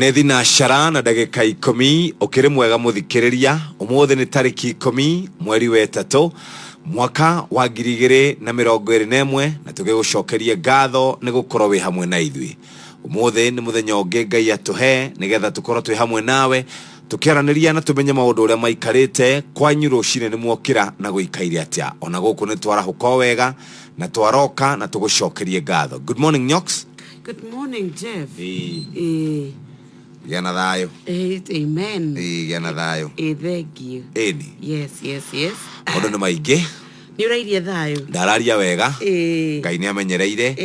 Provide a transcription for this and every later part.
Nethina Sharana dagika 10 ukiri mwega muthikiriria umuthi ni tariki 10 mweri wa 3 mwaka wa 2021 na tugigucokeria ngatho ni gukorwo wi hamwe na ithui. Umuthi ni muthenya ungi Ngai atuhe nigetha tukorwo twi hamwe nawe tukiaraniria na tumenye maundu uria maikarite kwanyu rucine ni mwokira na guikaire atia ona guku ni twarahuko wega na twaroka na tugucokerie ngatho. Good morning Nyox. Good morning Jeff. Yana thayo. Amen. Yana thayo. Thank you. Eni. Yes. Maundu ni maingi. Ni urairie thayo. Ndararia wega. Ngai ni amenyereire.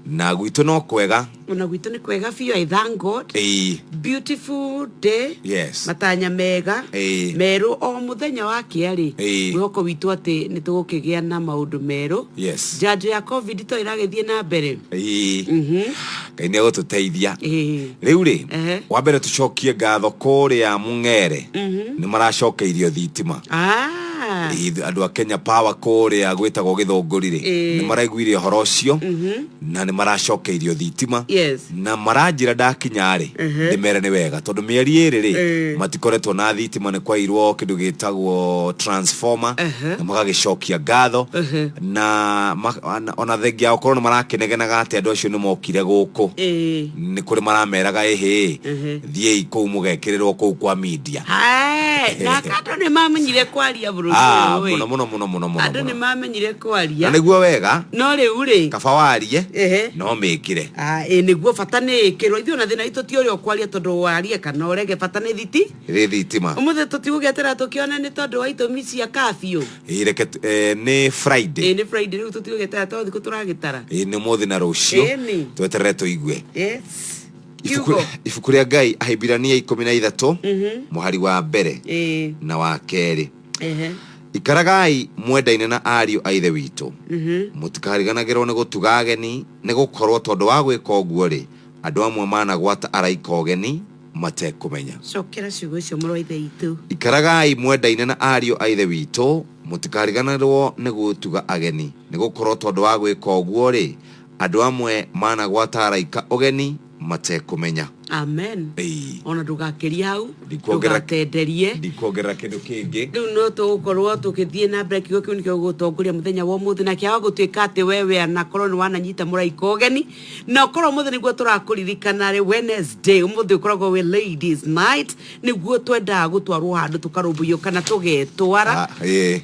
Na gwitu no kwega. Ona gwitu ni kwega biu. I thank God. Beautiful day. Yes. Matanya mega. Meru o muthenya wa kiari. Mwihoko witu ati ni tugukigia na maundu meru. Yes. Janjo ya COVID to iragithie na mbere. Ngai ni agututeithia. Riu ri wa mbere tucokie ngatho kuria Mung'ere. Ni maracokeirio thitima. Andu a Kenya Power kuria gwitagwo Githunguri ni maraiguire horo ucio na ni maracokeirio thitima. Na maranjira ndakinyari ndimere ni wega tondu mieri iri ri matikoretwo na thitima ni kwairwo kindu gitagwo transformer na magagicokia ngatho na ona thengia ukorwo ni marakenegenaga ati andu acio ni mokire guku ni kuri marameraga thiei kuu mugekirirwo kuu kwa media na kando ni mamenyire kwaria buru muno andu ni mamenyire kwaria na niguo wega no riu ri kaba warie no mikire niguo bata ni ikirwo ithu na thina itu ti uri okwaria tondu warie kana urege bata ni thitima umuthe tutigugetera tukiona ni tondu wa itumi cia kafio ireke ni Friday ni Friday riu tutigugetera tondu thiku turagitara ni muthi na rucio tweterere tuigue ibuku ria Ngai Ahibirania 13 muhari wa mbere na wa keri ikaragai mwendaine na ariu a ithe witu mutikariganagirwo ni gutuga ageni ni gukorwo tondu wa gwika uguo ri andu amwe managwata araika ugeni matekumenya cokera ciugo icio muro ithe itu ikaragai mwendaine na ariu a ithe witu mutikariganagirwo ni gutuga ageni ni gukorwo tondu wa gwika uguo ri andu amwe managwata araika ugeni matekumenya. Amen. Ona ndugakiria hau ndugatenderie ndikuongerera kindu kingi riu no tugukorwo tukithie na mbere kiugo kiu nikio gutongoria muthenya wa muthi na kiaga gutuika ati wewe anakorwo ni wananyita muraika ugeni na ukorwo muthi niguo turakuririkana ri Wednesday umuthi ukoragwo we ladies night niguo twenda gutwarwo handu tukarumbuyo kana tugetwara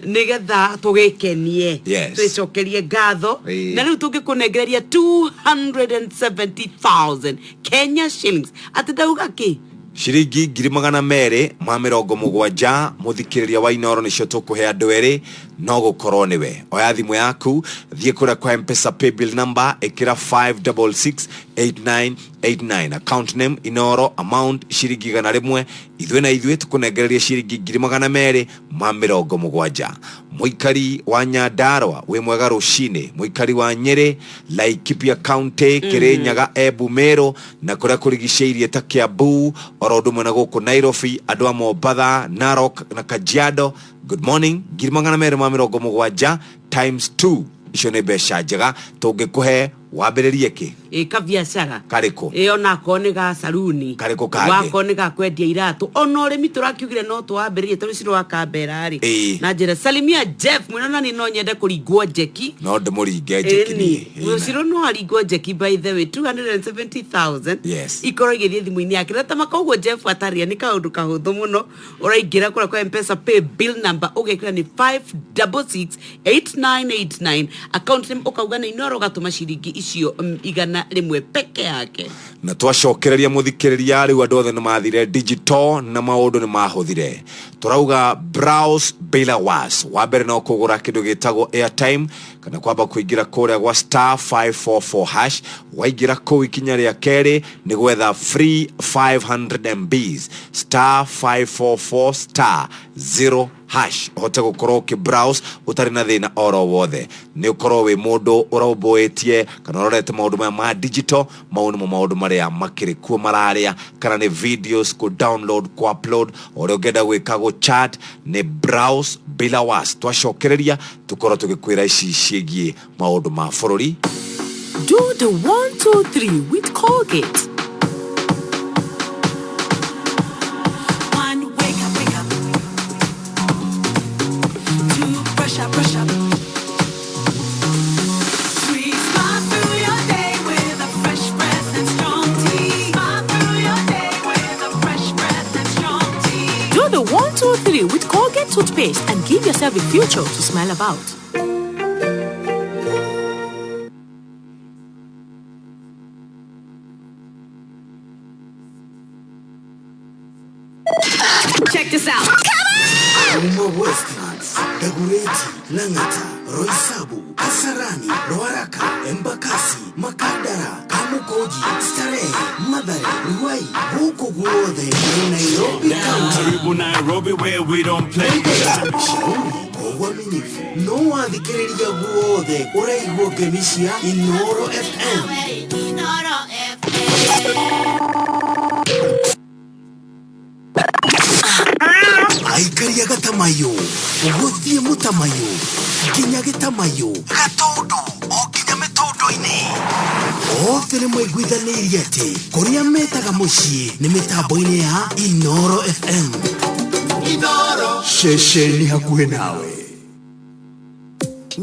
nigetha tugikenie twicokerie ngatho na riu tungikunengereria 270,000 Kenya shillings ati dauga ki shiringi 270,000 muthikiriria wa Inoro nicio tukuhe andu eri no gukorwo niwe oya thimu yaku thie kura kwa M-Pesa paybill number ikira 5668989 account name Inoro amount shiringi 100 ithwe na ithwe tukunengereria shiringi 270,000 muikari wa Nyandarua we mwega rucine muikari wa Nyeri Laikipia County Kirinyaga Embu Meru na kuria kurigiceirie ta Kiambu orodo mwana guku Nairobi andu a Mombasa Narok na Kajiado. Good morning 270,000 times 2 icio ni mbeca njega tungikuhe wambiririe ki kabiacara kariko ona koniga saluni kariko kage wakoniga kwendia iratu ona urimi turakiugire no twambiririe tondu ciro wakamberari na njira salimia Jeff mwana ni no nyende kuringwo jeki no ndimuringe jeki ni ciro no aringwo jeki by the way 270,000 ikoro igithie thimu-ini yake rata makaugo Jeff ataria ni kaundu kahuthu muno uraingira kura kwa M-Pesa pay bill number ugekira ni 5668989 account name ukauga na Inoro gatuma shiringi icio igana rimwe peke yake na twacokereria muthikiriria riu andu othe ni mathire digital na maundu ni mahuthire turauga browse bila was wa mbere no kugura kindu gitagwo airtime kana kwamba kuingira kuria gwa *544 hash waingira ku ikinya ria keri ni gwetha free 500 MBs *544*0 hash hote gukorwo ki browse utari na thina oro wothe ni ukorwo wi mundu uromboetie kana urorete maundu ma digital maundu maria makiri kuo mararia kana ni videos ku download ku upload ore ugenda gwika go chat ni browse bila was twacokereria tukorwo tugikwira ici cigie maundu ma bururi. Do the 1 2 3 with Colgate. the 1, 2, 3 with Colgate toothpaste and give yourself a future to smile about. Check this out. Come on! Westlands, Dagoretti, Langata, Roysabu, Kasarani, Ruaraka, Embakasi, Makadara, Kamukoji, Starehe, Mathare, Ruai, Buko Guode, Nairobi County. Nairobi where we don't play. No one the Kerelia Guode, Uraigo Gemisia, Inoro FM. Aikariaga tamayo, ugothie mutamayo, kinyage tamayo, gatodo, okinya metodo ine. Othe mwaiguithanirie ati kuria metaga mucii ni mitambo-ini ya Inoro FM. Inoro shesheni hakuhe nawe.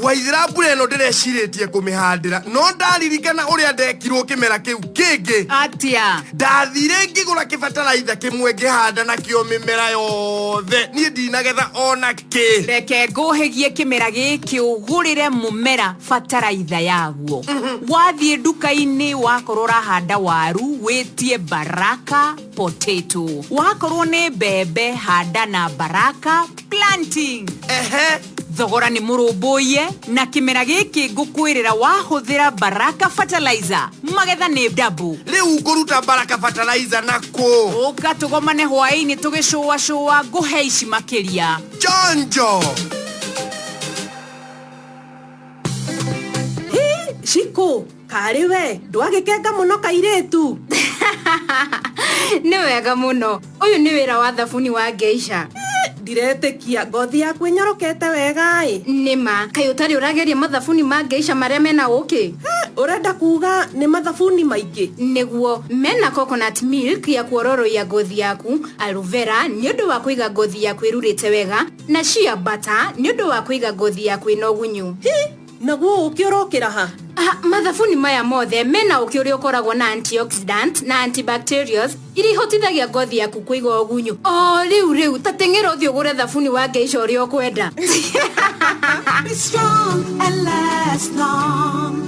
Waithirabu eno ndireciretie kumihandira no ndaririkana uria ndekirwo kimera kiu kingi atia ndathire ngigura kibataraitha kimwe ngihanda nakio mimera yothe nie ndinagetha ona ki reke nguhigie kimera giki ugurire mumera bataraitha yaguo wathie nduka-ini wakorwo rahanda waru witie Baraka potato wakorwo ni bebe handa na Baraka planting thogora ni murumbuye na kimera giki ngukwirira wahuthira Baraka fertilizer magetha ni double riu nguruta Baraka fertilizer nako ukatugomane hwaini tugishuwa nguhe ici makiria jonjo Shiko kariwe ndwagikenga muno kairetu ni wega muno uyu ni wira wa thabuni wa Geisha ndiretekia ngothi yaku nyorokete wega nima kai utari urageria mathabuni ma Geisha maria mena uki urenda kuga ni mathabuni maingi niguo mena coconut milk ya kuororoia ngothi yaku aloe vera ni undu wa kuiga ngothi yaku irurite wega na shea butter ni undu wa kuiga ngothi yaku ina ugunyu naguo ukiorokira ha mathabuni maya mothe mena uki uria ukoragwo na antioxidant na antibacterials iri hotithagia ngothi yaku kuiga ugunyu riu tatengera uthio gure thabuni wa Geisha uria ukwenda Be strong and last long.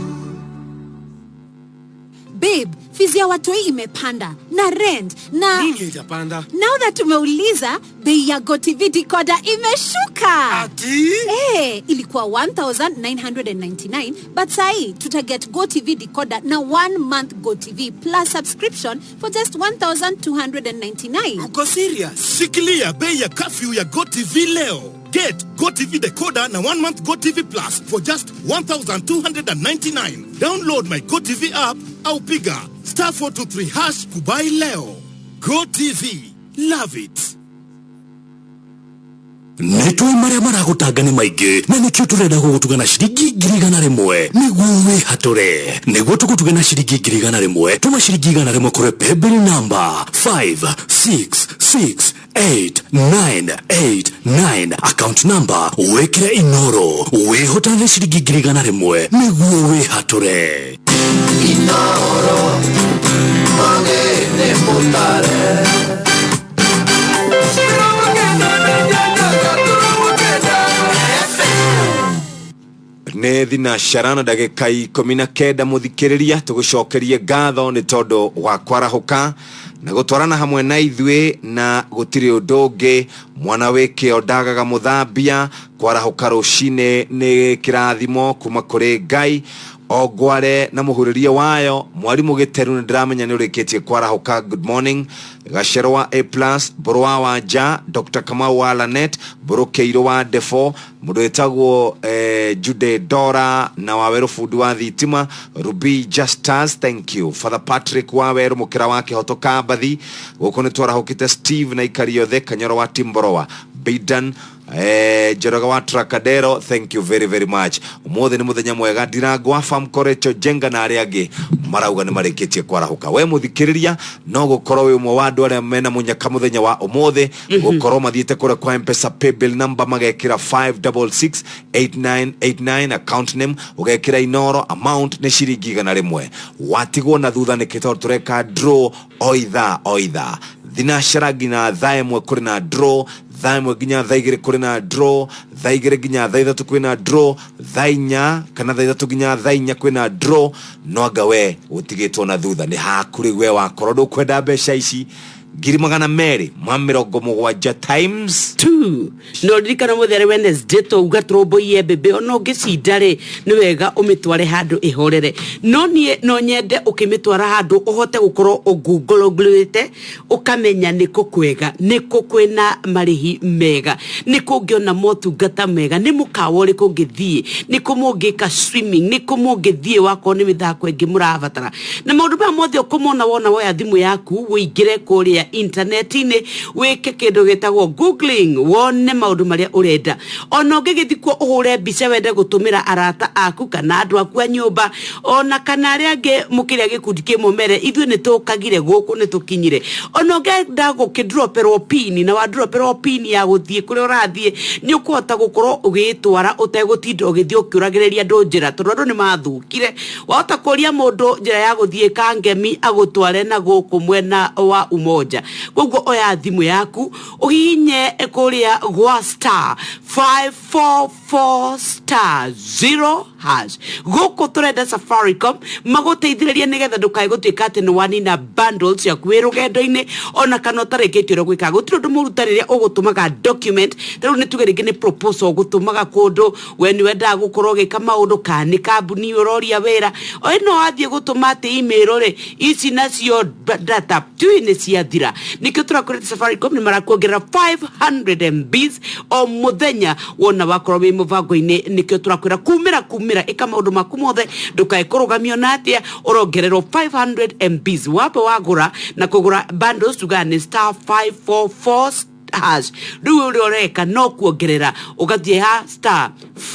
Babe, fizia watoi imepanda na rent na nini itapanda? Now that tumeuliza bei ya GoTV decoder imeshuka. Ati? Ilikuwa 1999 but sai tutaget GoTV decoder na 1 month GoTV plus subscription for just 1299. Uko serious? Shikilia bei ya curfew ya GoTV leo. Get GoTV decoder na 1 month GoTV plus for just 1299. Download my GoTV app au piga *423# kubai leo. GoTV, love it. Netoi maria maragutanga ni maingi na nikio turenda gugutugana ciringi 100 niguo wihatore niguo tugutugana ciringi 100 tuma ciringi 100 kuri paybill number 56688989 account number wekere Inoro wihotane ciringi 100 niguo wihatore Inoro magene motare nä thina carana ndagä 19 muthikiriria tugucokerie ngatho nä tondå wa kwarahuka na gutwarana hamwe na ithuĩ na gutiri undu ungi mwana wiki ondagaga muthambia kwarahuka rucine nĩ kirathimo kuma kuri Ngai ogware na muhuriria wayo mwarimu Giteru ndiramenya ni urikitie kwarahuka. Good morning Gacero wa A+ Borwa wa Ja Dr. Kamau wa Lanet Borokeiro wa Defo mundu etagwo Jude Dora na Waweru Fudu wa Thitima Ruby Justus. Thank you Father Patrick Waweru mukira wake hotoka bathi guko ni twarahukite Steve na Ikario the Kanyoro wa Timborowa Bidan Jeroga wa Tracadero. Thank you very very much. Umuthi ni muthenya mwega ndiragwa farm korecho jenga na aria angi marauga ni marikitie kwarahuka. We muthikiriria no gukorwo wi umwe wa andu aria mena munyaka muthenya wa umuthi gukorwo mathiete kure kwa M-Pesa paybill number magekira 5668989 account name ugekira Inoro amount ni ciringi 100 watigwo na thutha nikito tureka draw oitha thinashara nginya thaa imwe kuri na draw, thaa imwe nginya thaa igĩrĩ kuri na draw, thaa igĩrĩ nginya thaa ithatũ kwĩ na draw, thaa inya kana thaa ithatũ nginya thaa inya kwĩ na draw. No anga we ũtigĩtwo na thutha nĩ hakũrĩ we wakorwo ndũkwenda mbeca ici ngiri magana merĩ ma mĩrongo mũgwanja times 2. No ririkana mũthenya Wednesday touga tũrũmbũiye mbembe ona ũngĩcinda rĩ nĩ wega ũmĩtware handũ ĩhorere. No niĩ no nyende ũkĩmĩtwara handũ ũhote gũkorwo ũgungũrũgũrĩte ũkamenya nĩkũ kwega, nĩkũ kwĩna marĩhi mega, nĩkũ ũngĩona motungata mega, nĩ mũkawa ũrĩkũ ũngĩthiĩ, nĩkũ mũngĩka swimming, nĩkũ mũngĩthiĩ wakorwo nĩ mĩthako ĩngĩ mũrabatara. Na maũndũ maya mothe ũkũmona wona woya thimũ yaku wĩingĩre kũrĩa internet-inĩ wĩke kĩndũ gĩtagwo googling wone maũndũ marĩa ũrenda. Ona ũngĩgĩthikwo ũhũre mbica wende gũtũmĩra arata aku kana andũ aku a nyũmba ona kana arĩa angĩ mũkĩrĩa gĩkundi kĩmwe mere ithuĩ nĩ tũkagire gũkũ nĩ tũkinyire. Ona ũngĩenda gũkĩdroperwo pin na wadroperwo pin ya gũthiĩ kũrĩa ũrathiĩ nĩ ũkũhota gũkorwo ũgĩtwara ũtegũtinda ũgĩthiĩ ũkĩũragĩrĩria andũ njĩra tondũ andũ nĩ mathũkire. Wahota kũria mũndũ njĩra ya gũthiĩ Kangemi agũtware na gũkũ mwena wa Umoja. Koguo oya thimũ yaku uhinye kũrĩa gwa *544*0#. Gũkũ tũrenda Safaricom magũteithĩrĩria nĩgetha ndũkae gũtuĩka atĩ nĩ wanina bundles ya kwĩ rũgendo-inĩ ona kana ũtarĩkĩtie ũrĩa gwĩka. Gũtirĩ ũndũ mũruta rĩrĩa ũgũtũmaga document rĩu nĩ tuge rĩngĩ nĩ proposal ũgũtũmaga kũndũ we nĩ wendaga gũkorwo ũgĩka maũndũ kana nĩ kambuni ũroria wĩra o ĩno wathiĩ gũtũma atĩ email rĩ ici nacio data tui nĩ ciathira. Nikio tũrakwĩra Safaricom nĩ marakuongerera 500 MBs o mũthenya wona wakorwo wĩ mũbango-inĩ. Nikio tũrakwĩra kumĩra ĩka maũndũ maku mothe ndũkae kũrũgamio na atĩa ũrongererwo 500 MBs wamba wagũra na kũgũra bundles tuga nĩ *544# rĩu ũrĩa ũreka no kuongerera ũgathiĩ ha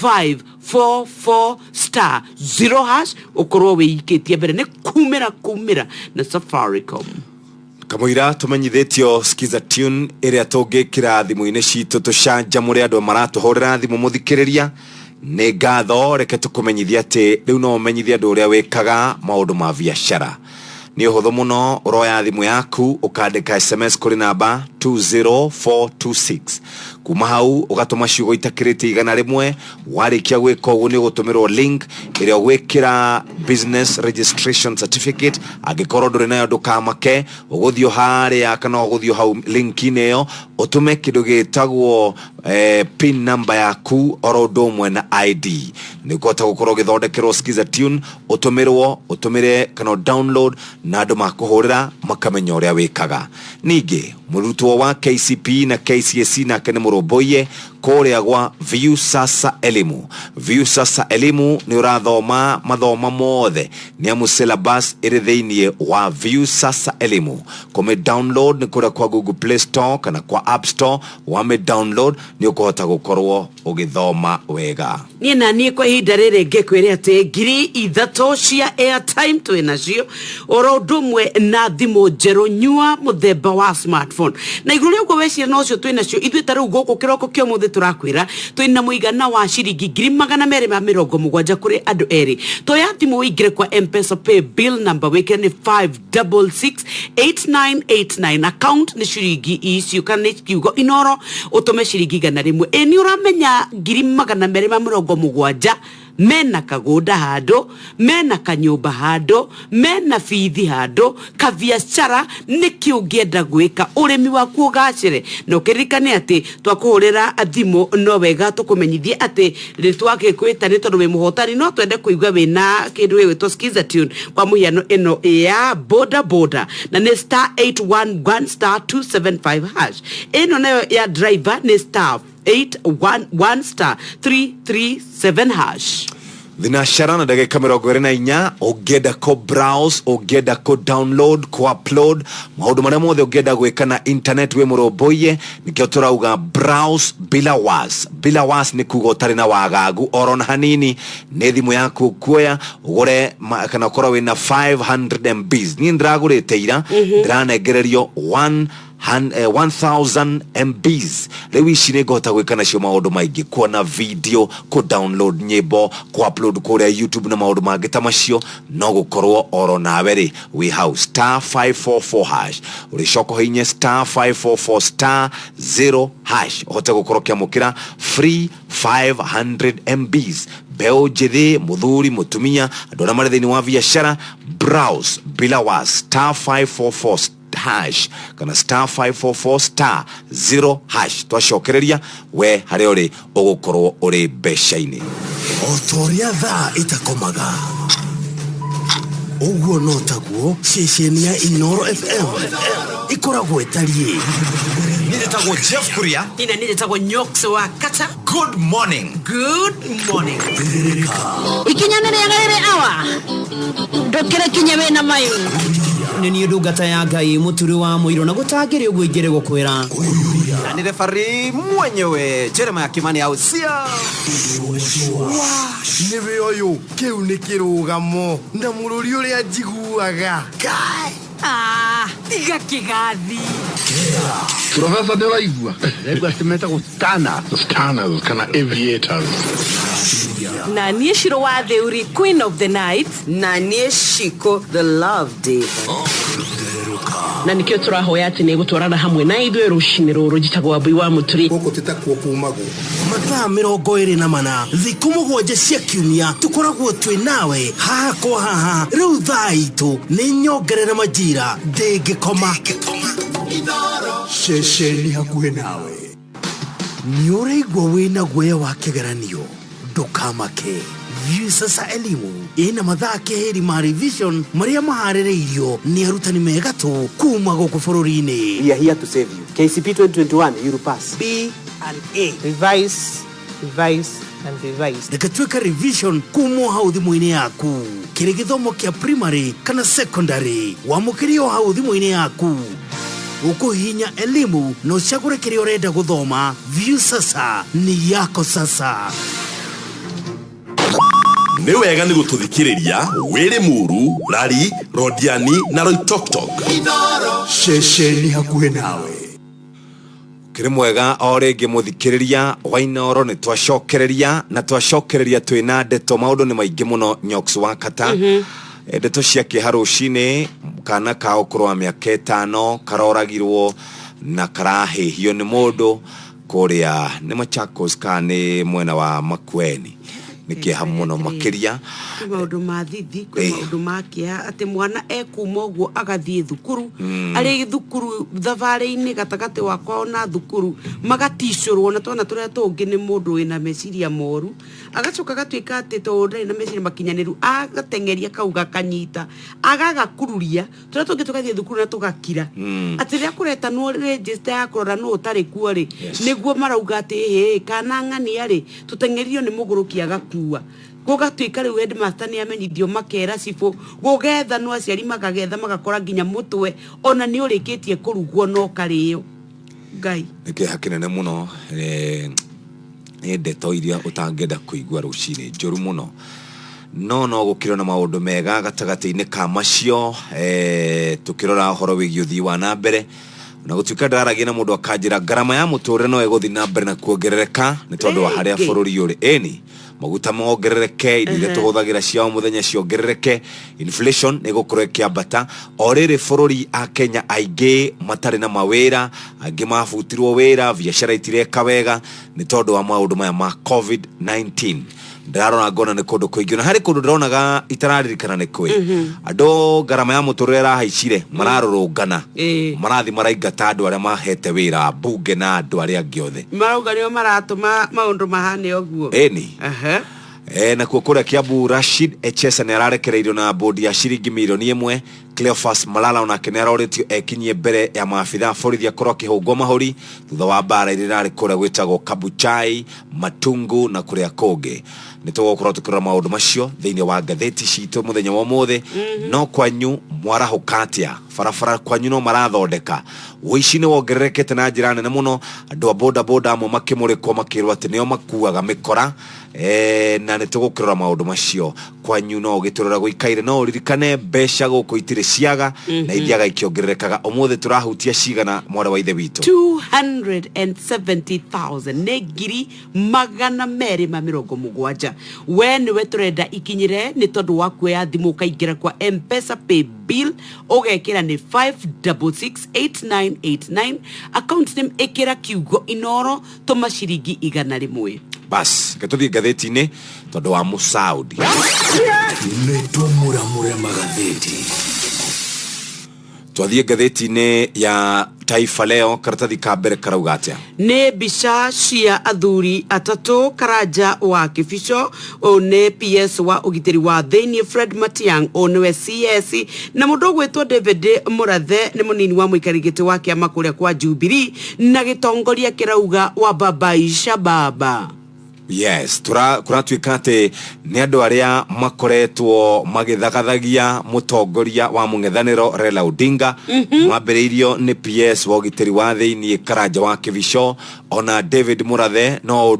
*544*0# ũkorwo wĩikĩtie mbere nĩ kumĩra na Safaricom. Kamũira tũmenyithĩtio skiza tune ĩrĩa tũngĩkĩra thimũ-inĩ citũ tũcanjamũre andũ maratũhũrĩra thimũ mũthikĩrĩria. Nĩ ngatho reke tũkũmenyithia atĩ rĩu no ũmenyithia andũ ũrĩa wĩkaga maũndũ ma biacara. Nĩ ũhũthũ mũno ũroya thimũ yaku ũkandĩka SMS kũrĩ namba 20426. Kuma hau ũgatũma ciugo itakĩrĩte igana rĩmwe. Warĩkia gwĩka ũguo nĩ ũgũtũmĩrwo link ĩrĩa ũgwĩkĩra business registration certificate. Angĩkorwo ndũrĩ nayo ndũkamake ũgũthiĩ harĩa kana ũgũthiĩ hau link-inĩ ĩyo ũtũme kĩndũ gĩtagwo pin number yaku oro ũndũ ũmwe na ID. Nĩ ũkũhota gũkorwo ũgĩthondekerwo skiza tune ũtũmĩre kana download na andũ makũhũrĩra makamenya ũrĩa wĩkaga. Ningĩ mũrutwo wa KCP na KCSE nake nĩ mũrũmbũiye kũrĩa gwa View Sasa Elimu. View Sasa Elimu nĩ ũrathoma mathoma mothe nĩ amu syllabus ĩrĩ thĩinĩ wa View Sasa Elimu. Kũmĩ download nĩ kũrĩa kwa Google Play Store kana kwa App Store. Wamĩ download nĩ ũkũhota gũkorwo ũgĩthoma wega. Niĩ na niĩ kwa ihinda rĩrĩ ngĩkwĩra atĩ ngiri ithatũ cia airtime twĩ nacio oro ũndũ ũmwe na thimũ njerũ nyua mũthemba wa smartphone. Na igũrũ rĩa ũguo weciria no cio twĩ nacio ithuĩ ta rĩu gũkũ kĩroko kĩa ũmũthĩ tũrakwĩra twĩna mũigana wa ciringi 270 kũrĩ andũ erĩ. Toya thimũ ũingĩre kwa M-Pesa pay bill number wĩkĩre nĩ 5668989. Account nĩ ciringi icio kana nĩ kiugo inoro ũtũme ciringi 100. Nĩ ũramenya 270 mena kagũnda handũ, mena kanyũmba handũ, mena bithi handũ, kabiacara nĩkĩ ũngĩenda gwĩka ũrĩmi waku ũgacĩre. Na ũkĩririkane atĩ twakũhũrĩra thimũ no wega tũkũmenyithie atĩ nĩtwagĩkwĩta nĩ tondũ wĩ mũhotani no twende kũigua wĩna kĩndũ gĩgwĩtwo skiza tune kwa mũhiano ĩno ya boda na nĩ *811*275#. Ĩno nayo ya driver nĩ *811*337#. Thinashara na ndagĩka 24 ũngĩenda ko browse ũngĩenda ko download ko upload maũndũ marĩa mothe ũngĩenda gwĩka na internet wĩ mũrũmbũiye nĩkĩo tũrauga browse bila was nĩ kuga ũtarĩ na wagagu oro na hanini. Nĩ thimũ yaku kuoya ũgũre kana ũkorwo wĩna 500 MBs. Niĩ ndĩragũrĩte ira ndĩranengererio 100 1000 MBs rĩu ici nĩ ngota gwĩka nacio maũndũ maingĩ kuona video ku download nyĩmbo ku upload kũrĩa YouTube na maũndũ mangĩ ta macio no gũkorwo oro nawe rĩ we house star 544 hash ũrĩcoka hinya star 544 star 0 hash ũhote gũkorwo kĩamũkĩra free 500 MBs beo njĩthĩ mũthuri mũtumia andũ arĩa marĩ thĩinĩ wa biacara browse bila wa star 544 hash kana star 544 star 0 hash twacokereria we harĩa ũrĩ ũgũkorwo ũrĩ mbeca-inĩ otoria thaa itakomaga uguo no taguo ceceni ya Inooro FM ikoragwo ĩtariĩ nĩtagwo Jeff Kuria ina nĩtagwo Nyox wa Kata good morning ikinyana rĩagĩrĩre awa ndokere kinyawe na mayu nĩ ndungata ya Ngai muturi wa muiro na gutangĩrĩ ũguo ingĩrĩ gũkwĩra na nĩ referee mwenyewe Jeremiah Kimani ausia niwe oyo kiu nĩ kĩrũgamo na mũrũri ũrĩa njiguaga tiga kĩgathi Professor de la Igua ego estimeta stanners kana aviators na niĩ Shiro wa Theuri Queen of the Night na niĩ Shiko the Love Diva na nikio turahoya ati nĩ gũtwarana hamwe na ithuĩ rũcinĩ rũrũ njitagwo Mbui wa Mũturi gũkũ tĩtakuo kumago mathaa 24 thikũ 7 cia kiumia tukoragwo twĩ nawe haha kwa haha rĩu thaa itũ nĩ nyongerera majira ndĩngĩkoma ceceni hakuhĩ nawe nĩ ũraigua wĩna guoya wa kĩgeranio ndũkamake Sasa elimu ina mathaa keheri ma revision maria maharĩrĩirio nĩ arutani mega tu kuma gũkũ bũrũri-inĩ. We are here to save you. KCP 2021 you will pass. B and A. Revise and revise. Ndĩgatuĩka revision kuma hau thimũ-inĩ yaku kĩrĩ gĩthomo kĩa primary kana secondary wamũkĩrio hau thimũ-inĩ yaku ukuhinya elimu no ũcagũre kĩrĩa ũrenda gũthoma. View sasa ni yako sasa. Nĩ wega nĩ gũtũthikĩrĩria wĩrĩ mũru Rari Rodiani na Roitoktok ceceni hakuhĩ nawe kĩrĩ mwega o rĩngĩ mũthikĩrĩria wa Inooro nĩ twacokereria na twacokereria twĩna ndeto maũndũ nĩ maingĩ mũno Nyox wa Kata ndeto cia kĩeha rũcinĩ kana kao kũrũa mĩaka 5 karoragirwo na karahĩhio nĩ mũndũ kũrĩa nĩ Machakos kana mwena wa Makueni nikia muno makiria maundu ma thithi kwa maundu makia ati mwana ekuma uguo agathie thukuru ari thukuru thabarĩ-inĩ gatagati wakwa na thukuru magaticurwo na twana turia tungi ni mundu wina meciria moru agacoka gatuika ati tondu na meciria makinyaniru agatengeria kauga kanyita agagakururia turia tungi tugathie thukuru na tugakira ati ria kuretanwo register ya kurora no utari kuo ri niguo marauga ati kana ng'ani ari tutengerio ni muguruki agakuwa gũgatuĩka rĩu headmaster nĩ amenyithio makera cibũ gũgetha no aciari magagetha magakora nginya mũtwe ona nĩ ũrĩkĩtie kũrugwo no karĩo Ngai nĩkĩeha kĩnene mũno nĩ ndeto iria ũtangĩenda kũigua rũcinĩ njũru mũno no gũkĩrwo na maũndũ mega gatagatĩ-inĩ ka macio tũkĩrora ũhoro wĩgiĩ ũthii wa na mbere na gũtuĩka ndaragia na mũndũ akanjĩra ngarama ya mũtũrĩre no ĩgũthiĩ na mbere na kuongerereka nĩ tondũ wa harĩa bũrũri ũrĩ ĩni maguta mongerereke iria tũhũthagĩra cia mũthenya ciongerereke inflation nĩgũkorwo ĩkĩambata o rĩrĩ bũrũri a Kenya aingĩ matarĩ na mawĩra angĩ mabutirwo wĩra biacara itireka wega nĩ tondũ wa maũndũ maya ma COVID-19 ndarona ngona nĩ kũndũ kũingĩ na harĩ kũndũ ndĩronaga itararirikana nĩ kwĩ andũ ngarama ya mũtũrĩre rahaicire mararũrũngana marathi maraingata andũ arĩa mahete wĩra mbunge na andũ arĩa angĩ othe marauga nĩo maratũma maũndũ mahane ũguo ĩni na kũrĩa Kiambu Rashid Echesa nĩ ararekereirio na bodi ya ciringi milioni 1 Cleophas Malala onake nĩ aroretio ekinyie mbere ya maabitha borithi akorwo akĩhũngwo mahori thutha wa mbara iria irarĩ kũrĩa gwĩtagwo Kabuchai Matungu na kũrĩa kũngĩ nĩ tũgũkorwo tũkĩrora maũndũ macio thĩinĩ wa ngathĩti citũ mũthenya wa ũmũthĩ no kwanyu mwarahũka atĩa barabara kwanyu no marathondeka ũici nĩ wongererekete na njĩra nene mũno andũ a boda boda amwe makĩmũrĩkwo makĩrwo atĩ nĩo makuaga mĩkora na nĩ tũgũkĩrora maũndũ macio kwanyu no giturora guikaire no ririkane besha guko itire ciaga na ithiaga ikiongererekaga omothe turahutia cigana mwara wa ithe witu 270,000 negiri magana meri mamirongo mugwanja we niwe turenda ikinyire ni tondu wa kuoya thimu kaingira kwa M-Pesa pay bill ogekira ni 5668989 account name ekira kiugo inoro tuma ciringi igana rimwe bas ketuthi gatheti-ini tondu wa musaudi netumura magatheti twathie gatheti-ini ya Taifa Leo karatathi ka mbere karauga atia ne bisha cia athuri atatu Karanja wa Kibisho one PS wa ugiteri wa thini Fred Matiang one CS na mundu gwetwo David Murathe ni munini wa muikarigiti wa kiama kuria kwa Jubilee na gitongoria kirauga wa babaisha baba. Yes, kuratuika ati ni andu aria makoretwo magithagathagia mutongoria wa mung'ethaniro Raila Odinga mwambiriirio ni PS wa ugiteri wa thiini Karanja wa Kibisho ona David Murathe no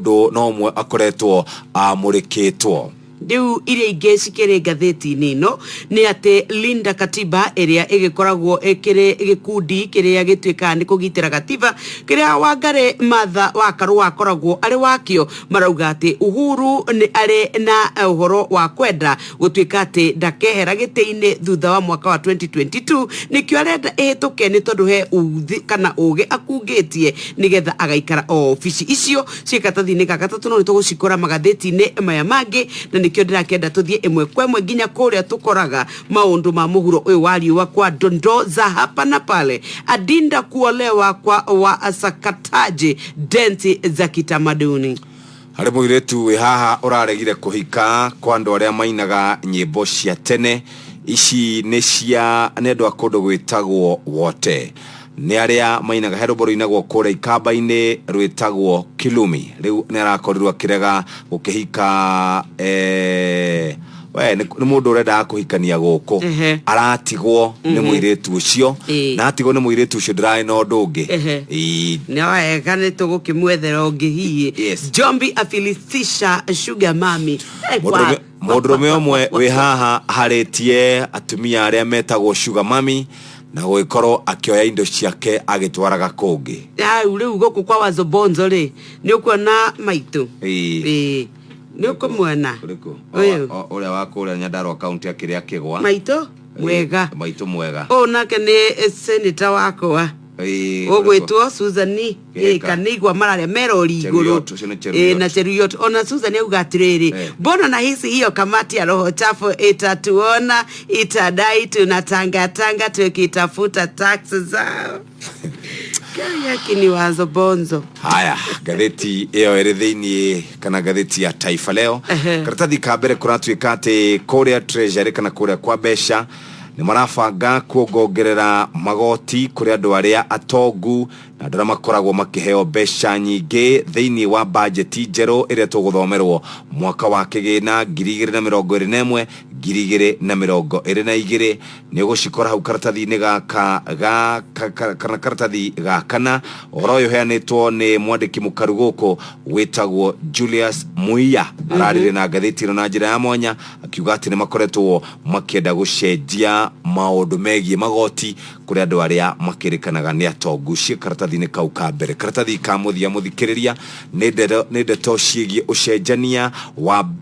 mwe akoretwo amurikitwo. Diu iria inge cikire gatheti-ini no ni ate Linda Katiba iria igikoragwo ekire gikundi kiria gitwika ni kugitira Katiba kiria Wangari Matha wa Karua akoragwo ari wakio marauga ati Uhuru ni ari na uhoro wa kwenda gutwika ati ndakehera giti-ini thutha wa mwaka wa 2022 nikio arenda ehituke ni tondu he uthi kana uge akungitie nigetha agaikara ofisi icio cikatathi-ini gagatatu no nitugucikora magatheti-ini maya mangi na nikio ndirakenda tuthie imwe kwemwe nginya kuria tukoraga maundu ma muhuro uyu wa riua kwa dondo za hapa na pale adinda kuolewa kwa wasakataji denti za kitamaduni. Hari muiretu we haha uraregire kuhika kwa andu aria mainaga nyimbo cia tene ici ni cia andu akondo gwitagwo wote ni aria mainaga heroboro inagwo kure ikamba-ini rwitagwo Kilumi riu ni arakorirwo kirega gukihika we ni mundu urenda kuhikania guku aratigwo ni muiretu ucio na atigwo ni muiretu ucio ndirai no ndungi na wega ni tugukimwethera ungihiye Jombi afilitisha Sugar Mami mundurume omwe we haha haritie atumia aria metagwo Sugar Mami na gwikorwo akioya indo ciake agitwaraga kungi riu guku kwa Wazobonzo ri ni ukuona maitu ni ukumwona uria wakuria Nyandarua county akiria kigwa maitu mwega nake ni senator wakwa ogwetwo Suzani kanigwa mararia merori iguru na Cheruiyot ona Suzani auga atiriri mbona na hisi hiyo kamati ya roho chafu itatuona itadai tunatanga tukitafuta taxes zao yake ni Wazobonzo. Haya gatheti iyo iri thiini kana gatheti ya Taifa Leo karatathi ka mbere kuratuika ati kuria treasury kana kuria kwa besha ni marabanga kuongerera magoti kuri andu aria atongu na ndara makoragwo makiheo besha nyingi thiini wa budget njeru iria tuguthomerwo mwaka wa kigina 2021 2022 ni ugucikora hau karatathi-ini kana karatathi gakana oroyo heanitwo ni mwandiki mukaru guku witagwo Julius Muiya ararire na gatheti na njira ya mwanya akiuga ati ni makoretwo makienda gucenjia maundu megie magoti kuri andu aria makirikanaga ni atongu cia karatathi-ini kau ka mbere karatathi ka muthia muthikiriria ni ndeto ciigie ucenjania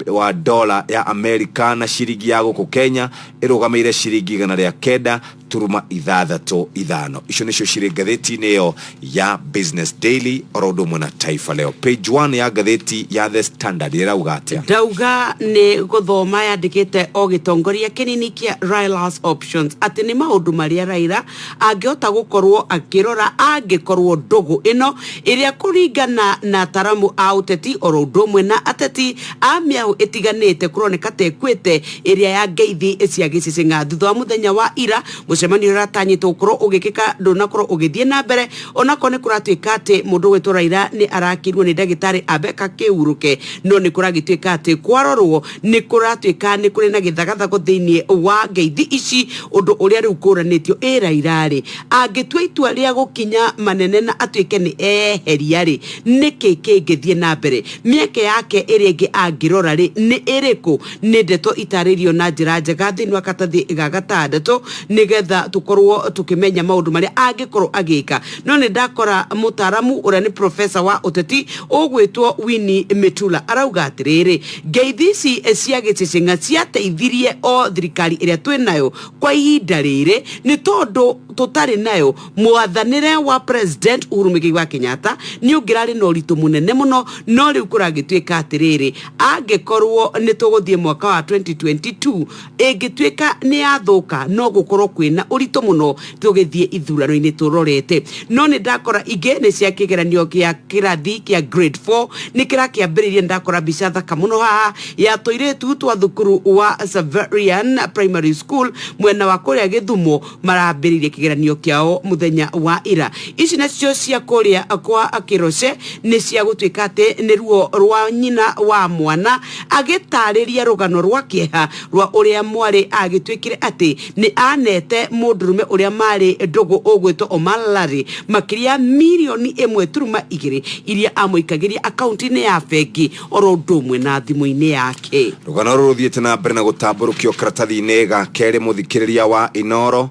wa dola ya Amerika na ciringi ya guku Kenya irugameire ciringi 1.65 icio nicio ciri gatheti-ini iyo ya Business Daily orodo mwana Taifa Leo page 1 ya gatheti ya The Standard irauga atia dauga ni guthoma yandikite o gitongoria kinini kia Raila's options ati ni maundu maria Raila angiota gukorwo akirora angikorwo ndugu ino iria kuringana na taramu auteti orodo mwana ateti amiao itiganite kuroneka tekwite iria ya ngeithi cia gicicinga thutha wa muthenya wa ira mucemanio ratanyitwo ukoro ugikika ndunakoro ugithie na mbere onako ni kuratuika ati mundu wetwo Raila ni arakirwo ni ndagitari Abeka Kiuruke no ni kuragituika ati kwarorwo ni kuratuika ni kuri na githagathago thiini wa ngeithi ici undu uria riu kuranitio Raila ri agitwa itua ria gukinya manene na atuike ni eheria ri niki kingithie na mbere mieke yake iringi angirora ri ni iriku ni ndeto itaririo na njira njega thiini wa katathi gagatandatu nigetha tukorwo tukimenya maundu maria angikorwo agika no ni ndakora mutaramu uria ni professor wa uteti ugwitwo Winnie Mitula arauga atiriri ngeithi ici cia gicicinga ciateithirie o thirikari iria twinayo kwa ihinda riri ni tondu tutari nayo mwathanire wa president Uhuru Muigai Kenyatta ni ungirari no ritu munene muno no riu kuragituika atiriri angikorwo ni tuguthie mwaka wa 2022 ingituika ni athuka no gukorwo kwina uritu muno tugithie ithurano-ini turorete no ni ndakora inge ni cia kigeranio kia kirathi kia grade 4 ni kirakiambiririe ndakora bica thaka muno haha ya toiretu twa thukuru wa Saverian Primary School mwena wa kuria Githumo marambiririe kigeranio kiao muthenya wa ira ici nacio cia kuria kwa Kiroshe ni cia gutuika ati ni ruo rwa nyina wa mwana agitariria rugano rwa kieha rwa uria mwari agituikire ati ni anete mundurume uria mari ndugu ugwitwo Omalari makiria milioni 1.2 iria amuikagiria akaunti-ini ya bengi oro ndumwe na thimu-ini yake rugano ruthiete na mbere na gutamburukio karatathi-ini ga keri muthikiriria wa Inoro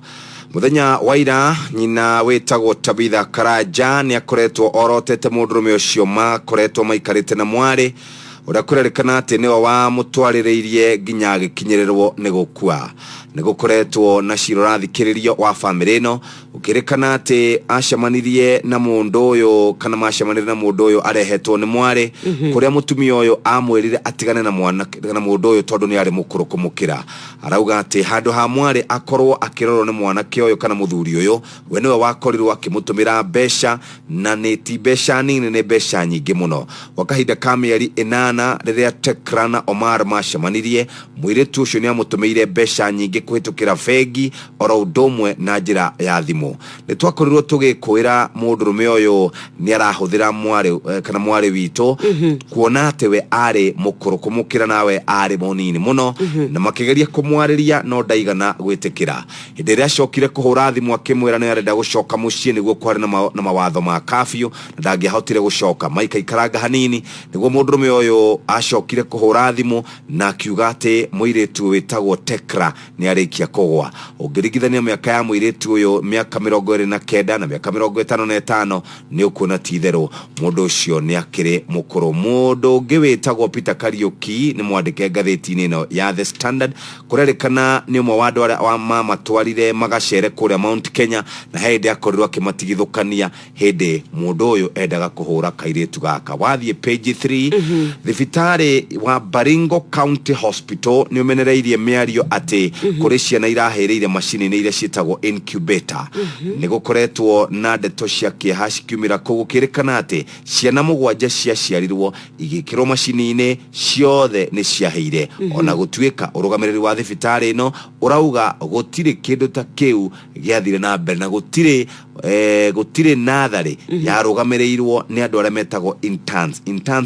muthenya wa ira nyina wetagwo Tabitha Karanja ni akoretwo orotete mundurume ucio makoretwo maikarite na mwari uria kurerekana ati niwe wa mutwariririe nginya gikinyirerwo ni gukua nigukoretwo na ciro rathikiririo wa family no ukirekana ati acemanirie na mundu uyu kana macemanirie na mundu uyu arehetwo ni mwari kuria mutumia uyu amwirire atigane na mwana na mundu uyu tondu ni ari mukuru kumukira arauga ati handu ha mwari akorwo akirorwo ni mwana kioyo kana muthuri uyu we niwe wakorirwo akimutumira besha na ni ti besha nini ni besha nyingi muno wakahinda ka mieri 8 riria Tekra na Omar macemanirie mwiritu ucio ni amutumeire besha nyingi kuhitukira fegi oro ndomwe na njira ya thimu ni twakorirwo tugikwira mundurume uyu ni arahuthira mwari kana mwari wito kuona ati we ari mukuru kumukira nawe ari munini muno na makigeria kumwariria no ndaigana gwitikira hindi ria acokire kuhura thimu akimwira ni arenda gucoka mucii niguo kwari na mawatho ma kafyu na ndangihotire gucoka maika ikaranga hanini niguo mundurume uyu acokire kuhura thimu na akiuga ati mwiritu witagwo Tekra ni arikia kugwa ungirigithania miaka ya mwiritu uyu miaka 29 na miaka 55 ni ukuona tithero mundu ucio ni akiri mukuru mundu ngiwitagwo Peter Kariuki ni mwandike ngatheti-ini no ya The Standard kurerekana ni umwe wa andu wa mama twarire magacere kuria Mount Kenya na hindi akorirwo akimatigithukania hindi mundu uyu endaga kuhura kairitu gaka wathie page 3 thibitari wa Baringo County Hospital ni umenereirie miario ati kuri ciana irahereire machine ni ira cietagwo incubator ni gukoretwo na ndeto cia kiehaci kiumira kugukirekana ati ciana mugwanja cia ciarirwo igikirwo machine-ini ciothe ni ciaheire ona gutuika urugamiriri wa thibitari no urauga gutire kindu ta kiu giathire na mbere na gutire nathari ya rugamirirwo ni andu aria metagwo interns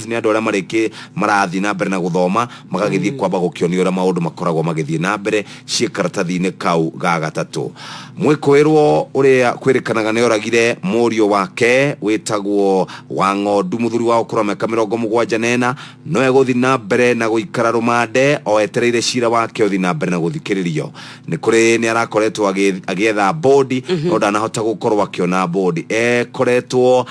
ni andu aria mariki marathi na mbere na guthoma magagithie kwamba gukionio ura maundu makoragwo magithie na mbere cikaratathi-ini kau ga gatatu mwikwirwo uria kwerekanaga ni oragire murio wake witagwo Wang'ondu muthuri wa ukura miaka 74 no eguthi na mbere na guikara rumande o etereire cira wake uthi na mbere na guthikiririo ni kuri ni arakoretwo agietha bodi no ndanahota gukorwo akiona bodi koretwo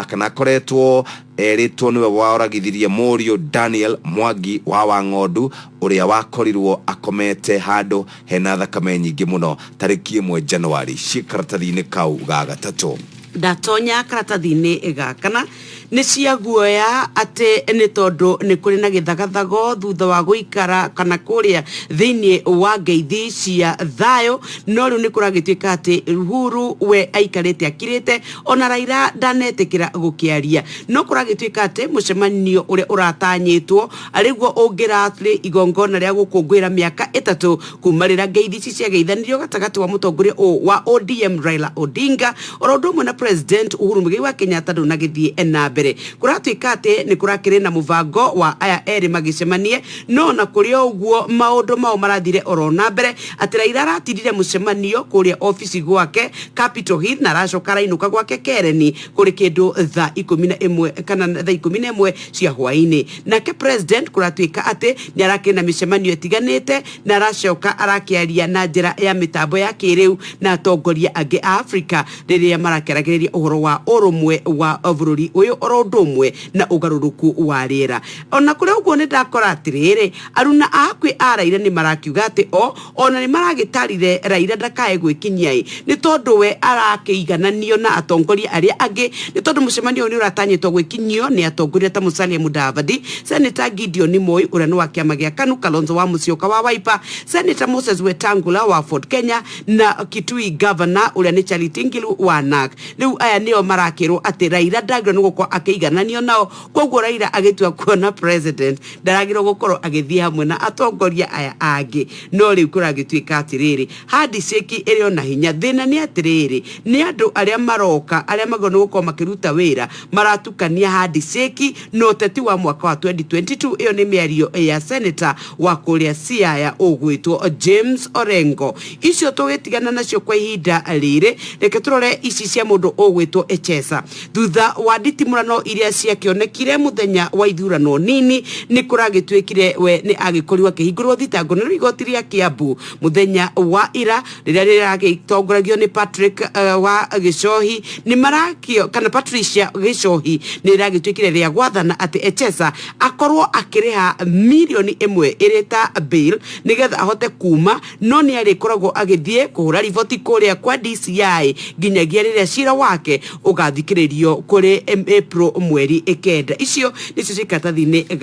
kana koretwo eritwo niwe waragithirie murio Daniel Mwangi wa Wang'ondu uria wakorirwo akomete handu hena thakame nyingi muno tariki 1 January cikaratathi-ini kau ga gatatu ndatonya karatathi-ini gakana nĩ cia guoya atĩ nĩ tondũ nĩ kũrĩ na gĩthagathago thutha wa gũikara kana kũrĩa thĩinĩ wa ngeithi cia thayo, no rĩu nĩ kũragĩtuĩka atĩ Uhuru we aikarĩte akirĩte, ona Raila ndanetĩkĩra gũkĩaria. No kũragĩtuĩka atĩ mũcemanio ũrĩa ũratanyĩtwo arĩguo ũngĩrathiĩ igongona rĩa gũkũngũĩra mĩaka 3 kuma rĩrĩa ngeithi cia geithanirio gatagatĩ wa mũtongoria wa ODM Raila Odinga oro ũndũ ũmwe na President Uhuru Muigai wa Kenyatta ndũnagĩthiĩ na mbere. Kũratuĩka atĩ nĩ kũrakĩrĩ na mũbango wa aya erĩ magĩcemanie, no na kũrĩ ũguo maũndũ mao marathire oro na mbere atĩ Raila aratirire mũcemanio kũrĩa ofisi gwake Capitol Hill na aracoka arainũka gwake Kereni kũrĩ kĩndũ thaa 11 kana thaa 11 cia hwaĩ-inĩ. Nake President kũratuĩka atĩ nĩ arakĩrĩ na mĩcemanio ĩtiganĩte na aracoka arakĩaria na njĩra ya mĩtambo ya kĩrĩu na atongoria angĩ a Afrika rĩrĩa marakĩaragĩrĩria ũhoro wa ũrũmwe wa bũrũri ũyũ oro ũndũ ũmwe na ũgarũrũku wa rĩera. Ona kũrĩ ũguo nĩ ndakora atĩrĩrĩ, aruna akwi a Raila nĩ marakiuga atĩ ona nĩ maragĩtarire Raila ndakae gwĩkinyia nĩ tondũ we arakĩigananio na atongoria arĩa angĩ, nĩ tondũ mũcemanio nĩ ũratanyĩtwo gwĩkinyio nĩ atongoria ta Musalia Mudavadi, Senator Gideon Moi ũrĩa nĩ wa kĩama gĩa KANU, Kalonzo wa Musyoka wa Wiper, Senator Moses Wetangula wa Ford Kenya na Kitui Governor ũrĩa nĩ Charity Ngilu wa NARC. Rĩu aya nĩo marakĩrwo atĩ Raila ndagĩrĩirwo nĩ gũkorwo akĩigananio nao, koguo Raila agĩtua kuona President ndaragĩrĩirwo gũkorwo agĩthiĩ hamwe na atongoria aya angĩ. No rĩu kũragĩtuĩka atĩrĩrĩ, handshake ĩrĩ ona hinya. Thĩna nĩ atĩrĩrĩ, nĩ andũ arĩa maroka arĩa magĩrĩirwo nĩ gũkorwo makĩruta wĩra maratukania handshake no ũteti wa mwaka wa 2022. Ĩyo nĩ mĩario ya Senator wa kũrĩa Siaya ũgwĩtwo James Orengo. Icio tũgĩtigana nacio kwa ihinda rĩrĩ, reke tũrore ici cia mũndũ ũgwĩtwo Echesa. Thutha wa nditimũrano iria ciakĩonekire mũthenya wa ithurano nini, nĩ kũragĩtuĩkire we nĩ agĩkorirwo akĩhingũrwo thitango nĩ igoti rĩa Kiambu mũthenya wa ira rĩrĩa rĩragĩtongoragio nĩ Patrick wa Gĩcohi. Nĩ marakio kana Patricia Gĩcohi nĩ rĩragĩtuĩkire rĩa gwathana atĩ Echesa akorwo akĩrĩha mirioni 1 ĩrĩ ta bail nĩgetha ahote kuma, no nĩ arĩkoragwo agĩthiĩ kũhũra riboti kũrĩa kwa DCI nginyagia rĩrĩa cira wake ũgathikĩrĩrio kũrĩ April mweri 9. Icio nĩcio ciĩ karatathi-inĩ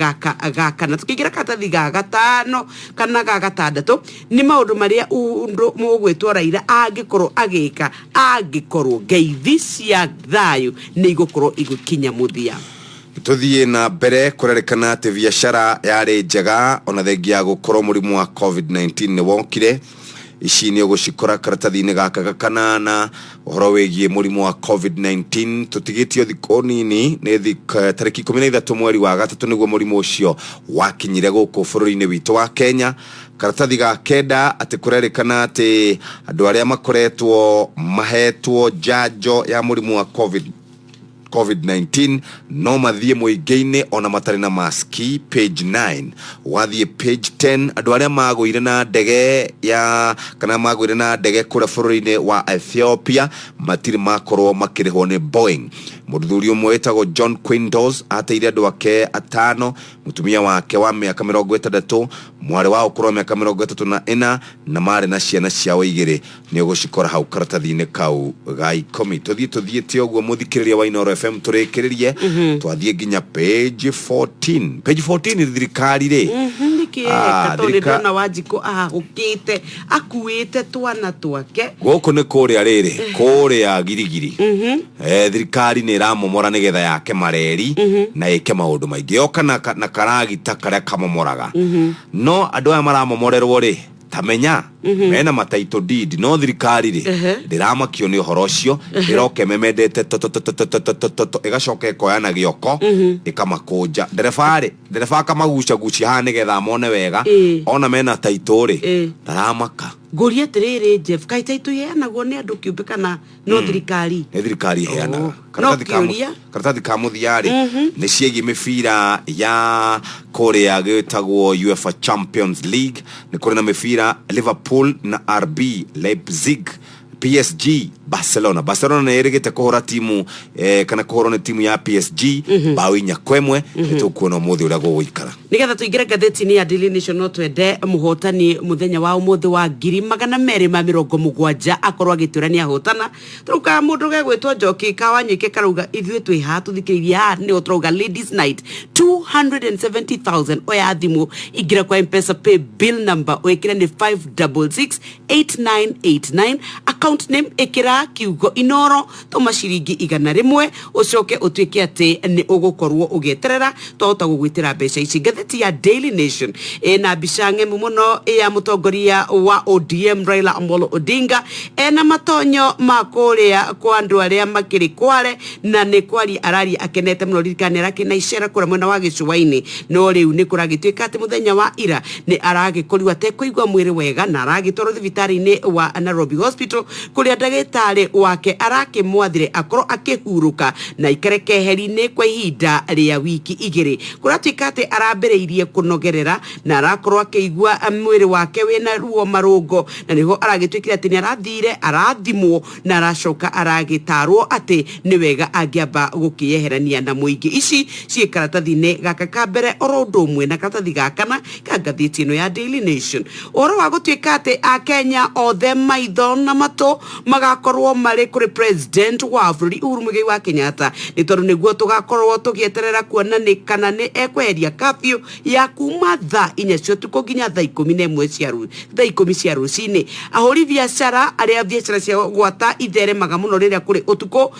gaka na tũkĩingĩra karatathi ga gatano kana ga gatandatũ nĩ maũndũ marĩa mũgwĩtwo Raila angĩkorwo agĩka angĩkorwo ngeithi cia thayo nĩ igũkorwo igũkinya mũthia. Tuthiĩ na mbere kũrerĩkana atĩ biacara yarĩ njega ona thengia gũkorwo mũrimũ wa COVID-19 nĩ wokire. Ici nĩ ũgũcikora karatathi-inĩ gaka gakanana ũhoro wĩgiĩ mũrimũ wa COVID-19. Tũtigĩtio thikũ nini nĩ tarĩki 13 mweri wa gatatũ nĩguo mũrimũ ũcio wakinyire gũkũ bũrũri-inĩ witũ wa Kenya. Karatathi ga kenda atĩ kũrerĩkana atĩ andũ arĩa makoretwo mahetwo njanjo ya mũrimũ wa COVID-19 no mathiĩ mũingĩ-inĩ ona matarĩ na maski. Page 9 wathiĩ page 10 andũ arĩa magũire na ndege kana magũire na ndege kũrĩa bũrũri-inĩ wa Ethiopia matirĩ makorwo makĩrĩhwo nĩ Boeing. Mũthuri ũmwe wĩtagwo John Quintos ateire andũ ake 5, mũtumia wake wa mĩaka 60, mwarĩ wao kũrwo mĩaka 34 na marĩ na ciana ciao 2. Nĩ ũgũcikora hau karatathi-inĩ kau ga 10. Tũthiĩte ũguo mũthikĩrĩria wa Inooro FM tũrĩkĩrĩrie twathiĩ nginya page 14. Page 14 thirikari rĩ ndona Wanjikũ ahahũkĩte akuĩte twana twake gũkũ nĩ kũrĩa rĩrĩ kũrĩa Girigiri. Thirikari nĩ ĩramomora nĩgetha yake mareri na ĩke maũndũ maingĩ yoka na karagita karĩa kamomoraga. No andũ aya maramomorerwo rĩ tamenya mena mataito deed no thirikari rĩ ndĩramakio nĩ ũhoro ũcio ĩroke memendete ĩgacoka ĩkoya na gĩoko ĩkamakũnja. Ndereba akamagucagucia haha nĩgetha mone wega ona mena taito rĩ ndaramaka. Ngũria atĩrĩrĩ Jeff, kaĩ taito iheanagwo nĩ andũ kĩũmbe kana no thirikari? Nĩ thirikari iheanaga. Karatathi ka mũthia rĩ nĩ ciĩgiĩ mĩbira ya kũrĩa gĩtagwo UEFA Champions League. Nĩ kũrĩ na mĩbira Liverpool na RB Leipzig PSG Barcelona nerigite kuhora timu kana kuhora timu ya PSG bawinya kwemwe tukuona muthi uria guguikara nigetha tuingire ngatheti-ini ya Daily Nation no twende muhotani muthenya wa umuthi wa 270 akorwo agiturania hotana turuka mundu gegwitwo Njoki Kawanyike karauga ithwe twi ha tuthikiriria ni utroga ladies night 270,000 oya thimu igira kwa M-Pesa pay bill number wekira ni 5668989 account name ekira kiugo inoro tuma ciringi 100 ucoke utwike ati ni ugukorwo ugeterera twahota gugwitira mbeca ici ngatheti ya Daily Nation na bishange muno ya mutongoria wa ODM Raila Amolo Odinga na matonyo makoria kwa andu aria makiri kware na ni kwari arari akenete muno ririkanira kina icera kura mwena wa gicuwaini no riu ni kuragitwika ati muthenya wa ira ni aragikoriwa te kuigwa mwiri wega na aragitoro thibitari-ini wa Nairobi Hospital kuria ndagitari wake arakimwathire akorwo akihuruka na ikerekeheri-ini kwa ihinda ria wiki igiri kuratwika ati arambereirie kunogerera na arakorwo akigwa mwiri wake wina ruo marungo na niho aragitwikira ati ni arathire arathimwo na aracoka aragitarwo ati ni wega angiamba gukiyeherania na muingi ici cie karatathi-ini gaka ka mbere oro ndumwe na karatathi gakana ka ngatheti ino ya Daily Nation oro wa gutwika ati a Kenya othe maitho na mato magakorwo mari kuri president wa bũrũri Uhuru Muigai wa Kenyatta ni tondu niguo tugakorwo tugieterera kuona ni kana ni ekweheria curfew ya kuma thaa 4 cia ũtukũ nginya thaa 10 cia rũcinĩ ahũri biacara aria biacara cia gwata itheremaga muno riria kuri ũtukũ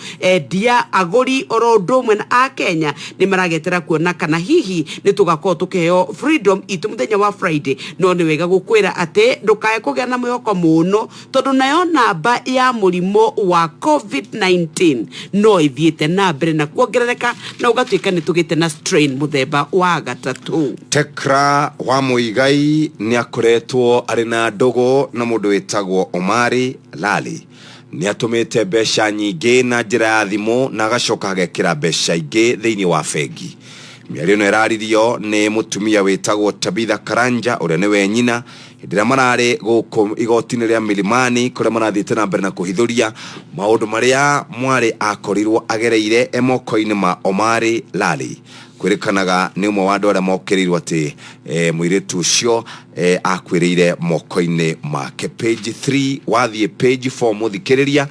dia agũri oro ndũmwe na a Kenya ni maragetera kuona kana hihi ni tugakorwo tukiheo freedom itu muthenya wa Friday no ni wega gukwira ati ndukae kugea na mwihoko muno tondu nayo namba ya murimo wa COVID-19 no ithiete na mbere na kuongerereka na ugatwika ni tugite na strain muthemba wa gatatu Tekra wa Muigai ni akoretwo ari na ndogo na mundu witagwo Omari Lali ni atumite mbeca nyingi na njira ya thimu na agacoka agekira mbeca ingi thiini wa bengi miario no iraririo ni mutumia witagwo Tabitha Karanja uria ni we nyina ndira marare guku igoti-ini ria Milimani kuria marathite na mbere na kuhithuria maundu maria mwari akorirwo agereire emoko-ini ma Omari Lali kwirikanaga ni umwe wa andu aria mokerirwo ati muiritu ucio akwirire moko-ini make page 3 wathie page 4 muthikiriria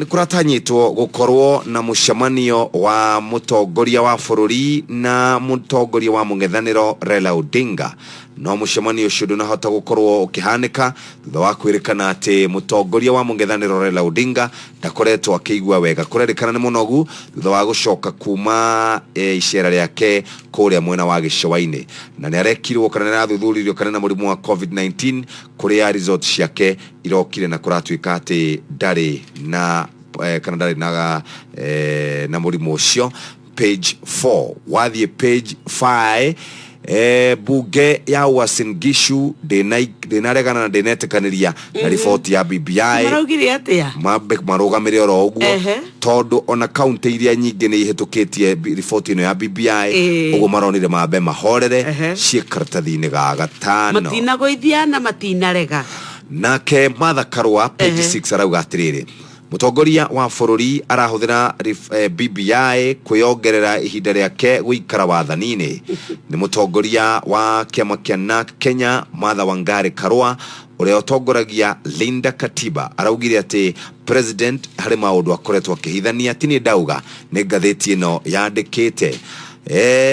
kuratanyitwo gukorwo na mushamanio wa mutongoria wa bũrũri na mutongoria wa mung'ethaniro Raila Odinga no mushamanio ucio ndunahota gukorwo ukihanika thutha wa kwirikana ati mutongoria wa mung'ethaniro Raila Odinga ndakoretwo akigwa wega kurerikana ni munogu thutha wa gucoka kuma icera riake kuria mwena wa gicuwaini na ni arekirwo kana ni athuthuririo kana na murimu wa COVID-19 kuria resort ciake irokire na kuratwika ati ndari na kana ndari na murimu ucio page 4 wathie page 5 bunge ya Uasin Gishu denaregana na denetekaniria na ripoti ya BBI marugire atia marugamire oro uguo tondu ona county iria nyingi ni ihitukitie ripoti ino ya BBI uguo maronire mabe mahorere cie karatathi-ini ga gatano matina goithia na matina rega nake Martha Karua page 6 arauga atiriri mutongoria wa bũrũri arahuthira BBI kwiongerera ihinda riake guikara wathani-ini ni mutongoria wa kiama kia NARC Kenya Martha Wangari Karua uria utongoragia Linda Katiba araugire ati president hari maundu akoretwo akihithania tini ndauga ni ngatheti ino yandikite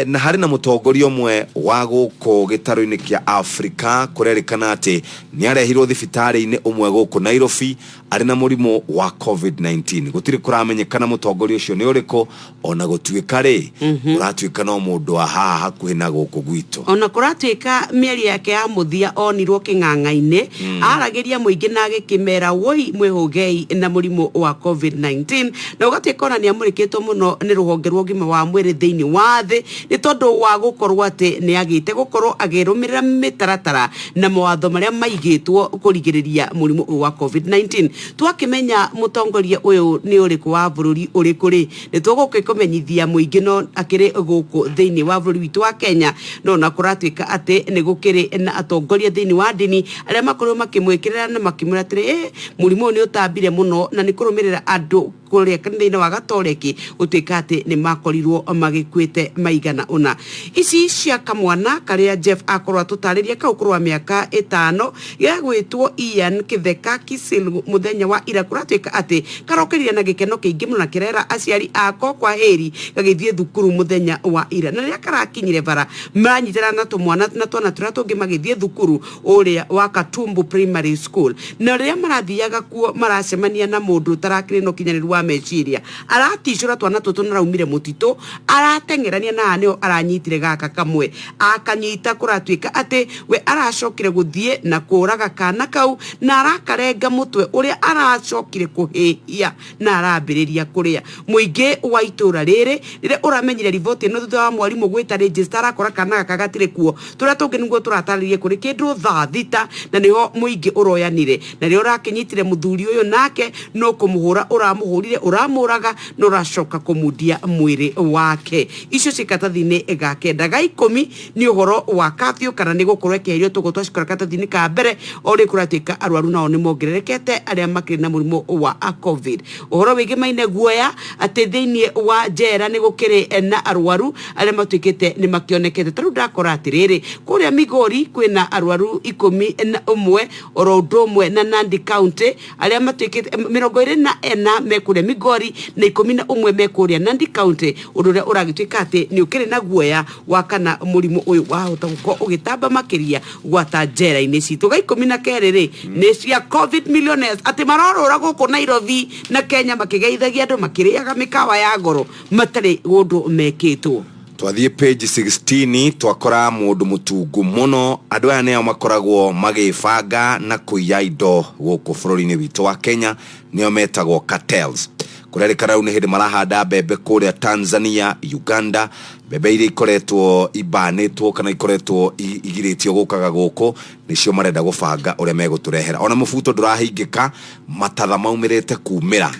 na hari na mutongoria umwe wa guku gitaro-ini kia Afrika kurerikana ati ni arehirwo thibitari-ini umwe guku Nairobi ari na murimu wa COVID-19 gutiri kuramenyekana mutongoria ucio ni uriku ona gutwika ri uratwika no mundu aha hakuhi na guku gwitu ona kuratwika mieri yake ya muthia onirwo king'ang'a-ini arageria muingi na agikimera woi mwihugei na murimu wa COVID-19 na ugatwika ona ni amurikitwo muno ni ruhonge rwa ugima wa mwiri thiini wa thĩ nĩ tondũ wa gũkorwo atĩ nĩ agĩte gũkorwo agĩrũmĩrĩra mĩtaratara na mawatho marĩa maigĩtwo kũrigĩrĩria mũrimũ wa COVID-19. Twakĩmenya mũtongoria ũyũ nĩ ũrĩkũ wa bũrũri ũrĩkũ rĩ, nĩ tũgũkĩmenyithia mũingĩ no akĩrĩ gũkũ thĩinĩ wa bũrũri witũ wa Kenya, no na kũratuĩka atĩ nĩ gũkĩrĩ na atongoria thĩinĩ wa ndini arĩa makorwo makĩmwĩkĩrĩra na makĩmwĩra atĩrĩ mũrimũ ũyũ nĩ ũtambire mũno na nĩ kũrũmĩrĩra andũ kũrĩa kanitha-inĩ wa Gatoreki gũtuĩka atĩ nĩ makorirwo magĩkuĩte maigana ũna. Ici cia kamwana karĩa Jeff akorwo atũtarĩria kau kũrwa mĩaka 5 gĩagwĩtwo Ian Kĩtheka Kisil mũthenya wa ira kũratuĩka atĩ karokĩrire na gĩkeno kĩingĩ mũno na kĩrera aciari ako kwa heri gagĩthiĩ thukuru mũthenya wa ira. Na rĩrĩa karakinyire bara maranyitana na tũmwana na twana tũrĩa tũngĩ magĩthiĩ thukuru ũrĩa wa Katumbu Primary School. Na rĩrĩa marathiaga kuo maracemania na mũndũ tarakĩrĩ no kinyanĩru wa meciria araticũra twana tũtũ na raumire mũtitũ arateng'erania na nĩo aranyitire gaka kamwe akanyita kũratuĩka atĩ we aracokire gũthiĩ na kũraga kana kau na arakarenga mũtwe ũrĩa aracokire kũhĩhia na arambĩrĩria kũrĩa. Mũingĩ wa itũra rĩrĩ rĩrĩa ũramenyire riboti ĩno thutha wa mwarimũ gwĩta register arakora kana gaka gatirĩ kuo, tũrĩa tũngĩ nĩguo tũratarĩrie kũrĩ kĩndũ thaa thita na nĩho mũingĩ ũroyanire na rĩo ũrakĩnyitire mũthuri ũyũ nake no kũmũhũra ũramũhũrire ũramũraga no ũracoka kũmundia mwĩrĩ wake. Icio cikatathi-inĩ ga kenda ga 10 nĩ ũhoro wa kafyu kana nĩ gũkorwo kĩherio tũgũ twacikora katathi-inĩ ka mbere ũrĩ kũratuĩka arwaru nao nĩ mongererekete arĩa makĩrĩ na mũrimũ wa COVID. Ũhoro wĩgiĩ maine guoya atĩ thĩinĩ wa njera nĩ gũkĩrĩ na arwaru arĩa matuĩkĩte nĩ makĩonekete. Tarĩu ndakora atĩrĩrĩ kũrĩa Migori kwĩna arwaru 11 oro ũndũ ũmwe na Nandi County arĩa matuĩkĩte 24 mekũrĩa Migori na 11 mekũrĩa Nandi County, ũndũ ũrĩa ũragĩtuĩka atĩ nĩ ũkĩrĩ na guoya wa kana mũrimũ ũyũ wahota gũkorwo ũgĩtamba makĩria gwata njera-inĩ citũ. Ga 12 rĩ nĩ cia COVID millionaires atĩ marorũra gũkũ Nairobi na Kenya makĩgeithagia andũ makĩrĩaga mĩkawa ya goro matarĩ ũndũ mekĩtwo. Twathiĩ page 16 twakora mũndũ mũtungu mũno. Andũ aya nĩo makoragwo magĩbanga na kũiya indo gũkũ bũrũri-inĩ witũ wa Kenya, nĩo metagwo cartels. Kũrerĩkana rĩu nĩ hĩndĩ marahanda mbembe kũrĩa Tanzania, Uganda, mbembe iria ikoretwo ibanĩtwo kana ikoretwo igirĩtio gũkaga gũkũ nĩcio marenda gũbanga ũrĩa megũtũrehera. Ona mũbuto ndũrahingĩka matatha maumĩrĩte kumĩra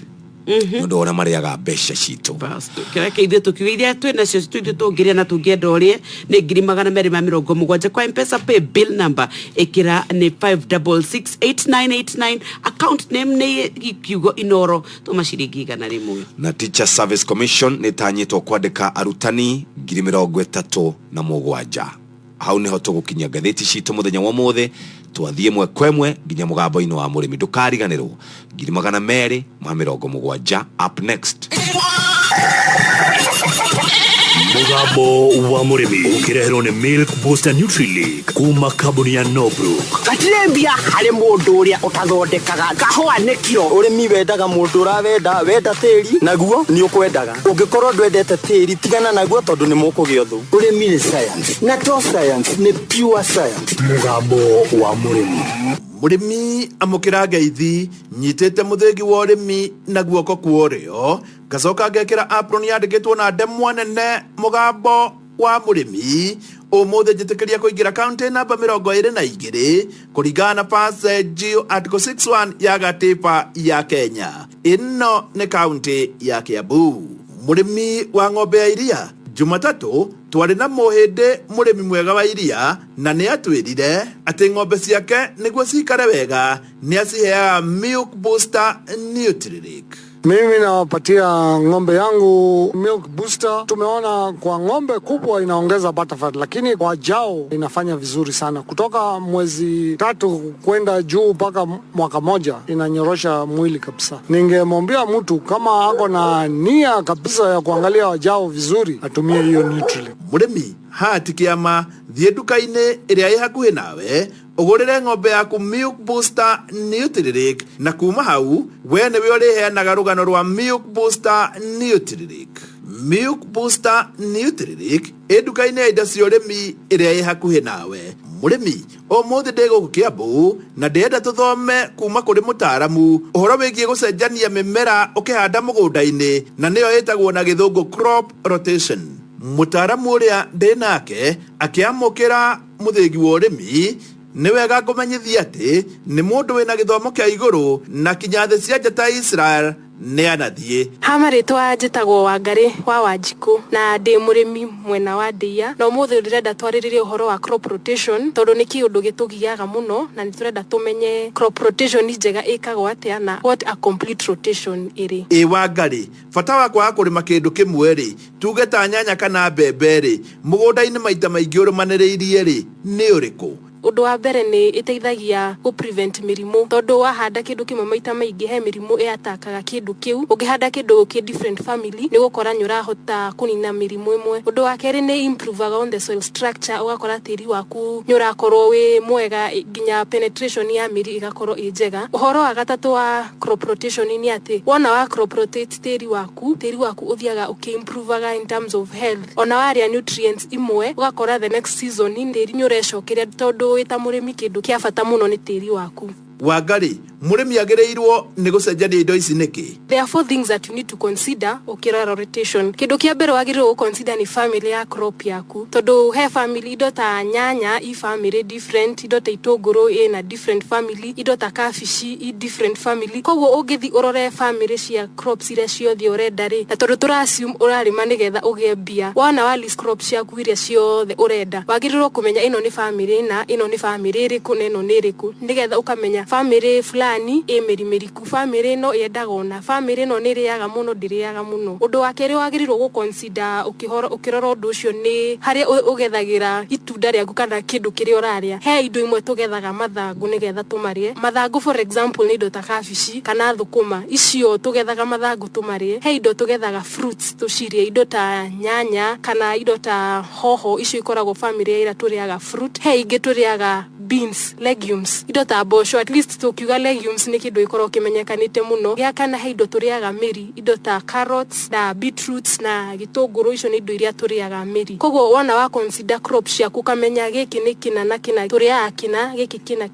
nĩũndũ ũrĩa marĩaga mbeca citũ. Kĩreke ithuĩ tũkiuga iria twĩ nacio ithuĩ tũngĩrĩa na tũngĩenda ũrĩe nĩ 270 kwa M-Pesa pay bill number ĩkĩra nĩ 5668989 account name nĩ kiugo Inoro tũma ciringi 100. Na Teacher Service Commission nĩ tanyĩtwo kwandĩka arutani 37,000. Hau nĩho tũgũkinyia ngathĩti citũ mũthenya wa ũmũthĩ. Twathiĩ mwe kwemwe nginya mũgambo-inĩ wa mũrĩmi, ndũkariganĩrwo 270 up next. Mugambo wa mũrĩmi ũkĩreherwo nĩ Milk Booster Nutri-Leak kuma kambuni ya Norbrook. Gatirembia harĩ mũndũ ũrĩa ũtathondekaga kahũa nĩ kiro. Ũrĩmi wendaga mũndũ ũrawenda wenda tĩri naguo nĩ ũkwendaga. Ũngĩkorwo ndwendete tĩri tigana naguo tondũ nĩ mũkũgĩa thũ. Ũrĩmi nĩ science na to science nĩ pure science. Mugambo wa mũrĩmi. Mũrĩmi amũkĩra ngeithi nyitĩte mũthĩgi wa ũrĩmi na guoko kuorio gacoka ngekĩra apron yandĩkĩtwo na ndemwa nene mũgambo wa mũrĩmi. Ũmũthĩ njĩtĩkĩria kũingĩra kaunti namba 22 kũringana na passage article 61 ya gatiba ya Kenya. Ĩno nĩ kaunti ya Kiambu. Mũrĩmi wa ng'ombe ya iria Jumatatu twarĩ na mũhĩndĩ mũrĩmi mwega wa iria na nĩ atwĩrire atĩ ng'ombe ciake nĩguo cikare wega nĩ aciheaga Milk Booster Nutri-Leak. Mimi nawapatia ng'ombe yangu Milk Booster. Tumeona kwa ng'ombe kubwa inaongeza butterfat, lakini kwa jao inafanya vizuri sana. Kutoka mwezi 3 kwenda juu mpaka mwaka moja inanyorosha mwili kabisa. Ningemwambia mtu kama ako na nia kabisa ya kuangalia wajao vizuri atumie hiyo Nutri-Leak. Mũrĩmi hati kĩama thiĩ nduka-inĩ ĩrĩa ĩ hakuhĩ nawe ũgũrĩre ng'ombe yaku Milk Booster Nutri-Leak na kuma hau we nĩwe ũrĩheanaga rũgano rwa Milk Booster Nutri-Leak. Milk Booster Nutri-Leak ĩ nduka-inĩ ya indo cia ũrĩmi ĩrĩa ĩ hakuhĩ nawe. Mũrĩmi ũmũthĩ ndĩ gũkũ Kiambu na ndĩrenda tũthome kuma kũrĩ mũtaaramu ũhoro wĩgiĩ gũcenjania mĩmera ũkĩhanda mũgũnda-inĩ na nĩyo ĩtagwo na gĩthũngũ crop rotation. mutaramu uria ndenake akiamukira muthigi wa urimi ni wega kumenyithia ati ni mundu wina githomo kia iguru na kinyathi cia njata Israel ne anathie hamaritwa njitagwo Wangari wa Wanjiku na ndi murimi mwena wa Ndia no muthe ndirenda twariririe uhoro wa crop rotation tondu ni kiundu gitugiaga muno na ni turenda tumenye crop rotation njega ikagwo atia na what a complete rotation iri Wangari fata wa kwa kurima kindu kimwe ri tuge ta nyanya kana mbembe ri mugunda-ini maita maingi urumaniriirie ri ni uriku undu wa mbere ni iteithagia ku prevent mirimu tondu wahanda kindu kimwe maita maingi he mirimu yatakaga kindu kiu ungihanda kindu ki different family ni gukora nyura hota kunina mirimu imwe undu wa keri ni improve on the soil structure ugakora tiri waku nyura korwo wi mwega ginya penetration ya miri igakorwo njega uhoro wa gatatu wa crop rotation ni ati wona wa crop rotate tiri waku uthiaga ukimprovaga in terms of health ona waria nutrients imwe ugakora the next season ni ndiri nyurecokeria tondu wita murimi kindu kia bata muno ni tiri waku Wangari murimi agereirwo ni gucenjania indo ici niki there are 4 things that you need to consider ukirora rotation kindu kia mbere wagirirwo consider ni family ya crop yaku tondu he family indo ta nyanya i family different indo ta itunguru ina different family indo ta kabici i different family koguo ungithi urore family cia crops iria ciothe urenda ri na tondu turassume urarima nigetha ugiembia wana wa list crops ciaku iria ciothe urenda wagirirwo kumenya ino ni family na ino ni family iriku na ino ni iriku nigetha ukamenya family fulani emerimeriku family no yendaga na family no niriaga muno ndiriaga muno undu wa keri wagirirwo gu consider ukirora undu ucio ni haria ugethagira itunda riaku kana kindu kiri uraria he indo imwe tugethaga mathangu nigetha tumarie mathangu for example ni indo ta kabici kana thukuma icio tugethaga mathangu tumarie he indo tugethaga fruits tucirie indo ta nyanya kana indo ta hoho icio ikoragwo family ira turiaga fruit he ingi turiaga beans legumes indo ta mboco at least tukiuga legumes ni kindu ikorwo kimenyekanite muno ya kana he indo turiaga miri indo ta carrots na beetroots na gitunguru icio ni indo iria turiaga miri koguo wona wa consider crops ciaku kamenya giki ni kina na kina turiaga kina giki kina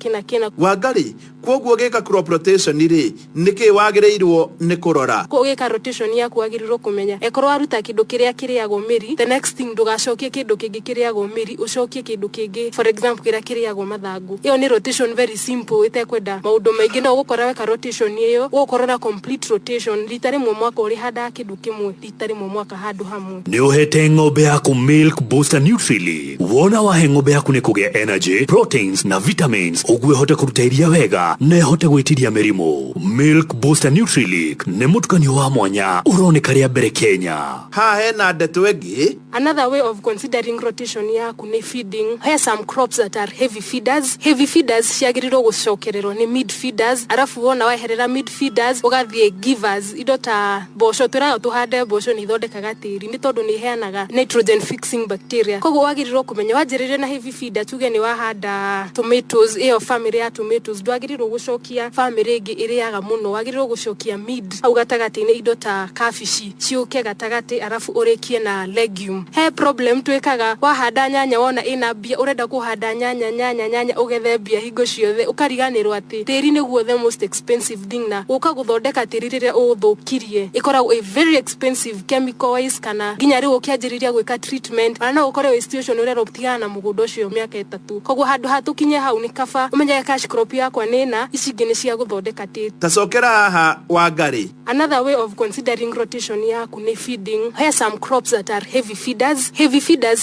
Wangari koguo gika crop rotation ri niki wagirirwo ni kurora koguo gika rotation yaku wagirirwo kumenya ekorwo aruta kindu kiria kiriago miri the next thing ndugacokie kindu kingi kiriago miri ucokie kindu kingi for example kiria kiriago mathangu iyo ni rotation very simple itekwenda maundu maingi no gukora weka rotation iyo gukora na complete rotation litari mwe mwaka uri handa kindu kimwe litari mwe mwaka handu hamwe ni uhete ng'ombe yaku Milk Booster Nutri-Lick wona wahe ng'ombe yaku ni kugia energy proteins na vitamins ugue hote kuruta iria wega na hote gwitiria mirimu Milk Booster Nutri-Lick ni mutukanio wa mwanya uroneka ria mbere Kenya ha hena ndeto egi another way of considering rotation yaku ni feeding here some crops that are heavy feeders ciagirirwo gucokererwo ni mid feeders arafu wona waherera mid feeders ugathie givers indo ta mboco turayo tuhande mboco ni thondekaga tiri ni tondu ni heanaga nitrogen fixing bacteria koguo wagirirwo kumenya wanjirire na heavy feeder tuge ni wahanda tomatoes iyo family ya tomatoes dwagirirwo gucokia family ingi iriaga muno wagirirwo gucokia mid au gatagati ni indo ta kabici ciuke gatagati arafu urekie na legume he problem twekaga wahanda nyanya wona ina bia urenda kuhanda nyanya ugethe bia hingo ciothe ukariganirwo ati tiri niguo the most expensive thing na uka guthondeka tiri riria uthukirie ikoragwo a very expensive chemical wise kana ginya riu ukianjiriria gwika treatment ana ukore we situation urera utigana na mugunda ucio miaka 3 koguo handu hatukinye hau ni kaba umenye cash crop yakwa nina icingine cia guthondeka tiri tacokera haha Wangari another way of considering rotation yaku ni feeding here some crops that are heavy feeders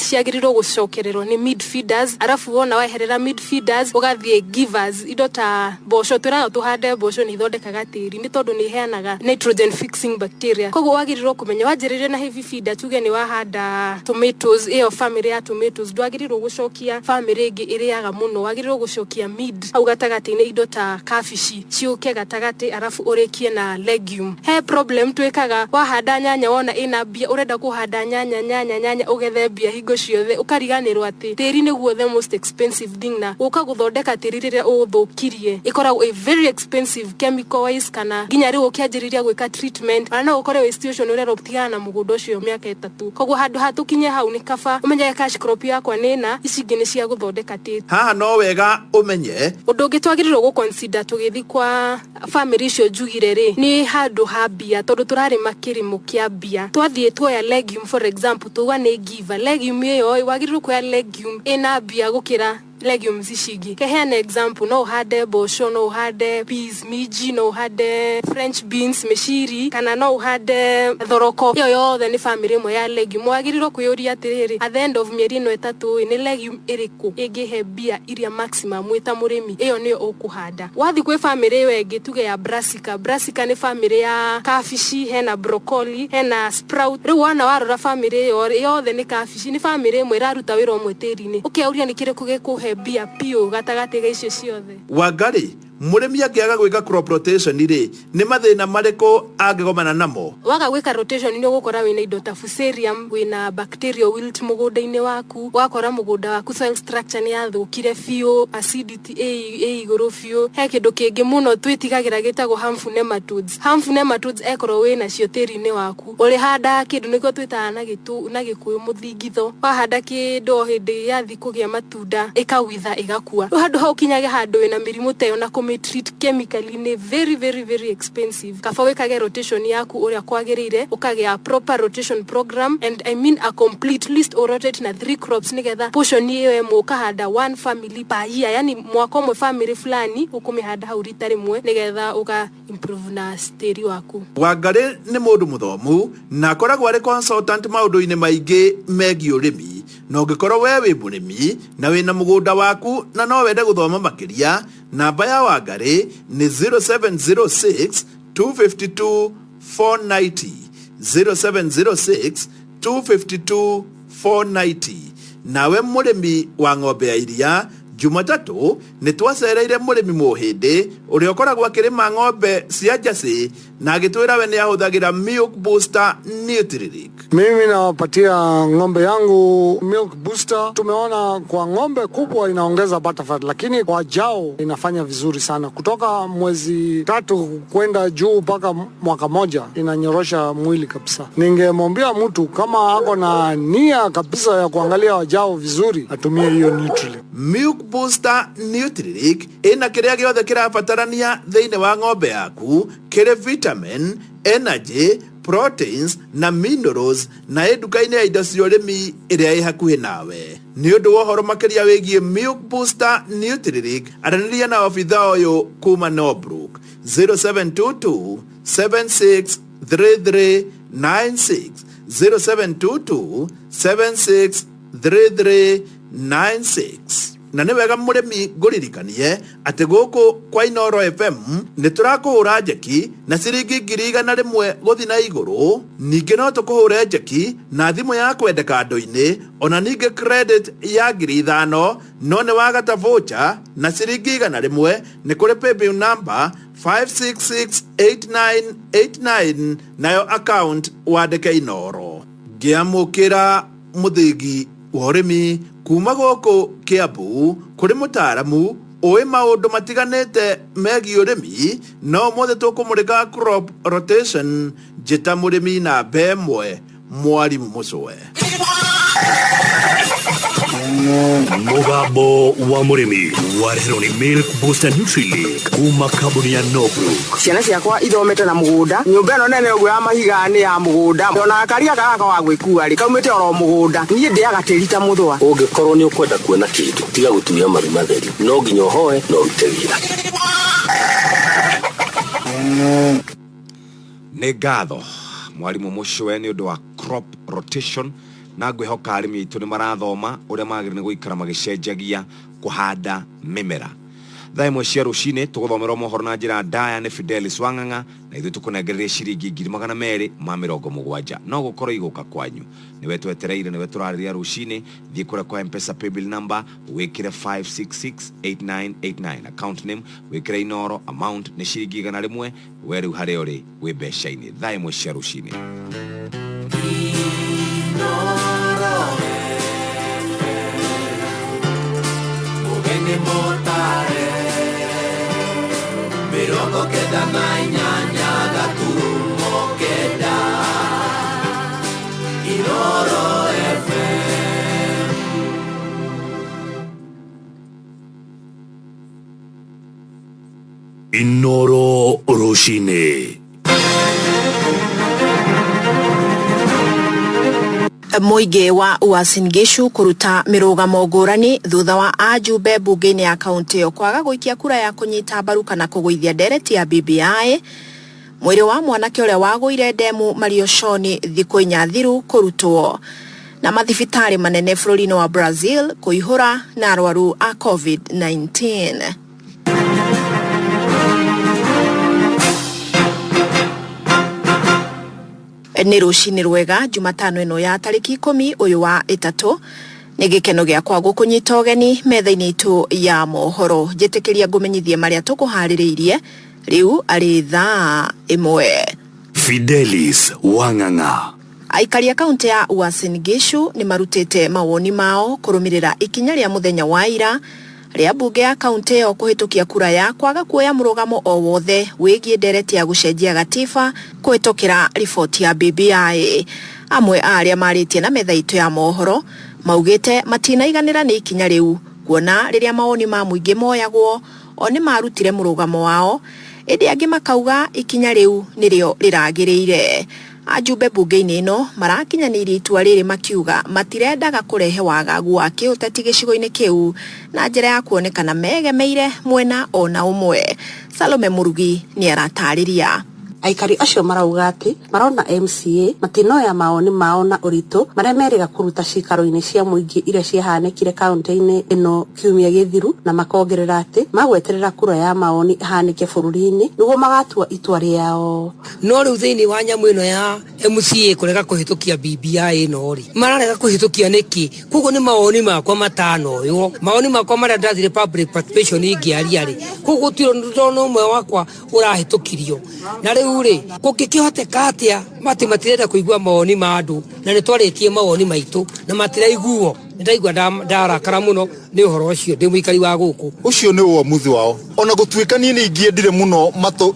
ciagirirwo gucokererwo ni mid feeders arafu wona waherera mid feeders ugathie givers indo ta mboco turayo tuhande mboco ni thondekaga tiri ni tondu ni heanaga nitrogen fixing bacteria koguo wagirirwo kumenya wanjirire na heavy feeder tuge ni wahanda tomatoes iyo family ya tomatoes dwagirirwo gucokia family ingi iriaga muno wagirirwo gucokia mid au gatagati ni indo ta kabici ciuke gatagati arafu urekie na legume he problem twekaga wahanda nyanya wona ina bia urenda kuhanda nyanya ugethe bia hingo ciothe ukariganirwo ati tiri niguo the most expensive thing na uka guthondeka tiri riria uthukirie ikoragwo a very expensive chemical wise kana ginya riu ukianjiriria gwika treatment ana ukore we situation urera utigana na mugunda ucio miaka 3 koguo handu hatukinye hau ni kaba umenye cash crop yakwa nina icingine cia guthondeka tiri haha no wega umenye undu ungi twagirirwo gu consider tugithi kwa family icio njugire ri ni handu handu ha mbia tondu turari makirimo kia mbia twathie tuoya legume for example tuga ni giver legume iyo wagirirwo kuya legume ina mbia gukira legumes ishingi keheana example no uhande bosho no uhande peas miji no uhande french beans meshiri kana no uhande thoroko iyo yothe ni family mo ya legume wagirirwo kuyuria atiriri at the end of mieri no 3 ni legume iriku ingihe mbia iria maximum wita murimi iyo ni ukuhanda wathi kwe family iyo ingi tuge ya brassica ni family ya kafishi hena broccoli hena sprout riu wana warora family iyo yothe ni kafishi ni family imwe iraruta wira omwe tiri-ini ukiauria ni kiriku gikuhe mbia pio gatagati ga icio ciothe Wangari murimi angiaga gwika crop rotation ri ni mathina mariko angigomana namo waga gwika rotation ni ugukora wina indo ta fusarium wina bacterial wilt mugunda-ini waku wakora mugunda waku soil structure ni yathukire fio acidity iguru fio he kindu kingi muno twitigagira gitagwo harmful nematodes ekoro wina cio tiri-ini waku uri handa kindu niko twitaga na gikuyu muthingitho wahanda kindu hindi yathi kugia matunda ikawitha igakua handu hau kinyage handu wina mirimu tayo na treat chemically ni very expensive kafa wekage rotation yaku uria kwagirire ukagea proper rotation program and I mean a complete list or rotate na 3 crops nigetha portion iyo emo ukahanda one family per year yani mwaka mwe family fulani ukumihanda hau rita rimwe nigetha uka improve na steri waku Wangari ni mundu muthomu na akoragwo ari consultant maundu-ini maingi megie urimi no ngikorwo we wi murimi na wina mugunda waku na no wende guthoma makiria namba ya Wangari ni 0706 252 490 0706 252 490 nawe murimi wa ng'ombe ya iria Jumatatu ni twacereire murimi muhindi uria ukoragwo akirima ng'ombe cia njasi na agitwira we ni ahuthagira Milk Booster Nutrilink. Mimi nawapatia ng'ombe yangu Milk Booster. Tumeona kwa ng'ombe kubwa inaongeza butterfat, lakini kwa jao inafanya vizuri sana. Kutoka mwezi 3 kwenda juu mpaka mwaka moja inanyorosha mwili kabisa. Ningemwambia mtu kama ako na nia kabisa ya kuangalia wajao vizuri atumie hiyo Nutrilink. Milk Booster Nutrilink ina kiria giothe kirabatarania thiini wa ng'ombe yaku, kiri vitamin, energy, proteins na minerals na eduka-ini ya indo cia urimi iria i hakuhi nawe. Ni undu wa uhoro makiria wigie Milk Booster Nutrilink araniria na ofitha uyu kuma Norbrook 0722 763396 0722 763396 na ni wega murimi nguririkanie ati guku kwa Inoro FM ni turakuhura njeki na ciringi 100 guthi na iguru. Ningi no tukuhure njeki na thimu ya kwendeka andu-ini ona ningi credit ya 5,000 no ni wagata voucher na ciringi 100 ni kuri paybill number 5668989 nayo account wandike Inoro. Ngiamukira muthingi wa urimi kuma goko Kiambu kuri mutaramu oe maundu matiganite megie urimi no mothe tukumurika crop rotation jita murimi na bemwe mwarimu mucwe Mugambo wa murimi warehero ni Milk Booster Nutrilink kuma kambuni ya Norbrook. Ciana ciakwa ithomete na mugunda nyumba ino nene uguo ya mahiga ni ya mugunda ona karia gaka wa gwikua ri kaumite oro mugunda nie ndiaga tirita muthwa ungikorwo ni ukwenda kuona kindu tiga gutuya mari matheri no nginya hoe no utegira ni ngatho mwarimu mucwe ni undu wa crop rotation na ngwihoka arimi itu ni marathoma uria magirine guikara magicenjagia kuhanda mimera. Thaa imwe cia rucini tuguthomerwo mohoro na njira ndaya ni Fidelis Wang'ang'a na ithu tukunegereria ciringi 270 no gukorwo iguka kwanyu. Niwe twetereire niwe turariria rucini thii kura kwa M-Pesa paybill number wikire 5668989 account name wikire Inoro amount ni ciringi 100 weru hari uri wi besha-ini. Thaa imwe cia rucini Ugeni motare Mirongo keda na inyanya gaturumo keda Inoro FM Inoro Roshine Muingi wa Uasin Gishu kuruta mirugamo ngurani thutha wa ajumbe bunge-ini ya kaunti yo kwaga guikia kura ya kunyita mbaru kana kugwithia ndereti ya BBI. Mwiri wa mwanake uria wagwire ndemu Mariochoni thiku inya thiru kurutwo na mathibitari manene bururi-ini wa Brazil kuihura na arwaru a COVID-19. Ni rucini rwega Jumatano ino ya tariki 10 uyu wa 3 ni gikeno giakwa gukunyita ugeni metha-ini itu ya mohoro njitikiria ngumenyithie maria tukuhaririirie riu ari thaa 1. Fidelis Wanganga. Aikari a kaunti ya Uasin Gishu ni marutite mawoni mao kurumirira ikinya ria muthenya wa ira ria bunge ya kaunti yo kuhitukia kura ya kwaga kuoya murugamo o wothe wigie ndereti ya gucenjia gatiba kuhitukira riboti ya BBI. Amwe aria maritie na metha itu ya mohoro maugite matinaiganira ni ikinya riu kuona riria mawoni ma muingi moyagwo oni marutire murugamo wao indi angi makauga ikinya riu nirio riragiriire. Ajumbe bunge-ini ino marakinyanirie itua riri makiuga matirendaga kurehe wagagu wa kiuteti gicigo-ini kiu na njira ya kuonekana megemeire mwena ona umwe. Salome Murugi ni aratariria. Aikari acio marauga ati marona MCA matinoya maoni mao na urito maremeriga kuruta cikaro-ini cia muingi iria ciahanekire kaunti-ini ino kiumia githiru na makongerera ati magweterera kura ya maoni ihanike bururi-ini niguo magatua itua riao. No riu thiini wa nyamu ino ya MCA kurega kuhitukia BBI ino ri mararega kuhitukia niki kugo ni maoni makwa matano yo maoni makwa maria ndathire public participation ingiaria ri kugo tiro ndono umwe wakwa urahitukirio na riu ri kukikihoteka atia matirenda kuigua maoni ma andu na ni twaritie maoni maitu na matiraiguo ndaigua ndarakara muno ni uhoro ucio ndi muikari wa guku ucio ni uamuthi wao ona gutuika ni ingiendire muno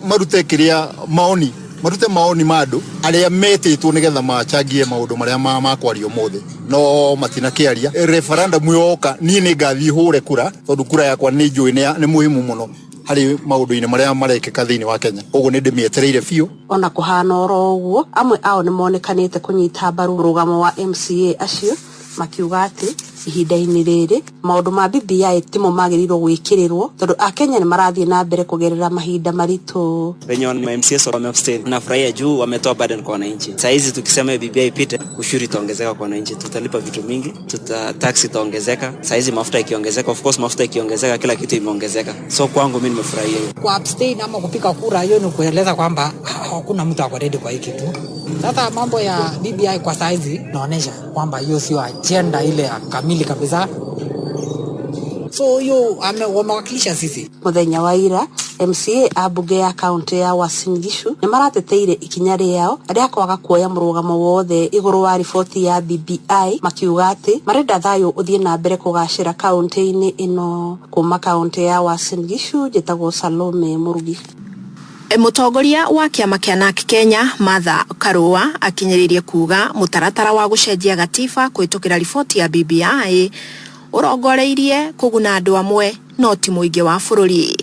marute kiria maoni marute maoni ma andu aria metitwo nigetha machangie maundu maria makwario mothe no matina kiaria referendum yoka ni ngathi hure kura tondu kura yakwa ni njui ni muhimu muno hari maundu-ini maria marekeka thiini wa Kenya uguo ni ndimietereire biu. Ona kuhana oro uguo amwe ao ni monekanite kunyita mbaru rugamo wa MCA acio makiuga ati ihinda-ini riri maundu ma BBI timo magirirwo gwikirirwo tondu Akenya ni marathie na mbere kugerera mahinda maritu. Wenye MCA so wamestay na furahia juu wametoa burden kwa wananchi. Sasa hizi tukisema BBI ipite ushuru itaongezeka kwa wananchi, tutalipa vitu mingi, tax itaongezeka. Sasa hizi mafuta ikiongezeka, of course mafuta ikiongezeka kila kitu imeongezeka. So kwangu mimi nimefurahia hiyo. Kwa abstain ama kupika kura hiyo ni kueleza kwamba hakuna mtu ako ready kwa hiki tu. Sasa mambo ya BBI kwa saizi naonesha kwamba hiyo sio agenda ile ya kamili kabisa. So hiyo wamewakilisha sisi. Muthenya wa ira MCA abunge ya kaunti ya Uasin Gishu ni marateteire ikinya riao aria kwaga kuoya murugamo wothe iguru wa riboti ya BBI makiuga ati marenda thayo uthie na mbere kugacira kaunti-ini ino. Kuma kaunti ya Uasin Gishu njitagwo Salome Murugi. Mutongoria wa kiama kia NARC Kenya Martha Karua akinyiririe kuga mutaratara wa gucenjia gatiba kuhitukira riboti ya BBI urongoreirie kuguna andu amwe no ti muingi wa bururi.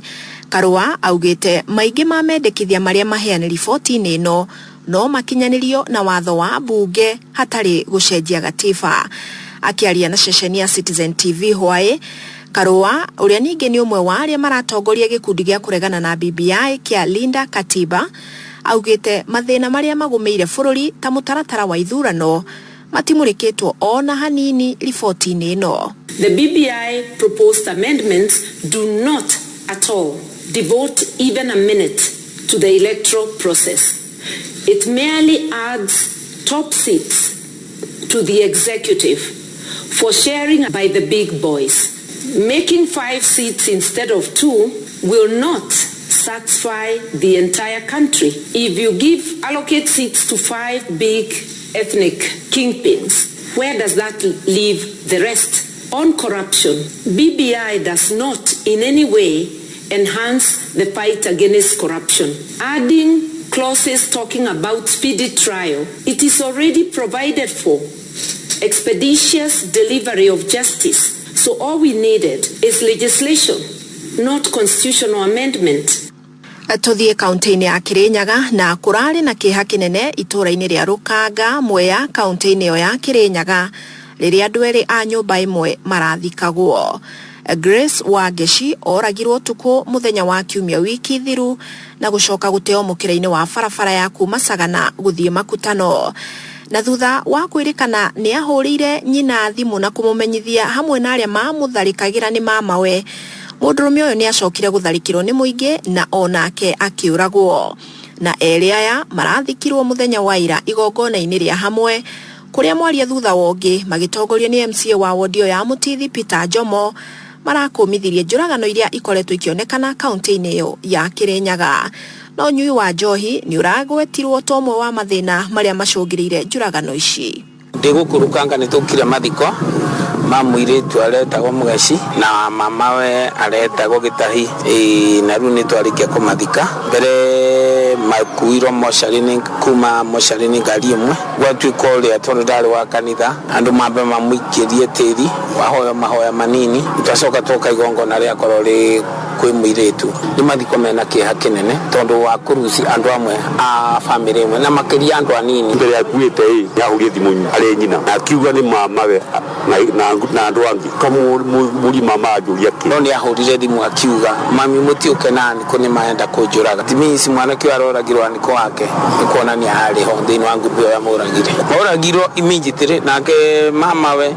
Karua augite maingi ma mendekithia maria maheane riboti-ini ino no makinyanirio na watho wa bunge hatari gucenjia gatiba. Akiaria na ceceni ya Citizen TV hwae Karua uria ningi ni umwe wa aria maratongoria gikundi gia kuregana na BBI kia Linda Katiba augite mathina maria magumeire bururi ta mutaratara wa ithurano matimurikitwo ona hanini riboti-ini ino. The BBI proposed amendments do not at all devote even a minute to the electoral process. It merely adds top seats to the executive for sharing by the big boys. Making 5 seats instead of 2 will not satisfy the entire country. If you allocate seats to 5 big ethnic kingpins, where does that leave the rest? On corruption, BBI does not in any way enhance the fight against corruption. Adding clauses talking about speedy trial, it is already provided for expeditious delivery of justice. So all we needed is legislation, not constitutional amendment. Tuthie kaunti-ini ya Kirinyaga na kurari na kiha kinene itura-ini ria Rukanga Mwea kaunti-ini yo ya Kirinyaga riria andu eri a nyumba imwe marathikagwo. Grace Wageshi oragirwo tuku muthenya wa kiumia wiki thiru na gucoka guteo mukira-ini wa barabara ya kuma Sagana guthie Makutano. Na thutha wa kwirikana ni ahurire nyina thimu na kumumenyithia hamwe na aria mamutharikagira ni mamawe. Mundurume uyu ni acokire gutharikirwo ni muingi na onake akiuragwo. Na eri aya marathikirwo muthenya wa ira igongona-ini ria hamwe kuria mwaria thutha wongi magitongorio ni MCA wa wodio ya Mutithi Peter Jomo marakumithirie njuragano iria ikoretwo ikionekana kaunti-ini yo ya Kirinyaga. No nyui wa njohi ni uragwetirwo tomwe wa mathina maria macungirire njuragano ici. Ndigukũrũkanga nĩ tũkire mathiko ma mũirĩtu aretagwo Mũgeci na mamawe aretagwo Gĩtahi na rĩu nĩ twarĩkia kũmathika mbere makuirwo mocarĩ-inĩ kuma mocarĩ-inĩ ngari ĩmwe gwatuĩka ũrĩa tondũ ndarĩ wa kanitha andũ mambe mamũikĩrie tĩri wahoya mahoya manini twacoka tũka igongona rĩakorwo rĩ kwĩ mũirĩtu nĩ mathiko mena kĩeha kĩnene tondũ wa kũruci andũ amwe a bamĩrĩ ĩmwe na makĩria andũ anini mbere yakuĩte yahũrie thimũ arĩ nyina na akiuga nĩ mamawe na andũ angĩ kamũri mama ajũria kĩ no nĩ ahũrire thimũ akiuga mami mũtiũke nani kũ nĩ marenda kũnjũraga timisi mwanake aroragirwo anĩko wake nĩ kuonania harĩ ho thĩinĩ wa ngurubu ĩyo moragirwo immediately nake mamawe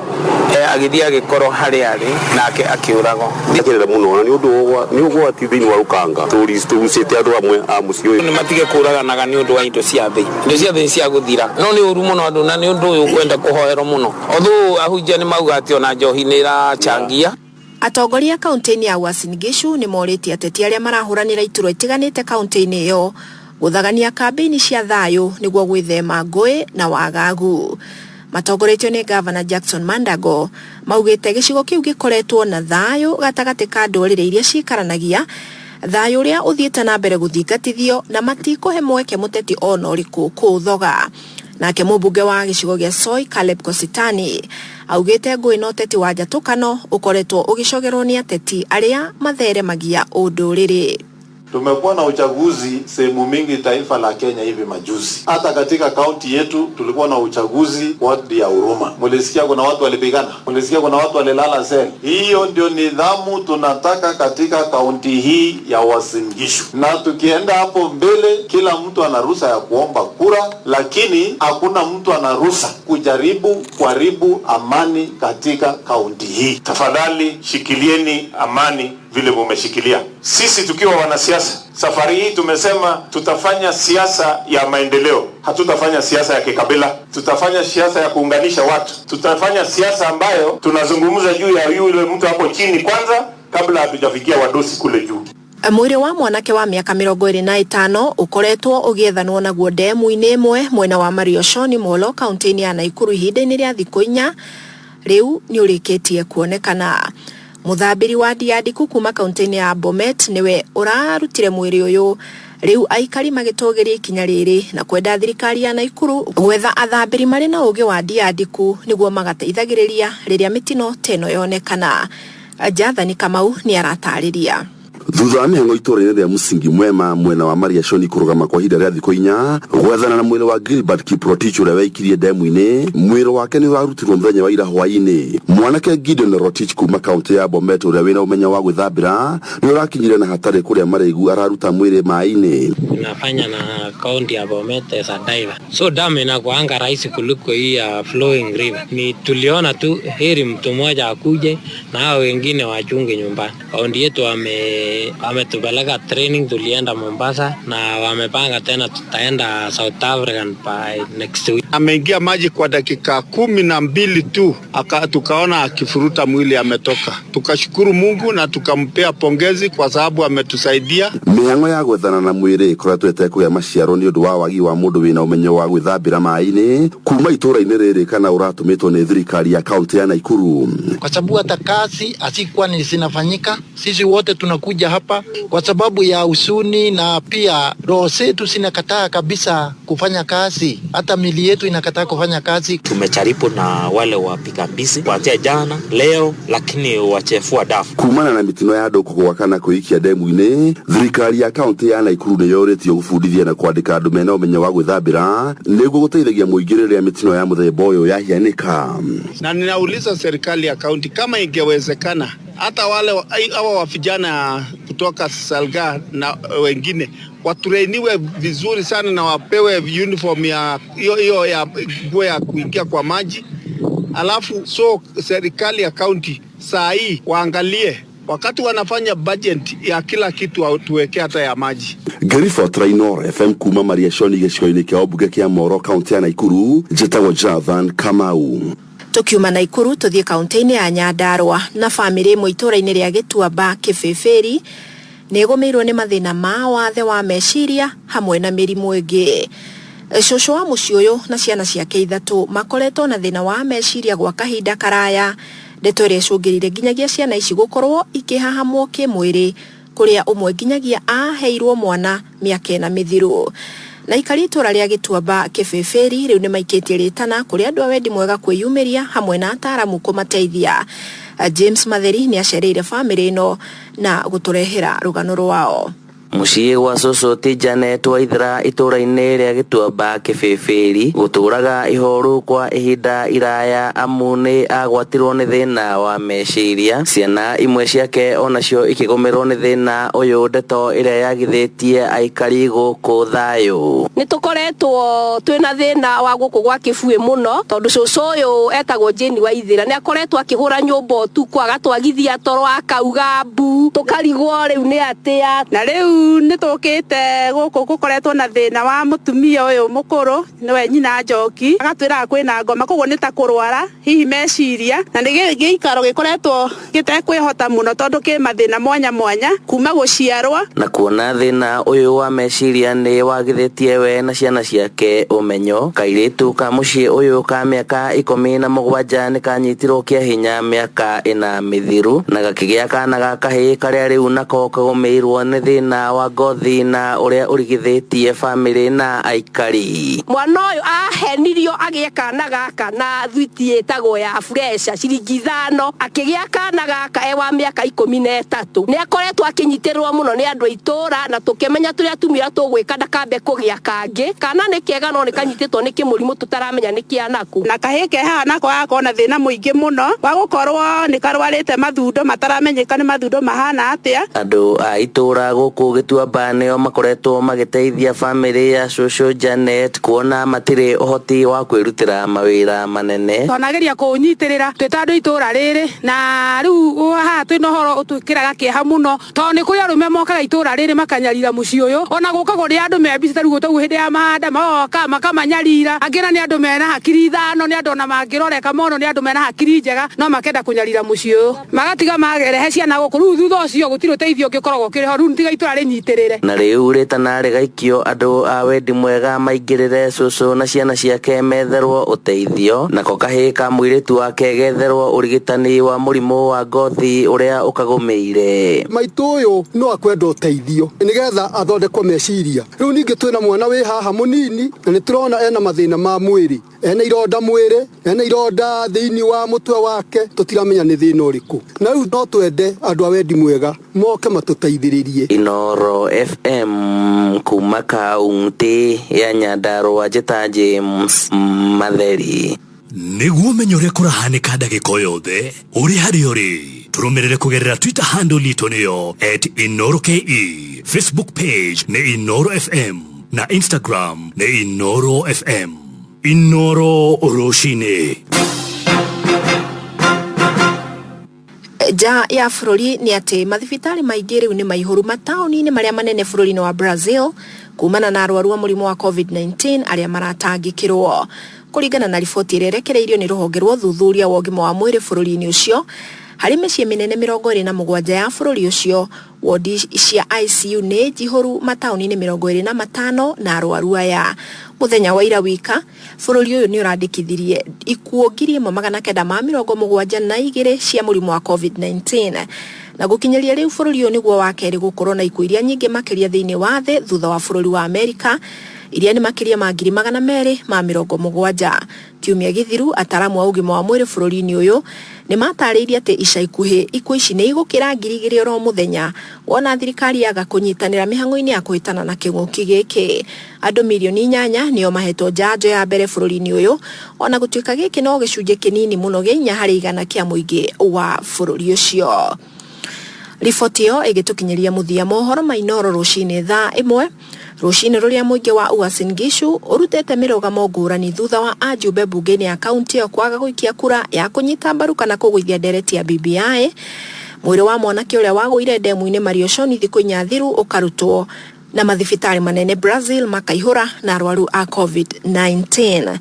agĩthiĩ agĩkorwo harĩa arĩ nake akĩũragwo ndĩkĩrĩra mũno na nĩ ũgwati thĩinĩ wa Rũkanga tũgucĩte andũ amwe a mũciĩ ũyũ nĩ matige kũraganaga nĩ ũndũ wa indo cia thĩ nĩ cia gũthira no nĩ ũru mũno andũ na nĩ ũndũ ũyũ kwenda kũhoerwo mũno although ahunjia nĩ mauga atĩ ona njohi nĩ ĩrachangia. Atongoria kaunti-ini ya Uasin Gishu ni morĩtie ateti aria marahuranira iturwa itiganite kaunti-ini iyo guthagania kambĩini cia thayu niguo gwĩthema ngũĩ na wagagu. Matongoretio ni Governor Jackson Mandago maugĩte gĩcigo kĩu gĩkoretwo na thayu gatagatĩ ka ndũrĩrĩ iria cikaranagia thayu ũrĩa ũthiĩte na mbere gũthingatithio na matikũhe mweke mũteti ona ũrĩkũ kũũthoga. Nake mũmbunge wa gĩcigo gĩa Soi Caleb Kositani augĩte ngũĩ na ũteti wa njatũkano ũkoretwo ũgĩcogerwo ni ateti aria matheremagia ũndũrĩrĩ. Tumekuwa na uchaguzi sehemu mingi taifa la Kenya hivi majuzi. Hata katika kaunti yetu tulikuwa na uchaguzi wadi ya Huruma. Mulisikia kuna watu walipigana. Mulisikia kuna watu walilala seli. Hiyo ndio nidhamu tunataka katika kaunti hii ya Uasin Gishu. Na tukienda hapo mbele kila mtu ana ruhusa ya kuomba kura, lakini hakuna mtu ana ruhusa kujaribu kuharibu amani katika kaunti hii. Tafadhali shikilieni amani vile mumeshikilia. Sisi tukiwa wanasiasa, safari hii tumesema tutafanya siasa ya maendeleo. Hatutafanya siasa ya kikabila. Tutafanya siasa ya kuunganisha watu. Tutafanya siasa ambayo tunazungumza juu ya yule mtu hapo chini kwanza kabla hatujafikia wadosi kule juu. Mwĩrĩ wa mwanake wa miaka 25 ukoretwo ũgĩethanwo naguo ndemu-inĩ ĩmwe mwena wa Marioshoni Molo kaunti-inĩ ya Naikuru ihinda-inĩ rĩa thikũ 4 rĩu nĩ ũrĩkĩtie kuonekana. Muthambiri wa Diadiku kuma kaunti-inĩ ya Bomet niwe urarutire mwĩrĩ ũyũ riu aikari magĩtũgĩria ikinya rĩrĩ na kwenda thirikari ya Naikuru gwetha athambiri marĩ na ũgĩ wa Diadiku nĩguo magateithagĩrĩria rĩrĩa mĩtino teno yonekana. Jathani Kamau ni aratarĩria. Thutha wa mĩhang'o itũra-inĩ rĩa Mũsingi Mwema mwena wa Mariashoni kũrũgama kwa ihinda rĩa thikũ 4 gwethana na mwĩrĩ wa Gilbert Kiprotich ũrĩa waikirie ndemu-inĩ mwĩrĩ wake nĩ ũrarutirwo mũthenya wa ira hwaĩ-inĩ. Mwanake Gideon Rotich kuma kaunti ya Bomet ũrĩa wĩna ũmenyo wa gwĩthambĩra nĩ ũrakinyire na hatarĩ kũrĩa maraigu araruta mwĩrĩ maĩ-inĩ. Tunafanya na kaunti ya Bomet as a diver, so damu inakuanga rahisi kuliko hii ya flowing river. Ni tuliona tu heri mtu mmoja akuje na hao wengine wachunge nyumbani. Kaunti yetu wametupeleka training, tulienda Mombasa na wamepanga tena tutaenda South African by next week. Ameingia maji kwa dakika 12 tu tukaona akifuruta mwili ametoka. Tukashukuru Mungu na tukampea pongezi kwa sababu ametusaidia. Mĩhang'o ya gwethana na mwĩrĩ ĩkoretwo ĩtekũgĩa maciaro nĩ ũndũ wa wagi wa mũndũ wĩna ũmenyo wa gwĩthambĩra maĩ-inĩ kuma itũra-inĩ rĩrĩ kana ũratũmĩtwo nĩ thirikari ya kaunti ya Naikuru. Kwa sababu hata kazi asikuwa ni zinafanyika, sisi wote tunakuja kuja hapa kwa sababu ya usuni, na pia roho zetu zinakataa kabisa kufanya kazi, hata mili yetu inakataa kufanya kazi. Tumecharipu na wale wapiga mbizi kuanzia jana leo, lakini wachefua dafu kumana na mitino ya andũ kũgwakana kũikia ndemu-inĩ. Thirikari ya kaunti ya Nakuru nĩ yorĩtio gũbundithia na kwandĩka andũ mena ũmenyo wa gwĩthambĩra nĩguo gũteithagia mũingĩ rĩrĩa mitino ya mũthemba ũyũ yahianĩka. Na ninauliza serikali ya kaunti kama ingewezekana hata wale hawa vijana kutoka Salga na wengine watrainiwe vizuri sana na wapewe uniform ya hiyo ya nguo ya kuingia kwa maji. Alafu serikali ya kaunti saa hii waangalie wakati wanafanya budget ya kila kitu tuweke hata ya maji. Garifo Trainor FM kuma Maria Shoni gĩcigo-inĩ kĩa Obunge kĩa Moro kaunti ya Nakuru, njĩtagwo Jathan Kamau. Tukiuma Nakuru tuthie kaunti-inĩ ya Nyandarua na bamĩrĩ ĩmwe itũũra-inĩ rĩa Gĩtuamba Kĩbĩbĩri nĩĩgũmĩirwo nĩ mathĩna ma wathe wa meciria hamwe na mĩrimũ ĩngĩ. Cũcũ wa mũciĩ ũyũ na ciana ciake ithatũ makoretwo na thĩna wa meciria gwa kahinda karaya, ndeto ĩrĩa ĩcũngĩrĩire nginyagia ciana ici gũkorwo ikĩhahamwo kĩmwĩrĩ, kũrĩa ũmwe nginyagia aheirwo mwana mĩaka 4 mĩthiru. Na ikari itũũra rĩa Gĩtuamba Kĩbĩbĩri rĩu nĩ maikĩtie rĩtana kũrĩ andũ a wendi mwega kwĩyumĩria hamwe na ataramu kũmateithia. James Matheri nĩ acereire bamĩrĩ ĩno na gũtũrehera rũgano rwao. Muciĩ gwa cũcũ ti Janet Waithera itũũra-inĩ rĩa Gĩtuamba Kĩbĩbĩri gũtũũraga ihoru kwa ihinda iraya amu nĩ agwatirwo nĩ thĩna wa meciria. Ciana imwe ciake onacio ikĩgũmĩrwo nĩ thĩna ũyũ, ndeto ĩrĩa yagithĩtie aikari gũkũ thayũ. Nĩ tũkoretwo twĩna thĩna wa gũkũ gwa Kĩbuĩ mũno tondũ cũcũ ũyũ etagwo Jane Waithera nĩ akoretwo akĩhũra nyũmba ũtukũ agatwagithia toro akauga mbu, tũkarigwo rĩu nĩ atĩa. Na rĩu nĩtũkĩte gũkũ gũkoretwo na thĩna wa mũtumia ũyũ mũkũrũ nĩwe nyina Njoki, agatwĩra kwĩna ngoma, koguo nĩ ta kũrwara hihi meciria, na nĩ gĩikaro gĩkoretwo gĩtekwĩhota mũno tondũ kĩ mathĩna mwanya mwanya kuma gũciarwa. Na kuona thĩna ũyũ wa meciria nĩ wagithĩtie we na ciana ciake ũmenyo. Kairĩtu ka mũciĩ ũyũ ka mĩaka 17 nĩ kanyitirwo kĩa hinya mĩaka 4 mĩthiru na gakĩgĩa kana ga kahĩĩ karĩa rĩu nako kagũmĩirwo nĩ thĩna wa ngothi na ũrĩa ũrigithĩtie bamĩrĩ na aikari. Mwana ũyũ ahenirio agĩe kana gaka na thwiti ĩtagwo ya Fresha ciringi 5, akĩgĩa kana gaka wa mĩaka 13. Nĩ akoretwo akĩnyitĩrĩrwo mũno nĩ andũ a itũũra na tũkĩmenya tũrĩa tumira tũgwĩka ndakambe kũgĩa kangĩ. Kana nĩ kĩega no nĩ kanyitĩtwo nĩ kĩmũrimũ tũtaramenya nĩ kĩa naku. Na kahĩĩ ke haha nako gakorwo na thĩna mũingĩ mũno wa gũkorwo nĩ karwarĩte mathundo mataramenyeka nĩ mathundo mahana atĩa. Andũ a itũũra gũkũ Gĩtuamba nĩo makoretwo magĩteithia bamĩrĩ ya cũcũ Janet kuona matirĩ ũhoti wa kwĩrutĩra mawĩra manene. Tũnageria kũnyitĩrĩra twĩ ta andũ itũũra rĩrĩ, na rĩu haha twĩna ũhoro ũtwĩkĩraga kĩeha mũno tondũ nĩ kũrĩ arũme mokaga itũũra rĩrĩ makanyarira mũciĩ ũyũ, ona gũkagwo nĩ andũ membici ta rĩu gũtaguo hĩndĩ ya mahanda moka makamanyarira. Angĩ na nĩ andũ mena hakiri 5, nĩ andũ ona mangĩroreka mono nĩ andũ mena hakiri njega no makenda kũnyarira mũciĩ ũyũ, magatiga magerehe ciana gũkũ. Rĩu thutha ũcio gũtirĩ ũteithio ũngĩkoragwo kĩrĩho, rĩu tiga itũũra rĩnyitĩrĩre. Na rĩu rĩtana rĩgaikio andũ a wendi mwega maingĩrĩre cũcũ na ciana ciake metherwo ũteithio, nako kahĩĩ ka mũirĩtu wake getherwo ũrigitani wa mũrimũ wa ngothi ũrĩa ũkagũmĩire. Maitũ ũyũ no akwenda ũteithio nĩgetha athondekwo meciria. Rĩu ningĩ twĩna mwana wĩ haha mũnini na nĩ tũrona ena mathĩna ma mwĩrĩ, ena ironda mwĩrĩ, ena ironda thĩinĩ wa mũtwe wake, tũtiramenya nĩ thĩna ũrĩkũ. Na rĩu no twende andũ a wendi mwega moke matũteithĩrĩrie. Inoro FM kuma kaunti ya Nyandarua, njĩta James Matheri. Nĩguo menye ũrĩa kũrahanĩka ndagĩka yothe ũrĩ harĩa ũrĩ, tũrũmĩrĩre kũgerera Twitter handle itũ nĩyo @InoroKE, Facebook page nĩ Inoro FM na Instagram nĩ Inoro FM. Inoro Oroshine. Ja ya bũrũri nĩ atĩ mathibitarĩ maingĩ rĩu nĩ maihũru mataũni-inĩ marĩa manene bũrũri-inĩ wa Brazil kumana na arwaru a mũrimũ wa COVID-19 arĩa maratangĩkĩrwo. Kũringana na riboti ĩrĩa ĩrekereirio nĩ rũhonge rwa ũthuthuria wa ũgima wa mwĩrĩ bũrũri-inĩ ũcio, harĩ mĩciĩ mĩnene 27 ya bũrũri ũcio, wodi cia ICU nĩ njihũru mataũni-inĩ 25 na arwaru aya. Mũthenya wa ira wika, bũrũri ũyũ nĩ ũrandĩkithirie ikuũ 1972 cia mũrimũ wa COVID-19 na gukinyeria riu bururi uyu niguo wa keri gukorwo na ikuũ iria nyingi makiria thiini wa thi thutha wa bururi wa Amerika iria ni makiria ma 270 kiumia githiru. Ataramu wa ugima wa mwiri bururi-ini uyu ni matariirie ati ica ikuhi ikuũ ici ni igukira 2,000 ro muthenya wona thirikari yaga kunyitanira mihango-ini ya kuhitana na king'uki giki. Andu milioni 8 nio mahetwo njanjo ya mbere bururi-ini uyu, ona gutuika giki no gicunje kinini muno gia 4% kia muingi wa bururi ucio. Riboti iyo igitukinyeria muthia mohoro ma Inoro rucini thaa 1 rucini ruria muingi wa Uasin Gishu urutete mirogamo ngurani thutha wa ajumbe bungeni ya kaunti yo kwaga guikia kura ya kunyita mbaru kana kugwithia ndereti ya BBI. Mwiri wa mwanake uria wagũire ndemu-ini Marioconi thikũ 4 thiru ukarutwo na mathibitari manene Brazil makaihura na arwaru a COVID-19.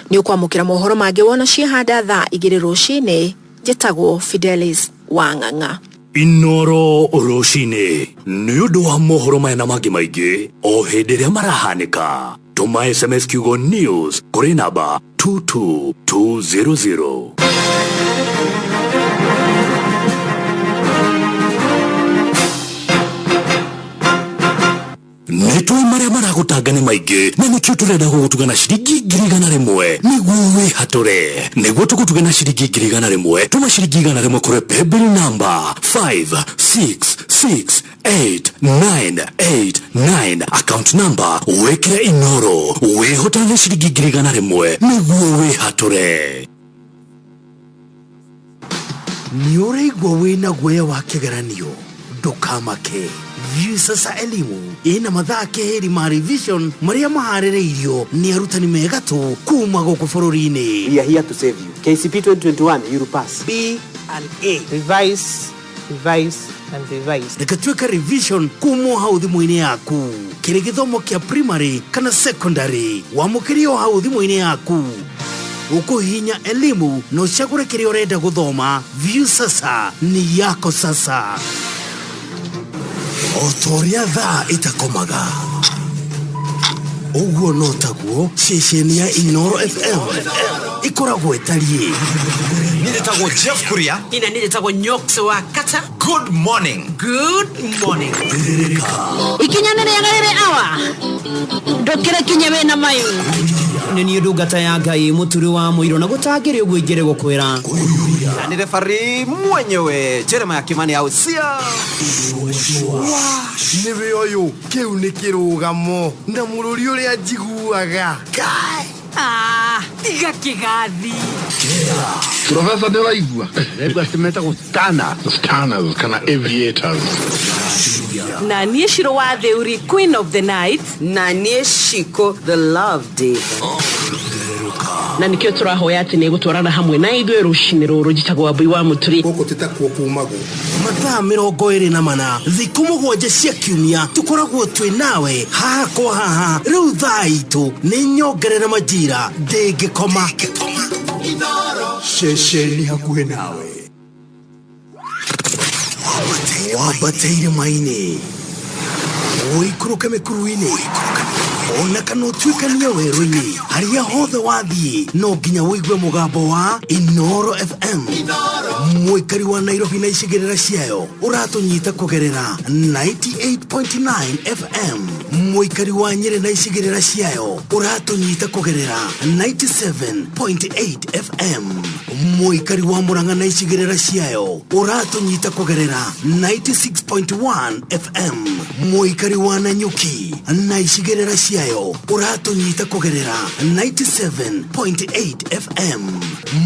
Ni ukwamukira mohoro mangi wona ciahanda thaa 2 rucini. Njitagwo Fidelis Wang'ang'a. Inoro rucini ni undu wa mohoro maya na mangi maingi o hindi ria marahanika. Tuma SMS kiugo news kuri namba 22200. Netwe maria maragutanga ni maingi na nikio turenda gugutugana ciringi 100 niguo wihatore. Niguo tugutugana ciringi 100 tuma ciringi 100 kuri paybill number 56688989 account number wekere Inoro wihotane ciringi 100 niguo wihatore. Ni ureigwa wina guoya wa kigeranio ndukamake. Sasa elimu ina mathaa keheri ma revision maria maharĩrĩirio ni arutani mega tu kuma gũkũ bũrũri-inĩ. We are here to save you. KCP 2021 you will pass. B and A. Revise, revise and revise. Reka tuĩka revision kuma hau thimũ-inĩ yaku. Kĩrĩ gĩthomo kĩa primary kana secondary wamũkĩrio hau thimũ-inĩ yaku. Ukuhinya elimu no ũcagũre kĩrĩa ũrenda gũthoma. View sasa ni yako sasa. Otoria thaa itakomaga uguo no taguo ceceni ya Inoro FM ikoragwo itarie. Nindetagwo Jeff Kuria. Ina nindetagwo Nyox wa Kata. Good morning. Good morning. Ikinyanere yagarere awa ndokere kinyabe na mayu nini ndungata ya Ngai muturi wa muiro na gutangire uguo ingire gukwira. Ni refari mwenyewe Jeremiah Kimani au sia. Niwe oyo kiu ni kirugamo na mururi uria njiguaga. Kai. Tiga kigathi. Professor de la Igua. Rebga semeta ko Stanners kana aviators. Na nie Shiro wa Theuri Queen of the Night. Na nie Shiko the Love Diva. Na nikio turahoya ati ni gutwarana hamwe na ithuĩ rucini rũrũ njitagwo Wambui wa Mũturi. Gũkũ tĩtakuo kumago mathaa 24 thikũ 7 cia kiumia tukoragwo twĩ nawe haha haha. Rĩu thaa itũ nĩ nyongerera majira ndĩngĩkoma. Ceceni hakuhĩ nawe wabateire maini uikuruke mikuruini ona kana utuikania werũ-inĩ haria hothe wathiĩ no nginya wĩigue mũgambo wa Inoro FM. Mũikari wa Nairobi na icigĩrĩra ciayo ũratũnyita kũgerera 98.9 FM. Mũikari wa Nyeri na icigĩrĩra ciayo ũratũnyita kũgerera 97.8 FM. Mũikari wa Murang'a na icigĩrĩra ciayo ũratũnyita kũgerera 96.1 FM. Mũikari wa Nanyuki na icigĩrĩra ciayo uratunyita kugerera 97.8 FM.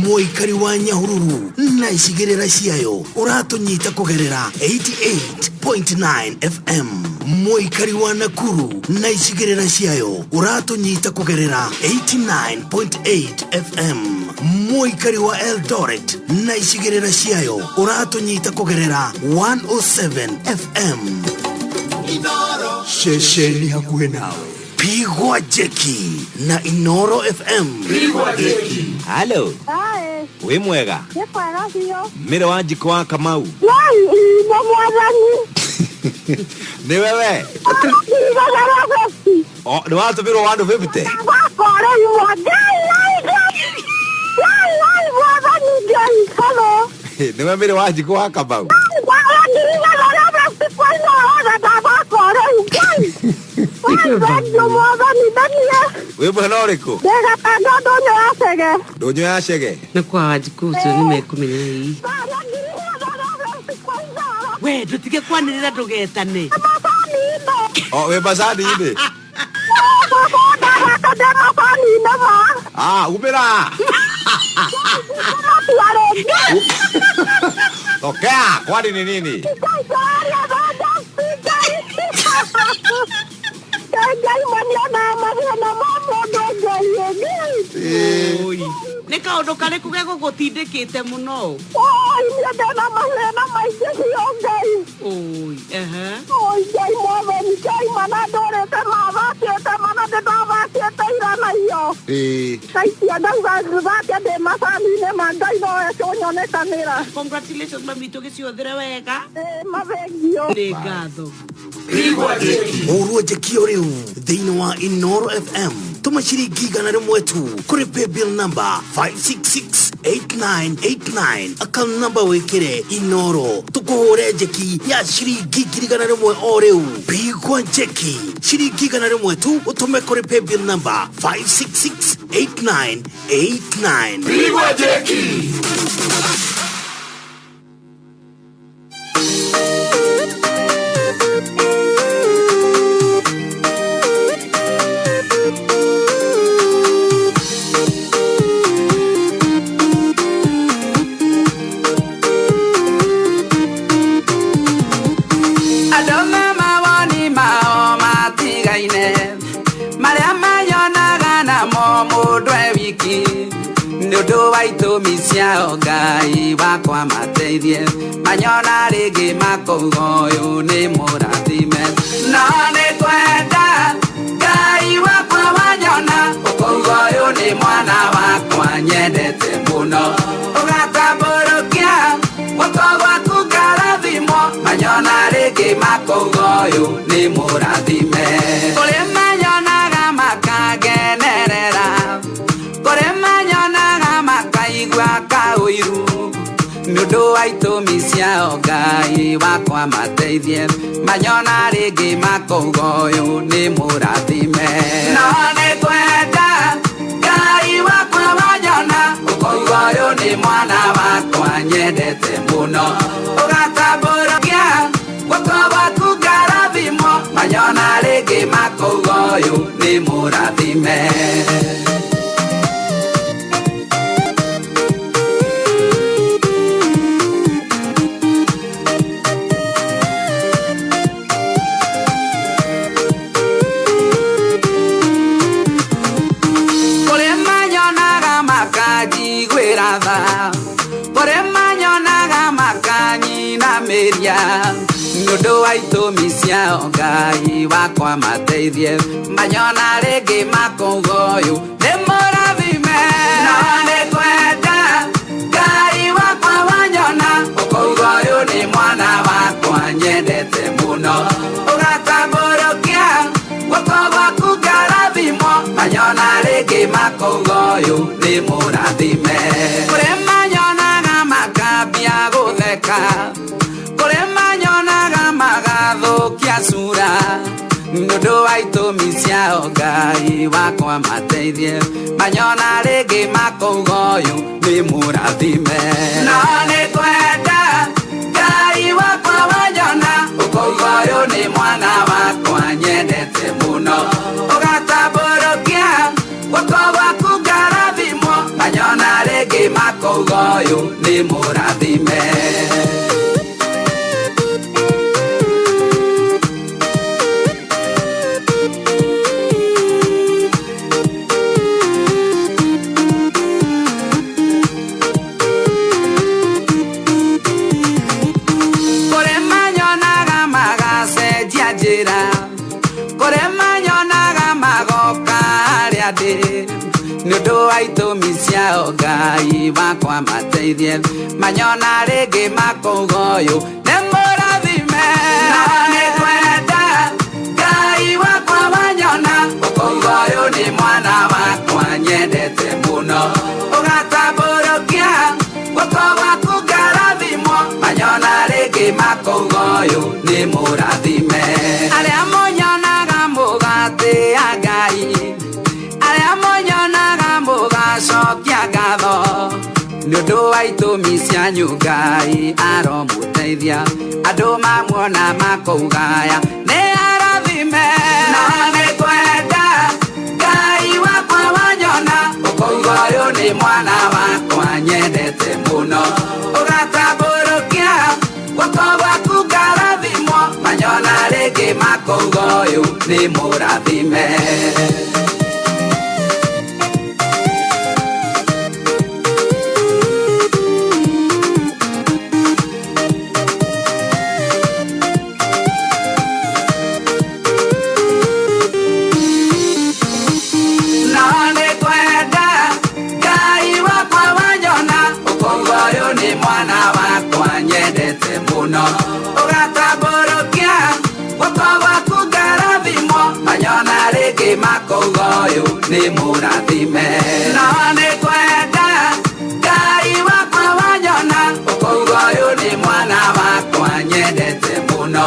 Mũikari wa Nyahururu na icigĩrĩra ciayo uratunyita kugerera 88.9 FM. Mũikari wa Nakuru na icigĩrĩra ciayo uratunyita kugerera 89.8 FM. Mũikari wa Eldoret na icigĩrĩra ciayo uratunyita kugerera 107 FM. Ceceni hakuhĩ nawe pigwa jeki na Inoro FM. Pigwa jeki. Hello. Hi. We mwega. Nĩkwega biũ. Mĩrĩ wa Njiko wa Kamau. Nĩ mwathani. Nĩ wewe. Oh, nĩ watũmĩrwo 150. Wakore yuo Ngai mwathani Ngai. Hello. Nĩ we Mĩrĩ wa Njiko wa Kamau. Mwathani Wimbo no riku? Ndonyo ya Chege. Nĩ kwa Wanjikũ ũcio nĩmekumenya hii. We ndutige kwanĩrĩra ndũgetane. We Macani-inĩ. Umĩra. Tokea, kwani ni nini? Nĩ kaũndũ karĩkũ gegũgũtindĩkĩte mũno? Niĩ ndĩna mathĩna maingĩ biũ Ngai. Ngai mwathani, Ngai mana ndũrĩte mathakĩte mana ndĩndathakĩte ira na iyo. Ngai cia ndauga thake ndĩ Macani-inĩ ma Ngai no ekũnyonekanĩra. Congratulations mami, tũgĩciũthĩre wega. Mathengio. Nĩ ngatho. Ũruo njekio rĩu thĩinĩ wa Inoro FM tũma ciringi 100 tu kũrĩ paybill number 5668989 account number wĩkĩre Inoro tũkũhũre njeki ya ciringi 100 o rĩu. Pigwa njeki ciringi 100 tu ũtũme kũrĩ paybill number 5668989. Pigwa njeki. Misiao Ngai wakwa mateithie manyona rĩngĩ makauga ũyũ nĩ mũrathime no nĩ kwenda Ngai wakwa wanyona ũkauga ũyũ nĩ mwana wakwa nyendete mũno ũgatambũrũkia guoko gwaku ngarathimo manyona rĩngĩ makauga ũyũ nĩ mũrathime kũrĩ manyonaga makangenerera kũrĩ manyonaga makaigua kaũiru nĩ ũndũ wa itũmi ciao Ngai wakwa mateithie manyona rĩngĩ makauga ũyũ nĩ mũrathime no nĩ kwenda Ngai wakwa wanyona ũkauga ũyũ nĩ mwana wakwa nyendete mũno ũgatambũrũkia guoko gwaku ngarathimo manyona rĩngĩ makauga ũyũ nĩ mũrathime. Kore manyonaga makanyina mĩria nĩũndũ wa itũmi ciao Ngai wakwa mateithie manyona rĩngĩ makauga ũyũ nĩ mũrathime no nĩ kwenda Ngai wakwa wanyona ũkauga ũyũ nĩ mwana wakwa nyendete mũno ũgatambũrũkia guoko gwaku ngarathimo manyona rĩngĩ makauga ũyũ nĩ mũrathime kũrĩ manyonaga makambia gũtheka kũrĩ manyonaga magathũkia cura nĩũndũ wa itũmi ciao Ngai wakwa mateithie manyona rĩngĩ makauga ũyũ nĩ mũrathime no nĩ kwenda Ngai wakwa wanyona ũkauga ũyũ nĩ mwana wakwa nyendete mũno ũgatambũrũkia guoko gwaku ngarathimo manyona rĩngĩ makauga ũyũ nĩ mũrathime. Kũrĩ manyonaga magacenjia njĩra kũrĩ manyonaga magoka harĩa ndĩ nĩũndũ wa itũmi ciao Ngai wakwa mateithie manyona rĩngĩ makauga ũyũ nĩ mũrathime no nĩ kwenda Ngai wakwa wanyona ũkauga ũyũ nĩ mwana wakwa nyendete mũno ũgatambũrũkia guoko gwaku ngarathimo manyona rĩngĩ makauga ũyũ nĩ mũrathime arĩa mũnyonaga mũga nundu wa itumi cia nyungai aromuteithia andu mamwona makougaya ni arathime na nikwenda Ngai wakwa wanyona ukauga uyu ni mwana wakwa nyendete muno ugatamburukia guoko gwaku ngarathimwo manyona ringi makauga uyu ni murathime makogoyo ni murathime na ni kwenda Ngai wakwa wanyona ukogoyo ni mwana wakwa nyendete muno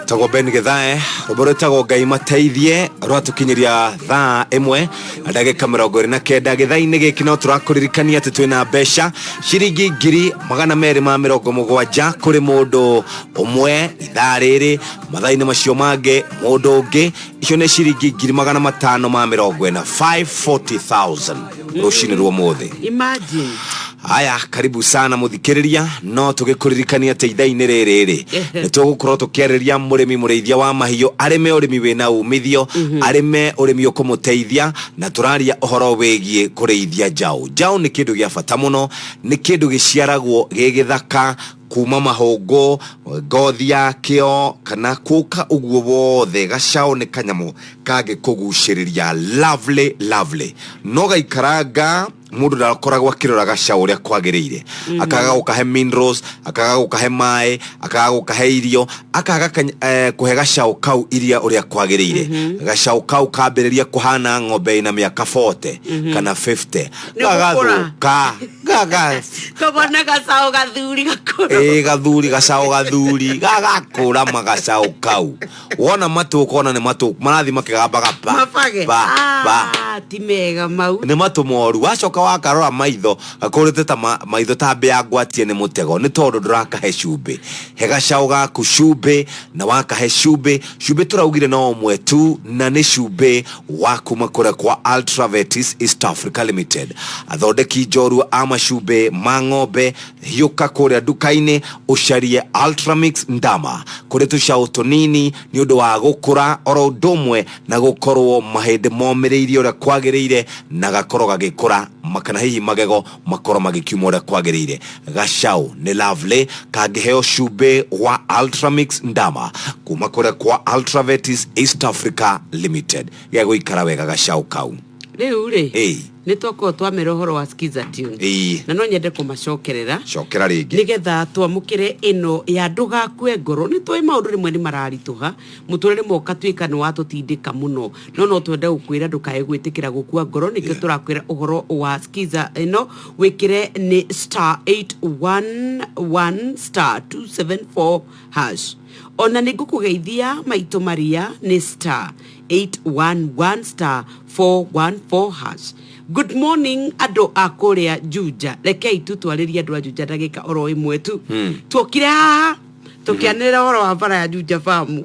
tago Ben Githae roboro tago Ngai mateithie rwatukinyiria thaa imwe ndagika 29 Githae-ini giki no turakuririkania ati twina besha shiringi 270 kuri mundu umwe ithaa riri mathaini macio mange mundu ungi icio ni shiringi 540 540,000 rushini rwo mothe. Imagine. Aya karibu sana muthikiriria no tugikuririkania ati ithaa-ini riri nitugukorwo tukiariria murimi mureithia wa mahiu arime urimi wina umithio arime urimi ukumuteithia na turaria uhoro wegie kureithia njau ni kindu gia bata muno ni kindu giciaragwo gigithaka kuma mahongo ngothi yakio kana kuka uguo wothe gacao ni kanyamu kage kuguciriria lovely no gaikaranga mundu ndakoragwo akirora gacao uria kwagiriire akaga gukahe minerals akaga gukahe mai akaga gukahe irio akaga kuhe gacao kau iria uria kwagiriire gacao kau kambiriria kuhana ng'ombe ina miaka 40 kana 50 gaga kobona gacao gathuri gakuru gathuri gacao gathuri gagakura magacao kau wona matu kona ni matu marathi makigambaga ba timega mau ni matu moru wacoka wakarora maitho akurite ta maitho ta mbia ngwatie ni mutego ni tondu ndurakahe cumbi he gacao gaku cumbi na wakahe cumbi turaugire no umwe tu na ni cumbi waku makura kwa Ultravetis East Africa Limited athondeki njoru ama cumbi ma ng'ombe hiuka kuria dukaini ucarie Ultramix Ndama kuri tucao tunini ni undu wa gukura oro ndomwe na gukorwo mahinde momiriirio ria kwagiriire na gakoro gagikura makana hihi magego makoro magikiuma ria kwagiriire gacao ni lovely kagiheo cumbi wa Ultramix Ndama kuma kuria kwa Ultravetis East Africa Limited ya guikara wega gacao kau riu ri nitoko twamera uhoro wa Skiza Tunes na no nyende kumacokerera cokera ringi nigetha twamukire ino ya ndugakue ngoro nitoi maundu rimwe ni mararituha muturire moka twika ni watutindika muno no twende gukwira ndukae gwitikira gukua ngoro nikio turakwira uhoro wa Skiza ino wikire ni *811*274# ona nigukugeithia maito maria ni *811*414#. Good morning ado akorea Juja rekei tutwariria andu a Juja ndagika oro imwe tu twokire haha tukianira oro wa bara ya Juja farm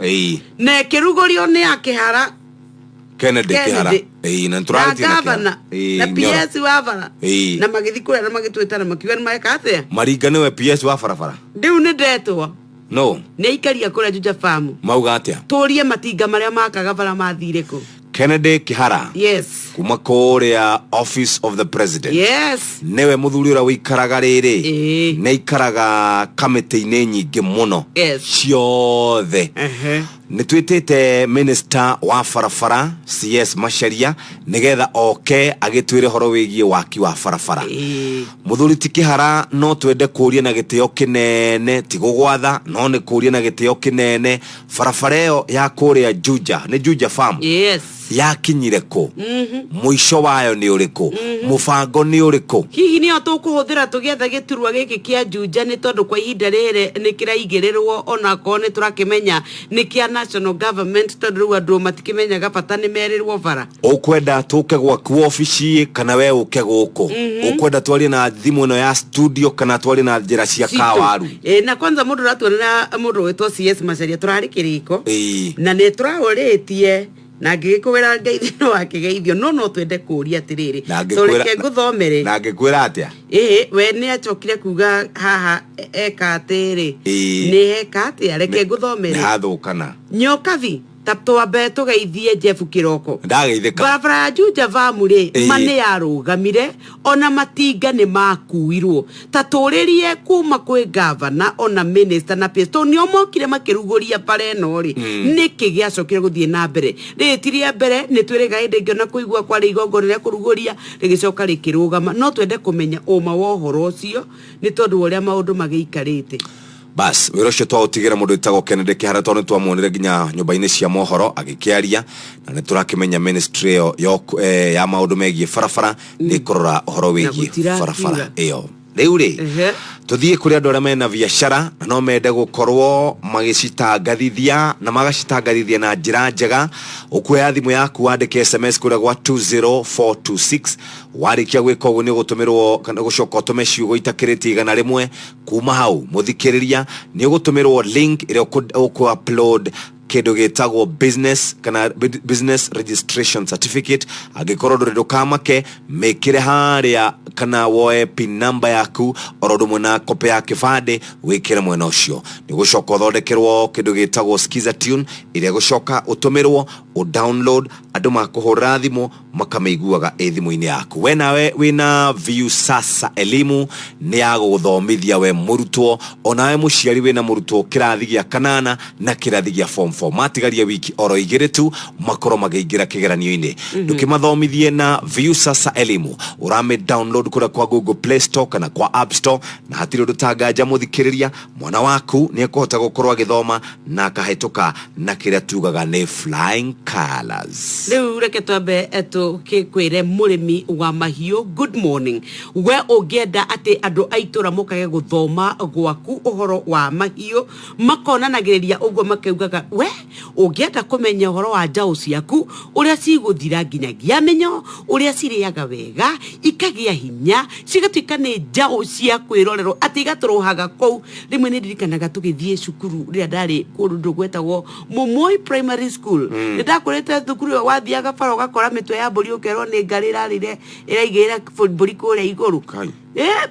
ne kirugorio ni akihara Kennedy Kihara na turati na PS wa bara na magithikura na magitwetana makiwa ni maekate maringane we PS wa bara ndiu ni ndetwa no ne ikaria kura Juja farm mauga atia turie matinga maria makaga bara mathire ku Kennedy Kihara yes kuma korea Office of the President yes newe muthuri ura wikaraga riri ne ikaraga kamiti-ini nyingi muno ciothe nitwitite minister wa farafara CS Macharia nigetha oke agitwire horo wigie waki wa farafara muthuri ti Kihara no twende kuria na gitio kinene tigugwatha no ni kuria na gitio kinene farafara yo ya kuria Juja ni Juja farm yakinyire ku muisho wayo ni uriku mufango ni uriku hihi ni tukuhuthira tugetha giturwa giki kia Juja ni tondu kwa ihinda rire ni kiraigirirwo ona ko ni turakimenya ni kia national government tondu andu matikimenyaga bata ni merirwo bara ukwenda tuke gwaku ofici kana we uke guku ukwenda twari na thimu no ya studio kana twari na njira cia kawaru na kwanza mundu ratwona mundu wetwo CS Macharia turari kiriko na ni turaoretie na ngikuwira ngeithio wake geithio no twende kuria atiriri so reke nguthomere na ngikwira atia we ni achokire kuga haha eka atiri ni eka atia reke nguthomere hathukana nyokathi taptwambe tugeithie Jeff Kiroko ndageithika barabara ya Juja family mane yarugamire ona matinga ni makuirwo taturirie kuma kwi governor ona minister na pesto ni omokire makiruguria pare nori niki giacokire guthie na mbere ritirie mbere ni twirega indengio na kuigwa kwa rigongo rire kuruguria rigicoka rikirugama no twende kumenya uma wa uhoro ucio ni tondu uria maundu mageikarite bas wirosho twa utigira mundu itago Kennedy Kihara tone twamonire ginya nyumba-ini cia mohoro agikiaria na ni turakimenya ministry ya maundu megie farafara ni kurora uhoro wigi farafara iyo riu ri tuthie kuri andu aria mena biashara no mende gukorwo magicitangathithia na magacitangathithia na njira njega ukuya thimu yaku wandike SMS kuri gwa 20426 warikia gwika uguo ni gutumirwo kana gucoka utume ciugo itakiriti igana rimwe kuma hau muthikiriria ni gutumirwo link ire uku upload kindu gitagwo business registration certificate agikorwo ndurindo kamake mekire haria kana woe pin number yaku orodo mwana kope ya kifade wikire mwena ucio ni gucoka thondekerwo kindu gitagwo skiza tune ire gucoka utumirwo o download andu makuhura thimu makameiguaga thimu-ini yaku we nawe wina view sasa elimu ni yaguthomithia we murutwo onawe muciari wina murutwo kirathi gia kanana na kirathi gia form 4 matigaria wiki oro igire tu makoro mageigira kigeranio-ini ndukimathomithie na view sasa elimu urame download kura kwa Google Play Store kana kwa App Store na hatiri ndutanganja muthikiriria mwana waku ni ekuhota gukorwo agithoma na akahetuka na kiria tugaga ni flying colors riu reke twambe kikwire murimi wa mahiu good morning we ugienda ati andu aitura mukage guthoma gwaku uhoro wa mahiu makonanagiriria uguo makeugaga we ugienda kumenya uhoro wa njau ciaku uria ciguthira nginyagia menyo uria ciriaga wega ikagia hinya cigatuika ni njau cia kwirorero ati igaturuhaga kou rimwe ni ndirikanaga tugithie cukuru ria ndari kundu gwetagwo Mumoi Primary School ndakurete thukuru wathiaga faro gakora mitwe ya mburi ukerwo ni ngari rarire iraigira mburi kuria iguru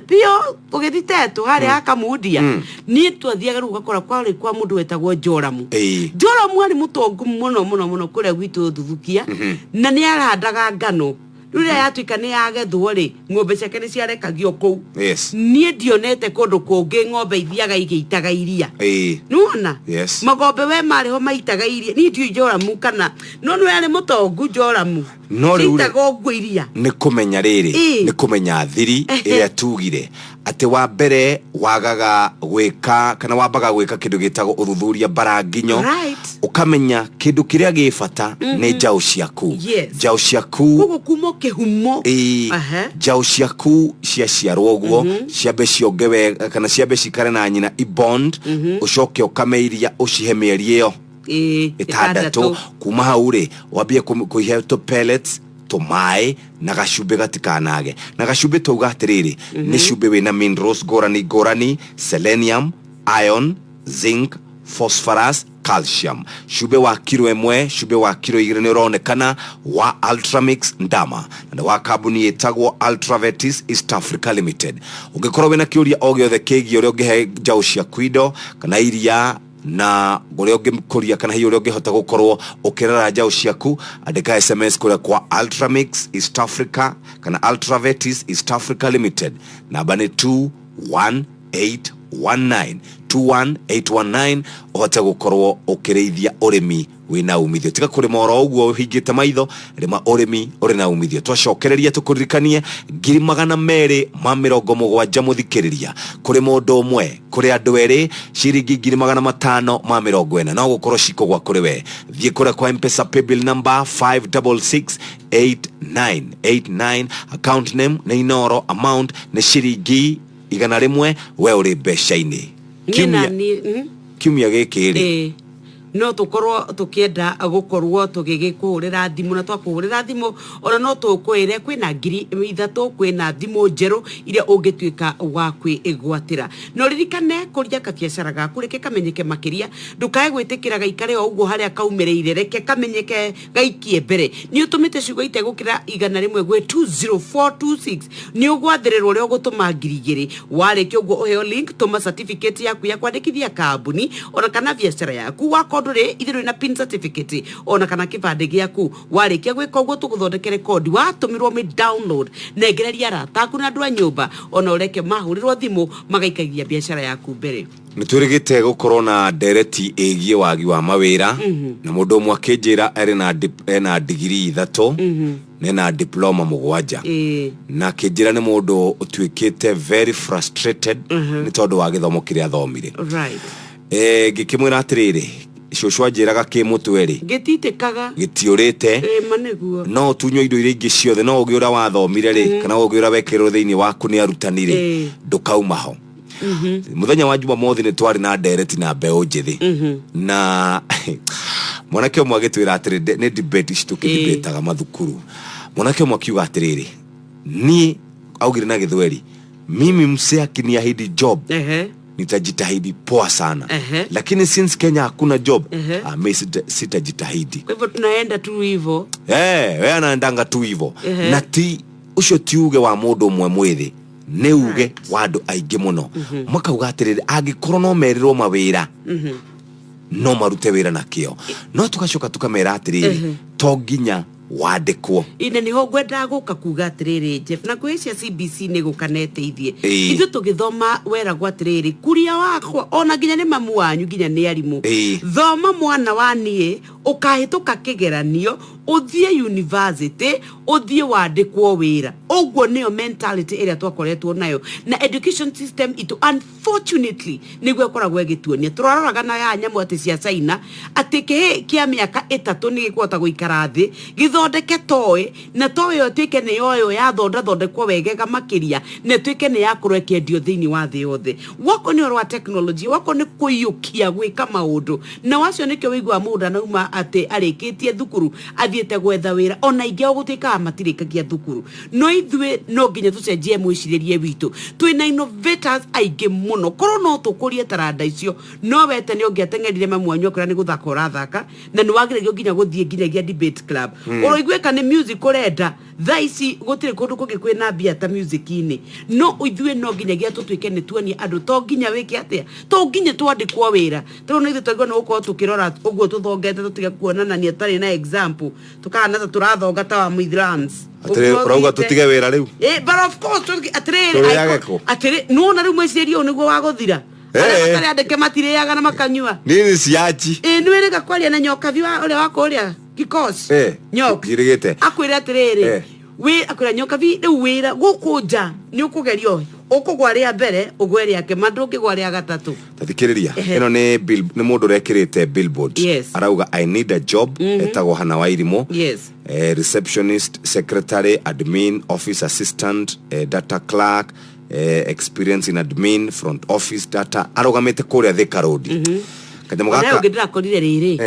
pio tugithitetu hari akamudia ni twathiaga ruga kora kwa mundu wetagwo Joramu Joramu ari mutongu muno kuria gwitu thuthukia na ni arahandaga ngano rure yatuika ni yagethwo ri ng'ombe ciake ni ciarekagio kou nie ndionete kundu kungi ng'ombe ithiaga igiitaga iria nuona magombe we mariho maitaga iria ni ndio Joramu kana no yari mutongu Joramu no itago ngwiria ni kumenya riri ni kumenya thiri iria tugire ati wa mbere wagaga gwika kana wambaga gwika kindu gitagwo uthuthuria baranginyo ukamenya kindu kiria gifata ni njau ciaku njau ciaku kogo kumo kihumo njau ciaku ciaciarwo guo ciambe ciongewe kana ciambe cikare na nyina ibond ucoke ukameiria ucihe mieri iyo itandatu kuma hauri wambie kuihe to pellets tomai na gacumbi gatikanage na gacumbi tuga atiriri ni cumbi wina minerals gorani selenium iron zinc phosphorus calcium cumbi wa kilo 1 cumbi wa kilo 2 ni ronekana wa Ultramix Ndama na wa kambuni yetagwo Ultravetis East Africa Limited ungikorwo wina kiuria o giothe kegi uri ungihe njau cia kwindo kana iria na gore ungimkuria kana hiyo ungihota gukorwo ukirara njau ciaku andika SMS kuri kwa Ultramix East Africa kana Ultravetis East Africa Limited namba ni 21819 21819 uhota gukorwo ukireithia urimi wina umithio tiga kurima oro uguo hingite maitho rima urimi uri na umithio twacokereria tukuririkanie 270 muthikiriria kuri mundu umwe kuri andu eri ciringi 540 no gukorwo cikogwa kuri we thie kura kwa M-Pesa paybill number 5668989 account name na inoro amount na ciringi 100 we uri beshaini kiumia giki ri no tukorwo tukienda gukorwo tugigikuhurira thimu na twakuhurira thimu ona no tukwire kwina 3,000 kwina thimu njeru iria ungituika wa kwigwatira no ririkane kuria ka biashara gaku reke kamenyeke makiria ndukae gwitikira gaikare o uguo haria kaumereire reke kamenyeke gaikie mbere ni utumite ciugo itegukira 100 gwe 20426 ni ugwathirirwo rio gutuma 2,000 wareke uguo uheo link tuma certificate yaku ya kwandikithia kambuni ona kana biashara yaku wako ndure ithiro na pin certificate ona kana kibande giaku warikia gwika uguo tuguthondekere kodi watumirwo mi download negereria rata kuna andu a nyumba ona ureke mahurirwo thimu magaikagia biashara yaku mbere niturigite gukorwo na ndereti egie wagi wa mawira na mundu umwe akinjira ena degree 3 nena diploma 7 na kinjira ni mundu utuikite very frustrated ni tondu wa githomo kiria thomire right gikimwira atiriri shosho ajiraga kimutweri gititekaga gitiurite maneguo no tunyo indo iria ingi ciothe no ugiura wathomire ri kana ugiura wekero thiini waku ni arutanire ndukauma ho muthenya wa Jumamothi ni twari na ndereti na mbeo njithi na mwanake umwe agitwira atiriri ni debate citukidebataga mathukuru mwanake umwe akiuga atiriri ni augire na githweri mimi mse akiniahidi job nitajitahidi poa sana lakini since Kenya hakuna job mimi sitajitahidi kwa hivyo tunaenda tu hivyo wewe anaendanga tu hivyo na ti ucio tiuge wa mundu umwe mwithi ne uge wa andu aingi muno makauga atiriri angikorwo no merirwo mawira no marute wira na kio no tugacoka tukamera atiriri to nginya wandikwo ine niho gwenda guka kuga atiriri Jeff na kwĩcia CBC ni gukaneteithie ithu tugithoma wera gwa atiriri kuria wakwa ona nginya ni mamu wanyu nginya ni arimu thoma mwana wanie ukahituka kigeranio uthie university uthie wandikwo wira uguo niyo mentality area twakoretwo nayo na education system itu unfortunately nigwe koragwo gituonia turaroraga na ya nyamu ati cia China ati kia miaka 3 ni gikwota guikara thi githondeke toy na toy yo twike ni yoyo ya thondekwo wegega makiria ne twike ni ya kurekendio thiini wa thi yothe wako ni orwa technology wako ni kuyukia gwika maundu na wacio nikyo wigwa muda na uma ati arikitie thukuru athiete gwetha wira ona ingi ogutika matirikagia thukuru no ithwe no nginya tucenjie mwiciririe witu twina innovators aige muno korwo no tukurie taranda icio no wete ni ungiatengerire mamwanyu okra ni guthaka urathaka na ni wagirerio nginya guthie nginya debate club oroigweka ni music urenda thaici gutire kundu kungi kwina bia ta music-ini no ithwe no nginya gia tutwike ni tuonie andu to nginya wiki atia to nginya twandikwo wira toro no ithu twagwa no uko tukirora uguo tuthongete tutige kuonana ni atari na example tukana ta turathonga ta wa Midlands atire urauga tutige wira riu but of course atire no na riu mwicirio niguo waguthira atari andike matiriaga na makanyua nini ciachi niwirika kwaria na nyoka vi wa ule wako uria kikosi nyoka girigite akwira atiriri we akwira nyoka vi riu wira gukunja ni ukugerio ukugwaria mbere ugweri yake mandungi gwaria gatatu tathikiriria ino ni bill ni mundu rekirite billboard arauga I need a job etago hana wa irimo receptionist secretary admin office assistant data clerk experience in admin front office data arogamete kuria Thika Road kanyamo gaka ngidira korire riri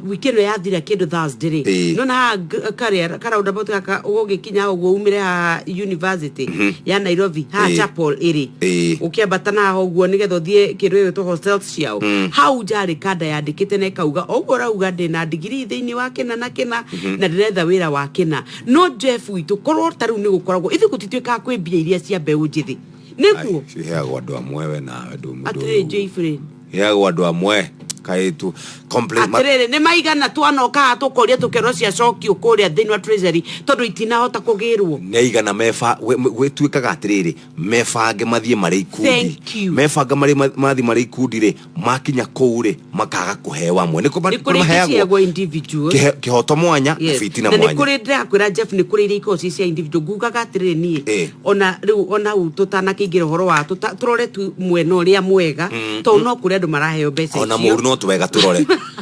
weekend ya thira kindu Thursday no na career karaunda botu kaka ugikinya uguo umire ha university ya Nairobi ha chapel iri ukiambatana ho uguo nigetho thie kindu yo to hostels ciao hau jari kada yandikite ne kauga uguo rauga ndina degree thiini wa kina na kina na ndiretha wira wa kina no Jeff witu korwo taru ni gukoragwo ithi gutitweka kwibia iria cia mbeu njithi niguo ciheagwo andu amwe we na andu atire Jeffrey heagwo andu amwe kaitu complain atirere ne maigana twanoka tukoria tukero cia cokio kuria thini wa treasury tondu itinahota kugirwo ne igana mefa gwituikaga atiriri mefange mathie mari ikundi mefanga mari mari ikundi ri makinya kuure makaga kuhewa mwe niko maheagwo individual kihoto mwanya fitina mwanya ni kuri ndakwira Jeff ni kuri iriko cia individual gugaga atiriri ni ona riu ona ututana kigira horo wa turore tu mwena uria mwega to no kuri andu maraheo mbeca ona muru no twega turore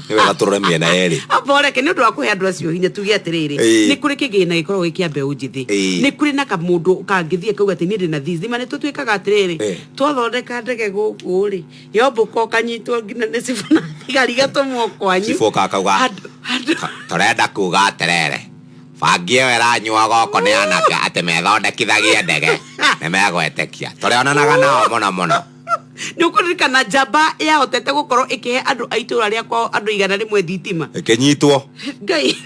ni wega turore miena yeri abore ke ni ndu akuhe andu acio hinya tugia atiriri ni kuri kigina ikorwo gikiambe unjithi ni kuri na kamundu kangithie kauga ati ni ndina thizima ni tutwikaga atiriri twathondeka ndege guku ri yombuko kanyitwo ngina ni sifuna thigari gatumwo kwanyu sifoka kauga turenda kuga atiriri fangie wera nyua goko ni anake ati methondekithagia ndege ni megwetekia turionanaga nao muno nukurikana jaba ya hotete gukorwo ikihe andu aitura ria kwa andu igana rimwe thitima ikinyitwo ngai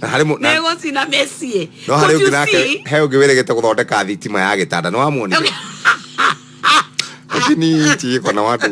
harimu na nego sina mesie no hari uginake he ugiweregete guthondeka thitima ya gitanda no amuoni ni chiko na watu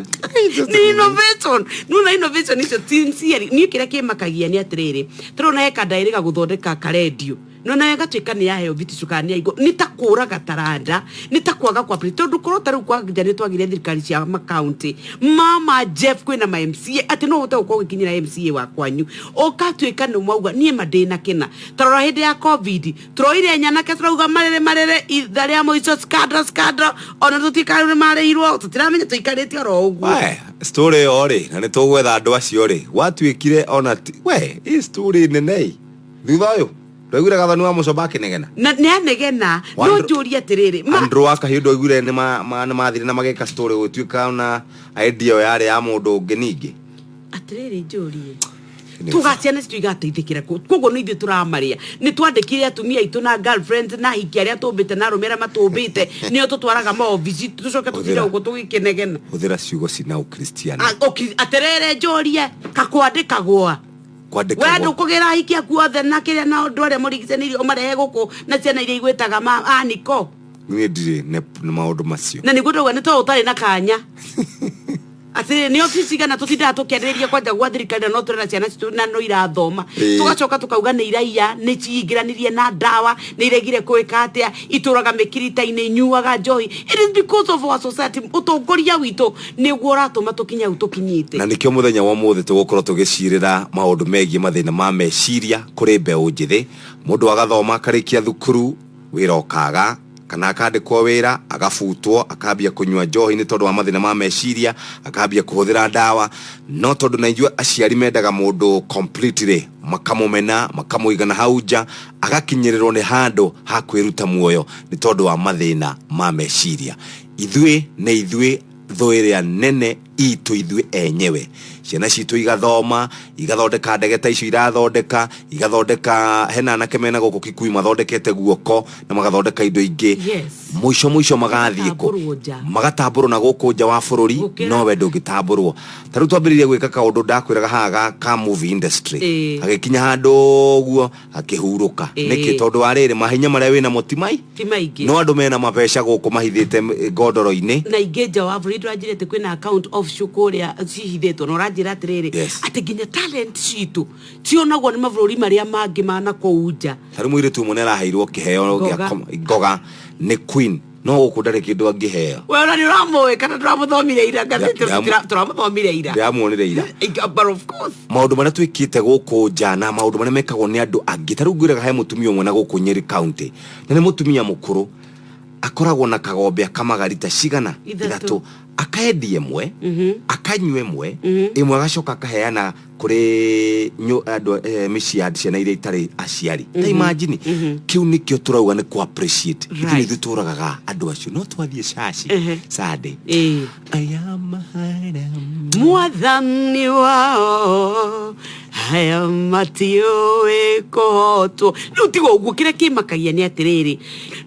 ni innovation nuna innovation icio sincerely ni kira kimakagia ni atiriri turona heka ndairiga guthondeka karedio nona wega twika ni yaheo biticukani ya igo nitakuraga taranda nitakwaga kwa preto ndukoro taru kwa njane twagire thirikari cia county mama Jeff kwina ma MCA ati no hote uko gikinyira MCA wa kwanyu okatwika no mwauga nie madina kina tarora hindi ya covid turoire nyana ke turauga marere ithari ya moico scandal ona tutikari mareirwo tutiramenya tuikarite oro uguo story ori na nitugwetha andu acio ri watwikire ona we hii story nene thuthayo Ndagura gathanu wa mucoba kinegena na ne anegena no njuri atiriri andru akahindo igure ni mathire na mageka story gutwika na idea yare ya mundu ngeningi atiriri njuri tugaciana cituigateithikira koguo no ithu turamaria ni twandikire atumia itu na girlfriend na hiki aria tumbite na rumera matumbite nio tutwaraga mo visit tucoke tutira uko tugikenegena huthira ciugo cina ukristiano atiriri njurie kakwandikagwa wendo kugira hiki akuothe na kiria na ndu aria murigicanirio marehe guku na ciana iria igwetaga aniko ni ndire ne maundu macio na niguo ndauga ni to utari na kanya ati ni ofisi kana tutinda tukienderia kwanja gwa thirikari no turera ciana citu na no irathoma tugacoka tukauga ni iraia ni ciingiranirie na dawa ni iregire kwika atia ituraga mikirita-ini nyuaga njohi it is because of our society utongoria witu niguo uratuma tukinya utukinyite na nikio muthenya wa muthe tugukorwo tugicirira maundu megie mathina ma meciria kuri mbeu njithi mundu agathoma akarikia thukuru wira okaga kana akandikwo wira agafutwo akambia kunywa njohi ni tondu wa mathina ma meciria akambia kuhuthira dawa no tondu na ijua aciari mendaga mundu completely makamumena makamuigana hauja agakinyirirwo ni handu ha kwiruta muoyo ni tondu wa mathina ma meciria ithuĩ thoiria nene itu ithuĩ enyewe ciana citu igathoma igathondeka ndege ta icio irathondeka igathondeka hena anake mena guku Kikuyu mathondekete guoko na magathondeka indo ingi muico magathie ko magatamburwo na guku nja wa bururi no we ndungitamburwo taru twambiririe gwika kaundu ndakwiraga haga ka movie industry agikinya handu guo akihuruka niki tondu wa riri mahinya maria wina mutimai no andu mena mabesha guku mahithite godoro-ini na ingeja wa bururi ndwajirete kwina account of shukuria cihithitwo no ranjira atiriri ati ginya talent citu cionagwo ni mabũrũri maria mangi mana kũunja taru mwiritu mune araheirwo kiheo gya ngoga ni queen no gukundare kindu angiheo we ni ramoe kana turamuthomire ira ngathite turamuthomire ira ndamuonire ira but of course maundu maria twikite guku jana maundu maria mekagwo ni andu angi taru ngwiraga he mutumia umwe na guku Nyeri county na ni mutumia mukuru akoragwo na kagombe akamagarita cigana ithatu akaendie mwe akanywe mwe imwe agacoka akaheana kuri andu miciadi ciana iria itari aciari ta imagine kiu nikio turauga ni ku appreciate ithuĩ ithuĩ turagaga andu acio no twathie caci Sunday mwathani wao haya matiũĩ kũhotwo rĩu tiga ũguo kĩrĩa kĩmakagia nĩ atirĩrĩ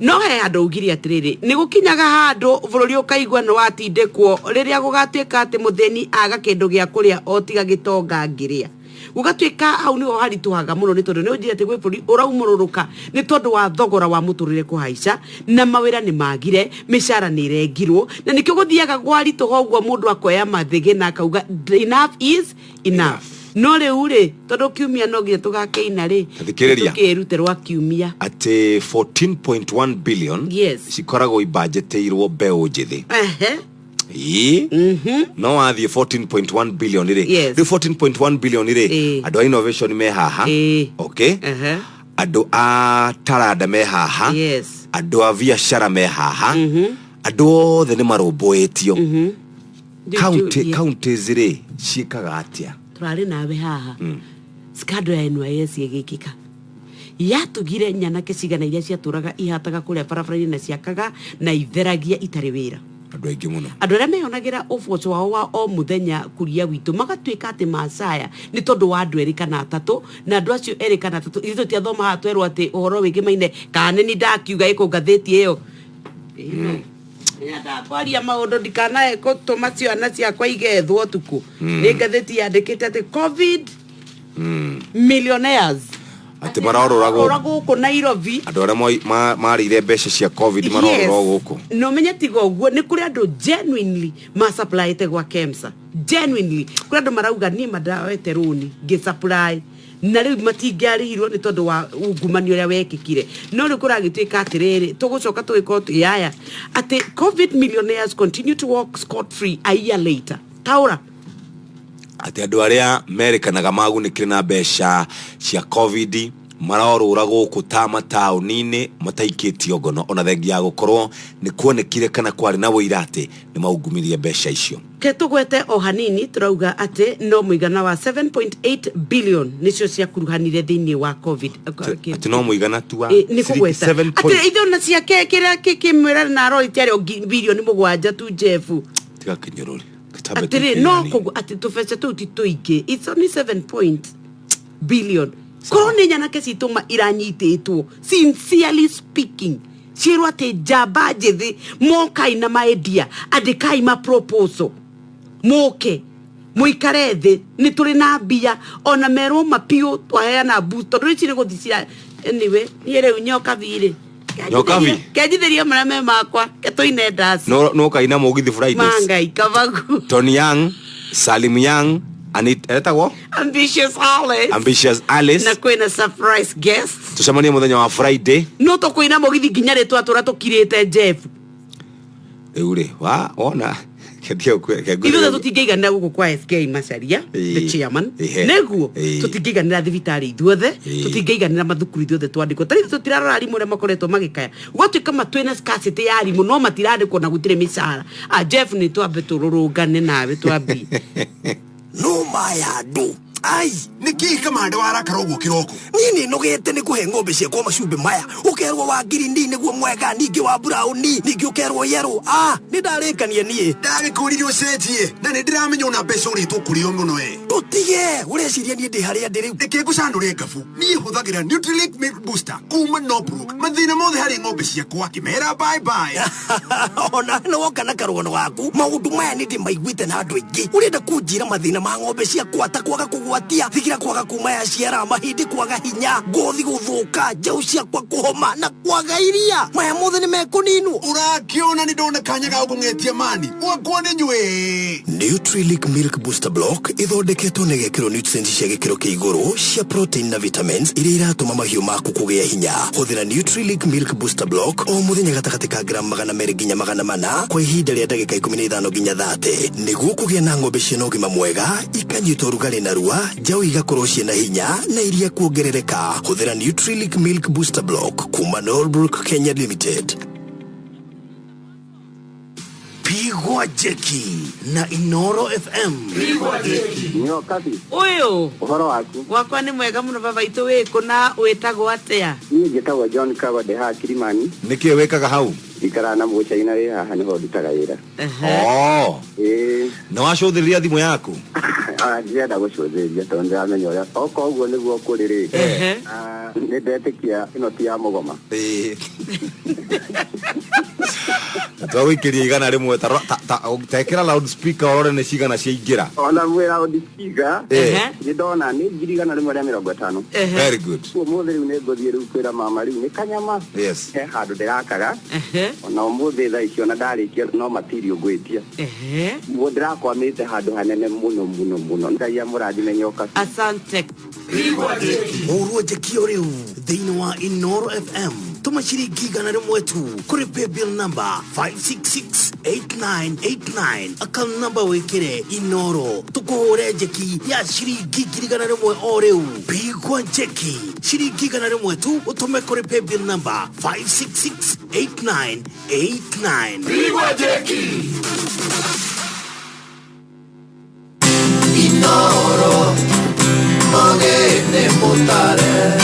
no he andũ ugire atirĩrĩ nĩ gũkinyaga handũ bũrũri ũkaigua nĩ watindĩkwo rĩrĩa gũgatuĩka atĩ mũthĩni aga kĩndũ gĩa kũrĩa o tiga gĩtonga ngĩrĩa Gugatwika hau niho harituhaga muno ni tondu ni unjire ati gwi buri uraumururuka ni tondu wa thogora wa muturire kuhaica na mawira ni magire mishara ni irengirwo na nikyo guthiaga gwarituha uguo mundu akoya mathige na akauga enough is enough. No le ure todo kiumia no gire tugakeina ri tukiruterwa kiumia ati 14.1 billion cikoragwo ibudgetirwo mbeu njithi no wathie 14.1 billion ri 14.1 billion ri andu a innovation me haha okay andu a taranda me haha andu a biashara me haha andu othe ni marumbuitio counties ri ciikaga atia turari nawe haha skado ya NYS igikika yatugire nyanake cigana iria ciaturaga ihataga kuria barabara na ciakaga na itheragia itari wira andu aingi muno andu aria meyonagira uboco wao wa o muthenya kuria witu magatwika ati macaya ni tondu wa andu eri kana atatu na andu acio eri kana atatu ithu tiathoma hatwerwo ati uhoro wigi maine kana ni ndakiuga iko gatheti iyo ya kwaria maundu ndikana eko tomacio ana ciakwa igethwo tuku ni gatheti yandikite ati covid millionaires ati marorora guku Nairobi andu aria marire mbeca cia covid marorora guku no menya tigo uguo ni kuri andu genuinely ma supply te gwa KEMSA genuinely kuri andu marauga ni madawa eteruni ge supply na riu matingĩarihirwo ni tondu wa ungumani uria wekikire no riu kuragitwika atiriri tugucoka tugiko yaya ati covid millionaires continue to walk scot free a year later taura ati andu aria merikanaga magunikire na mbeca cia covid marorura guku ta matauni-ini mataikitio ngono ona thengia ya gukorwo ni kuonekire kana kwari na wira ati ni maugumirie mbeca icio ke tugwete o hanini turauga ati no muigana wa 7.8 billion nicio cia kuruhanire thiini wa covid ati no muigana tu wa ni kugweta ati itho na cia kira kikimwira na roi tiari billion mugwanja tu Jeff tiga kinyorori ati no kugu ati tufece tu tituige it's only 7 billion korone nyanake cituma iranyititwo sincerely speaking cirwa te jaba jithi mokai na maedia adikai ma proposal moke muikare thi ni turi na mbia ona merwo mapio twaheana booster rici ni guthicira anyway yere unyoka vile nyokavi kejithiria marame makwa ketoine das no kaina mugithi Fridays manga ikavagu Tony Young Salim Young etagwo Ambitious Alice na kwina surprise guest tucemania muthenya wa Friday no to kwina mugithi ginya ritwa turakirite Jeff eure wa ona kedio ithu tutingeiganira guku kwa SK Macharia the chairman neguo tutingeiganira thibitari ithuothe tutingeiganira mathukuru ithuothe twandikwo tari tutirarora arimu uria makoretwo magikaya gwatuika matwina scarcity ya arimu no matirandikwo na gutire mishara Jeff ni twambe tururungane nawe twambi no mayadu ai niki kama ndo arakara uguo kiroko nini nugete ni kuhe ngombe ciakwa macumbi maya ukerwo wa girindi niguo mwega ningi wa brown ningi ukerwo yellow ni ndarikanie nie ndagikuririe ucenjie na ni ndiramenya una mbeca uri tukurio muno tutige ureciria nie ndi haria ndi riu niki ngucandure ngabu nie huthagira Nutrilink Milk Booster kuma Nobruk mathina mothe hari ngombe ciakwa kimera bye bye ona no woka na karono gaku maundu maya ni ndimaiguite na andu aingi urenda kunjira mathina ma ngombe ciakwa ta kwaga kugwatia thigira kwaga kuma ya ciara mahindi kwaga hinya ngothi guthuka njau ciakwa kuhoma na kwaga iria maya mothe ni mekuninwo urakiona ni ndona kanya ga kungetia mani wakwa ni nywe Nutrilink Milk Booster Block ithondeketwo ni gekiro nutrients cia gikiro kia iguru cia protein na vitamins iria iratuma mahiu maku kugia hinya huthira Nutrilink Milk Booster Block o muthenya gatagati ka gram 200 nginya 400 kwa ihinda ria ndagika 15 nginya 30 niguo kugia na ngombe ciina ugima mwega ikanyitwo rugari na rua njau igakorwo ciina hinya na iria kuongerereka huthira Nutrilink Milk Booster Block kuma Norbrook Kenya Limited. Pigwa Jeki na Inoro FM. Pigwa Jeki. Nyo kabi. Uyo. Uhoro waku. Wakwa ni mwega muno baba itu wiku na witagwo atia? Ni njitagwo John Kawade ha Kilimani. Niki wekaga hau? Ikara na muchaina ri haha niho ndutaga wira. Na wacũthĩrĩria thimũ yaku? Ndienda gũcũthĩrĩria tondũ ndĩramenya ũrĩa oko ũguo nĩguo kũrĩ nĩ ndetĩkia ĩno ti ya mũgoma. Twawikiria igana rimwe ta tekera loudspeaker orore ne cigana ciaingira. Ona mwe loudspeaker. Ndona ni ngirigana rimwe rĩa 50. Very good. Umuthi riu ne ngothie riu kwira mama riu ni kanyama. Yes. He handu ndirakaga. Ona umuthi tha icio na ndarikia no material ngwitia. Mo ndirakwamite handu hanene muno. Ngai amurathime nyoka. Asante. Urwo jekio riu thiini wa Inoro FM. Tuma ciringi igana rimwe tu kuri paybill number 5668989 account number wikire Inoro tukuhure jeki ya ciringi igana rimwe o riu bigwa jeki ciringi igana rimwe tu utume kuri paybill number 5668989 bigwa jeki Inoro ogene mutare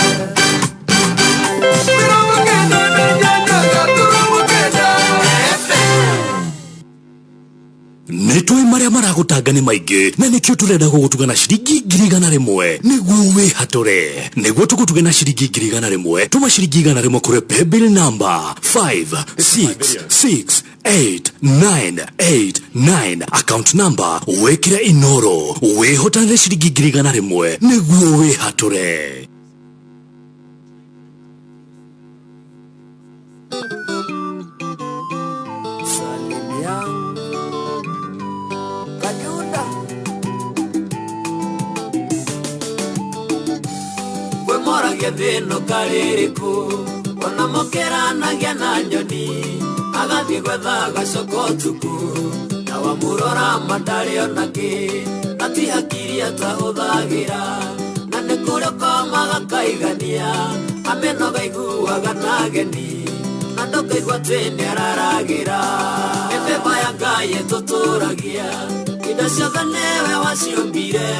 Netoi maria maragutanga ni maingi na nikio turenda gugutugana ciringi 100 niguo wihatore niguo tugutugana ciringi 100 tuma ciringi 100 kuri paybill number 5668989 account number wekira Inoro wihotane ciringi 100 niguo wihatore. Thino kaririku ona mokeranagia na nyoni agathie gwetha gacoko tuku na wamurora mandari onaki ati hakiri atahuthagira na nĩ kũrĩ komaga kaigania amenoga iguaga na ageni na ndũkaigua atĩ nĩararagira mĩthemba ya Ngai ĩtũtũragia indo ciothe nĩwe waciũmbire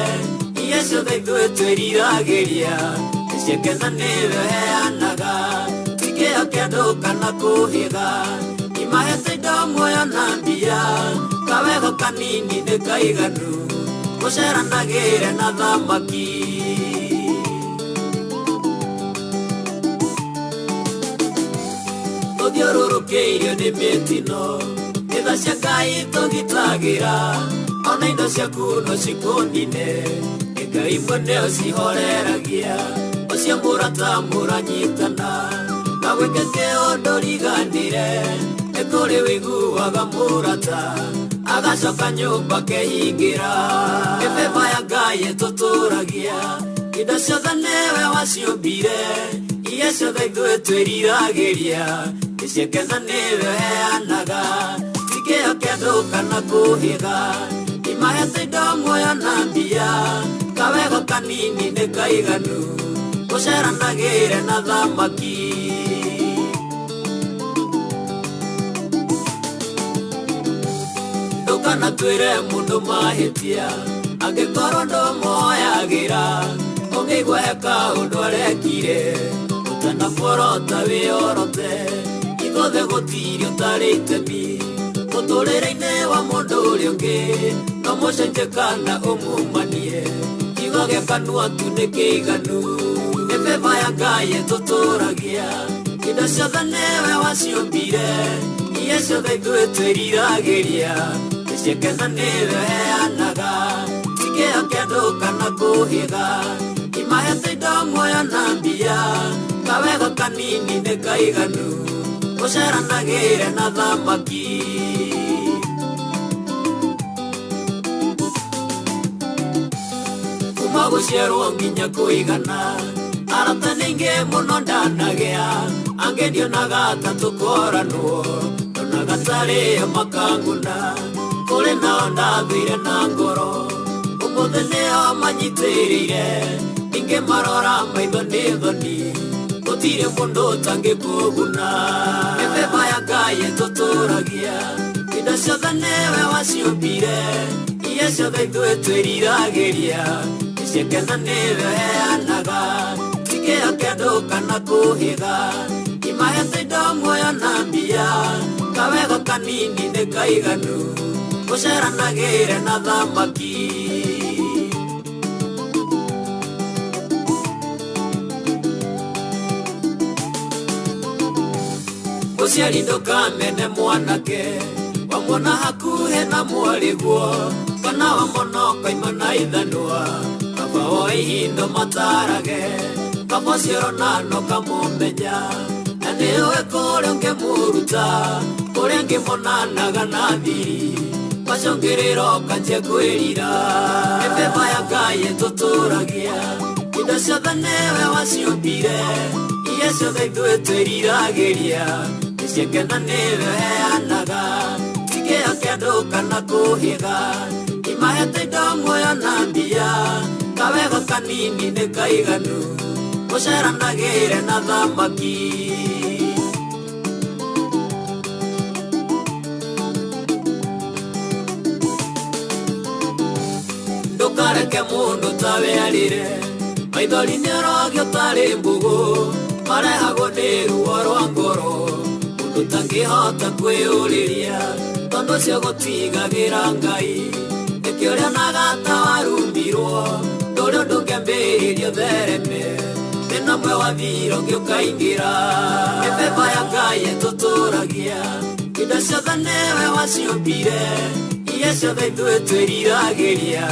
iria ciothe ithuĩ twĩriragĩria Shekena neve heanaga Tikeo kendo kana kuhiga Imahete domo ya nambia Kawego kanini de kaiganu Kushera nagere na dhamaki Todiororo keirio ni metino Ida shakai togitagira Ona indo shakuno shikondine Ega imoneo sihoreragia Cia murata muranyitana na wekeke ondoriganire ekore wiguaga murata agacoka nyumba kehingira mĩthemba ya Ngai ĩtũtũragia indo ciothe nĩwe waciũmbire iria ciothe ithuĩ twĩriragĩria iciekena nĩwe heanaga tikĩo kĩandũ kana kũhĩga imahete indo muoyo na mbia kawego kanini nĩ kaiganu Kushera nagere na dhamaki Ndukana twire mundu mahitia Angĩkorwo ndũmoyagira Ũngĩigua heka ũndũ arekire Ũtanamũrota wĩyorote Ithuothe gũtirĩ ũtarĩ itemi Mũtũrĩre-inĩ wa mũndũ ũrĩa ũngĩ No mũcenjie kana ũmumanie Kiugo gĩa kanua tu nĩ kĩiganu Mĩthemba ya Ngai ĩtũtũragia indo ciothe nĩwe waciũmbire iria ciothe ithuĩ twĩriragĩria iciekena nĩwe heanaga tikĩo kĩandũ kana kũhĩga imahete indo muoyo na mbia kawego kanini nĩ kaiganu gũceranagĩre na thamaki kuma gũciarwo nginya kũigana arata ninge muno ndanagea angenionaga tatukoranwo onaga tari makanguna kuri nao ndathire na ngoro umuthi nio manyitirire ninge marora maitho ni thoni gutire mundu utangikuguna mĩthemba ya Ngai ĩtũtũragia indo ciothe nĩwe waciũmbire iria ciothe ithuĩ twĩriragĩria iciekena nĩwe heanaga tikĩo kĩandũ kana kũhĩga imahete indo muoyo na mbia kawego kanini nĩ kaiganu gũceranagĩre na thamaki Mũciari ndũkamene mwanake wamwona hakuhĩ na mwarĩguo kana wamwona ũkaima na ithanwa kaba woe ihindo matarage kaba ũcioro nano kamũmenya na nĩũĩ kũrĩa ũngĩmũruta kũrĩa ngĩmonanaga na thiri macongĩrĩro kanjia kwĩrira mĩthemba ya Ngai ĩtũtũragia indo ciothe nĩwe waciũmbire iria ciothe ithuĩ twĩriragĩria nĩciakena nĩwe heanaga tikĩo kĩa andũ kana kũhĩga imahete indo muoyo na mbia kawega kanini nĩ kaiganu mũceranagĩre na thamaki ndũkareke mũndũ tawe arĩre maithori nĩarogio tarĩ mbũgũ marehagwo nĩ ruo rwa ngoro mũndũ tangĩhota kwĩyũrĩria tondũ ũcio gũtigagĩra Ngai nĩkĩo ũrĩa nagata warumbirwo ndũrĩ ũndũ ũngĩambĩrĩrio thereme thĩna ũmwe wathira ũngĩ ũkaingĩra mĩthemba ya Ngai ĩtũtũragia indo ciothe nĩwe waciũmbire iria ciothe ithuĩ twĩriragĩria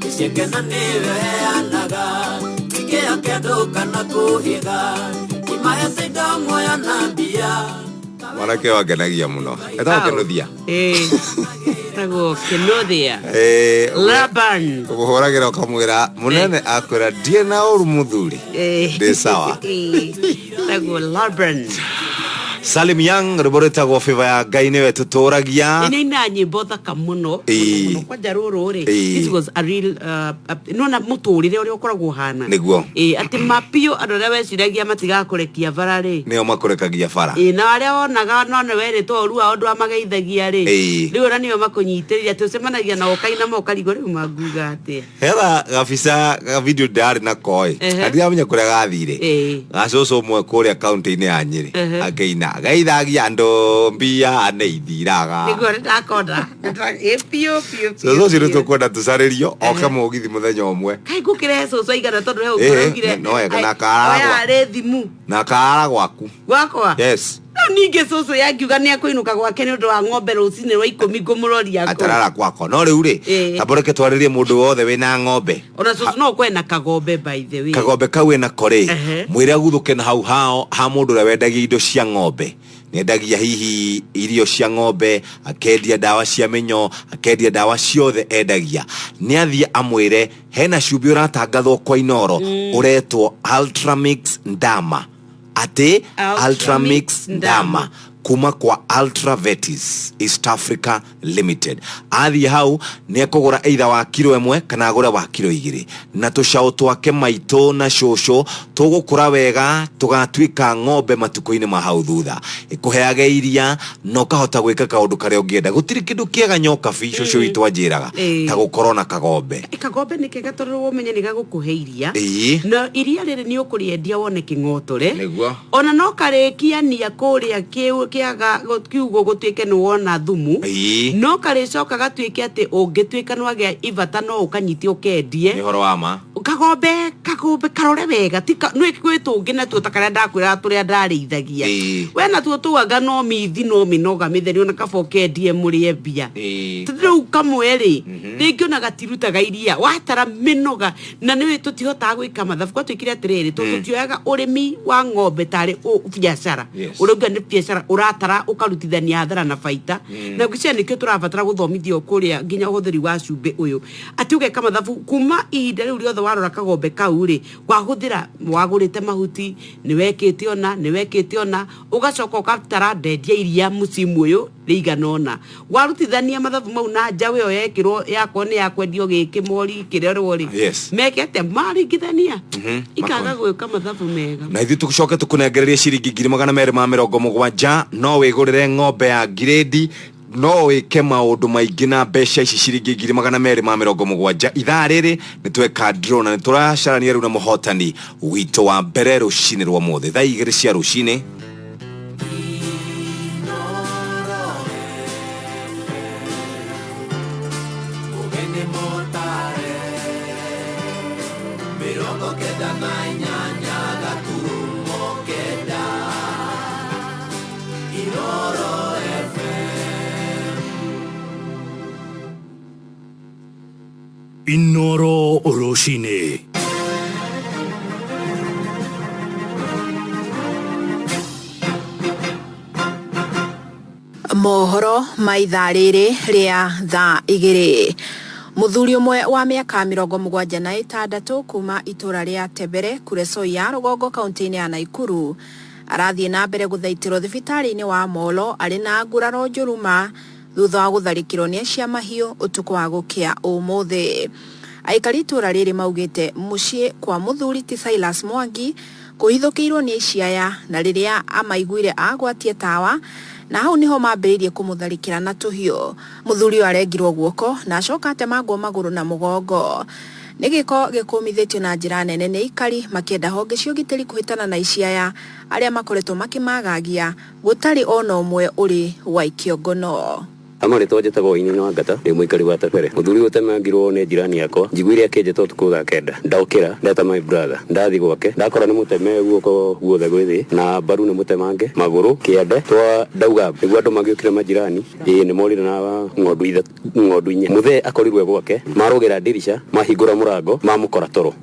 nĩciakena nĩwe heanaga tikĩo kĩa andũ kana kũhĩga imahete indo muoyo na mbia mwanake wangenagia mũno etagwo Kĩnuthia etagwo Kĩnuthia Laban ũkũhũragĩra ũkamwĩra mũnene akwĩra ndiĩ na ũru mũthuri ndĩ sawa etagwo Laban Salim Young rwĩmbo rwĩtagwo Favor ya Ngai nĩwe tũtũragia nĩ ina nyĩmbo thaka mũno kwanja rũrũ rĩ this was a real nona mũtũrĩre ũrĩa ũkoragwo hana nĩguo atĩ mapio andũ arĩa weciragia matigakũrekia bara rĩ nĩo makũrekagia bara na arĩa wonaga none werĩtwo ũru wao ndwamageithagia rĩ rĩu ona nĩo makũnyitĩrĩria atĩ ũcemanagia na ũkaina mokarigwo rĩu manguga atĩa hetha gabica ga video ndarĩ na koĩ ndiramenya kũrĩa gathire gacũcũ ũmwe kũrĩa kaunti-inĩ ya Nyĩrĩ akĩina gaithagia andũ mbia nĩ ithiraga nĩguo ndakona pio cũcũ nĩ tũkwenda tũcarĩrio oke mũgithi mũthenya ũmwe kaĩ ngũkĩrehe cũcũ aigana tondũ he ũkũraugire na kaara gwaku gwakwa yes ningĩ cũcũ yangiuga nĩ akũinũka gwake nĩ ũndũ wa ng'ombe rũcinĩ rwa 10 ngũmũroria atarara gwako no rĩu rĩ tamboreke twarĩrie mũndũ wothe wĩna ng'ombe ona cũcũ no kwena kagombe by the way kagombe kau ena kore mwĩre aguthũke na hau hao ha mũndũ ũrĩa wendagia indo cia ng'ombe nĩendagia hihi irio cia ng'ombe akendia ndawa cia mĩnyoo akendia ndawa ciothe endagia nĩathiĩ amwĩre hena cumbĩ ũratangathwo kwa Inoro ũretwo Ultramix Ndama ate Ultramix Ndama kuma kwa Ultra Vetis East Africa Limited athie hau nĩ ekũgũra either wa kilo 1 kana agũra wa kilo 2 na tũcaũ twake maitũ na cũcũ tũgũkũra wega tũgatuĩka ng'ombe matukũ-inĩ ma hau thutha ĩkũheage iria no kahota gwĩka kaũndũ karĩa ũngĩenda gũtirĩ kĩndũ kĩega nyoka bi cũcũ witũ anjĩraga ta gũkorwo na kagombe kagombe nĩ kega tondũ ũmenye nĩ gagũkũhe iria na iria rĩrĩ nĩ ũkũrĩendia wone kĩng'otore ona no karĩkiania kũrĩa kiaga kiugo gũtuĩke nĩ wona thumu no karĩcoka gatuĩke atĩ ũngĩtuĩka nĩwagĩa ivata no ũkanyitio kendie nĩ horo wa ma kagombe karore wega nĩ gwĩtũngĩ natuo ta karĩa ndakwĩra tũrĩa ndarĩithagia we natuo tũanga no mithi no mĩnoga mĩtheri ona kaba ũkendie mũrĩe mbia rĩu kamwe rĩ rĩngĩ ona gatirutaga iria watara mĩnoga na nĩwe tũtihotaga gwĩka mathabu kwa twĩkire atĩrĩrĩ tũtioyaga ũrĩmi wa ng'ombe tarĩ biacara ũrauga nĩ biacara ũratara ũkarutithania hathara na baita na gĩcia nĩkĩo tũrabatara gũthomithio kũrĩa nginya ũhũthĩri wa cumbĩ ũyũ atĩ ũgeka mathabu kuma ihinda rĩu rĩothe warora kagombe kau rĩ wahũthĩra wagũrĩte mahuti nĩwekĩte ona ũgacoka ũgatara ndendia iria mũcimu ũyũ rĩigana ona warutithania mathabu mau na njaũ ĩyo yekĩrwo yakwo nĩ yakwendio gĩkĩ mori kĩrerwo rĩ mekete maringithania ikaga gwĩka mathabu mega na ithuĩ tũcoke tũkũnengererie ciringi 270 no wĩgũrĩre ng'ombe ya grade no wĩke maũndũ maingĩ na mbeca ici ciringi 270 ithaa rĩrĩ nĩ tweka draw na nĩ tũracarania rĩu na mũhotani witũ wa mbere rũcinĩ rwa mũthĩ thaa 2 cia rũcinĩ Irogo Inoro Roshine. Mohoro maithaa rĩrĩ rĩa thaa igĩrĩ. Muthuri umwe wa miaka 76 kuma itura ria Tebere Kuresoia Rugongo kaunti-ini ya Naikuru arathie na mbere guthaitiro thibitari-ini wa Molo ari na nguraro njuruma thutha wa gutharikirwo ni cia mahiu utuku wa gukia umuthi. Aikari itura riri maugite mucii kwa muthuri ti Silas Mwangi kuhithukirwo ni ciaya na riria amaiguire agwatie tawa na hau niho mambiririe kumutharikira na tuhio. Muthuri arengirwo guoko na acoka atemangwo maguru na mugongo. Nigiko gikumithitio na njira nene ni ikari makienda honge cio gitiri kuhitana na iciaya aria makoretwo makimagagia gutari ona umwe uri wa ikiongono. Amare toje tago ini no ngata ndi muikari wa Tebere muthuri utemangirwo ne jirani yakwa njiguire akenjeta utuku thaa kenda ndaukira ndeta my brother ndathi gwake ndakora ni muteme guoko guothe gwithi na baru ni mutemange maguru kiende twa ndauga niguo andu magiukire majirani ni morire na ng'ondu inya muthe akorirwe gwake marugira dirisha mahingura murango mamukora toro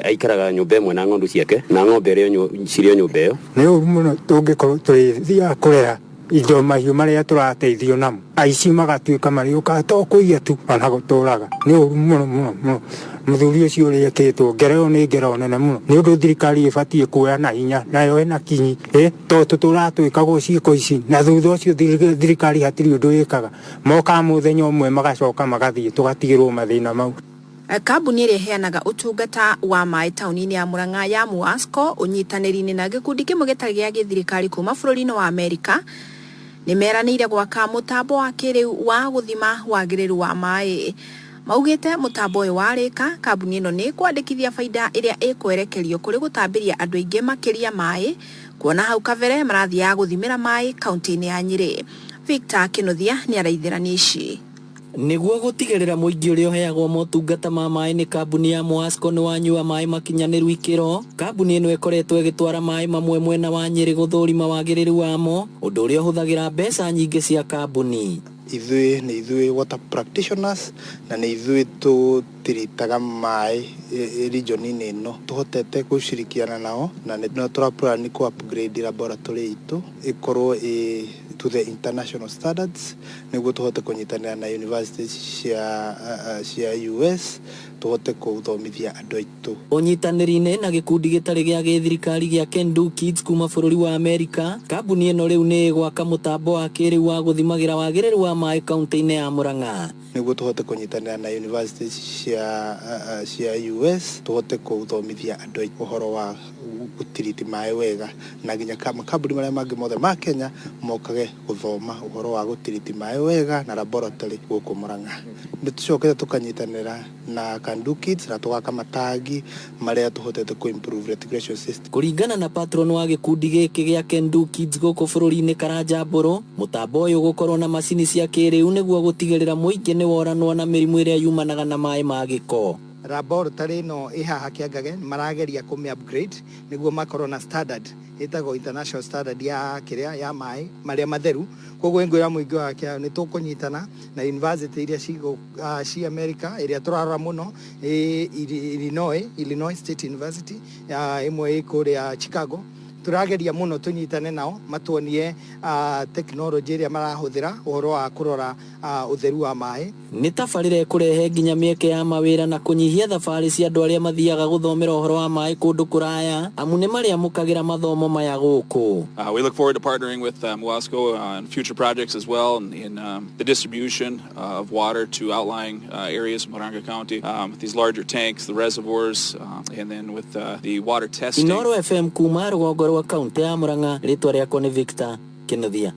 aikaraga nyumba imwe na ng'ondu ciake na ng'ombe rio cirio nyumba iyo ni umuno tungikorwo twithia kurera indo mahiu maria turateithio namo aici magatuika mariuka to kuiya tu ona guturaga ni muno muthuri ucio uri ekitwo ngereo ni ngero nene muno ni undu thirikari ibatie kuoya na hinya nayo ena kinyi to tuturatuika guciiko ici na thutha ucio thirikari hatiri undu ikaga moka muthenya umwe magacoka magathie tugatigirwo mathina mau. Kambuni iria heanaga utungata wa mai tauni-ini ya Murang'a ya Muasco unyitanĩri-inĩ na gĩkundi kĩmwe gĩtarĩ gĩa gĩthirikari kuma bũrũri-inĩ wa Amerika nimeranĩire gwaka mutambo wa kĩrĩu wa gũthima wagĩrĩru wa mai. Maugĩte mutambo ũyũ warĩka kambuni ĩno nĩ kwandĩkithia faida ĩrĩa ĩkwerekerio kũrĩ gũtambĩria andũ aingĩ makĩria mai kuona hau kabere marathiaga gũthimĩra mai kaunti-inĩ ya Nyĩrĩ. Victor Kĩnuthia nĩ araithĩrania ici. Niguo gutigirira muingi uria uheagwo motungata ma mai ni kambuni ya Muasco ni wanyua mai makinyaniru ikiro. Kambuni ino ikoretwo igitwara mai mamwe mwena wa Nyeri guthurima wagiriru wamo undu uria huthagira mbeca nyingi cia kambuni. Ithui water practitioners na ni ithui tutiritaga mai region-ini ino tuhotete gushirikiana nao na no turaplan ku upgrade laboratory itu ikorwo to the international standards niguo tuhote kunyitanira na universities cia US tuhote kuthomithia andu aitu. Unyitaniri-ini na gikundi gitari gia githirikari gia Kendu Kids kuma bũrũri wa Amerika kambuni ino riu ni gwaka mutambo wa kiriu wa guthimagira wagiriru wa mai kaunti-ini ya Murang'a niguo tuhote kunyitanira na universities cia US tuhote kuthomithia andu aitu uhoro wa gutiriti mai wega na ginya makambuni maria mangi mothe ma Kenya mokage guthoma uhoro wa gutiriti mai wega na laboratory guku Murang'a. Ni tucokete tukanyitanira na Kendu Kids na tugaka matangi maria tuhotete ku improve retegration system. Kuringana na patron wa gikundi giki gia Kendu Kids guku bũrũri-inĩ Karanja Mburu mutambo uyu gukorwo na macini cia kiriu niguo gutigirira muingi ni woranwo na mirimu iria yumanaga na mai ma giko. Laboratory no ihaha kiangage marageria kumi upgrade niguo makorwo na standard itago international standard ya kiria ya mai maria matheru koguo ngwira muingi wa kia ni tukunyitana na university iria ci America iria turarora muno Illinois State University imwe ikuria Chicago turageria muno tunyitane nao matuonie technology iria marahuthira uhoro wa kurora utheru wa mai. Ni tabarire kurehe nginya mieke ya mawira na kunyihia thabari cia andu aria mathiaga guthomera uhoro wa mai kundu kuraya amu ni maria mukagira mathomo maya guku. We look forward to partnering with Muasco on future projects as well in the distribution of water to outlying areas of Murang'a County with these larger tanks, the reservoirs, and then with the water testing. Inoro FM kuma rugongoro wa kaunti ya Murang'a ritwa riakwa ni Victor Kĩnuthia.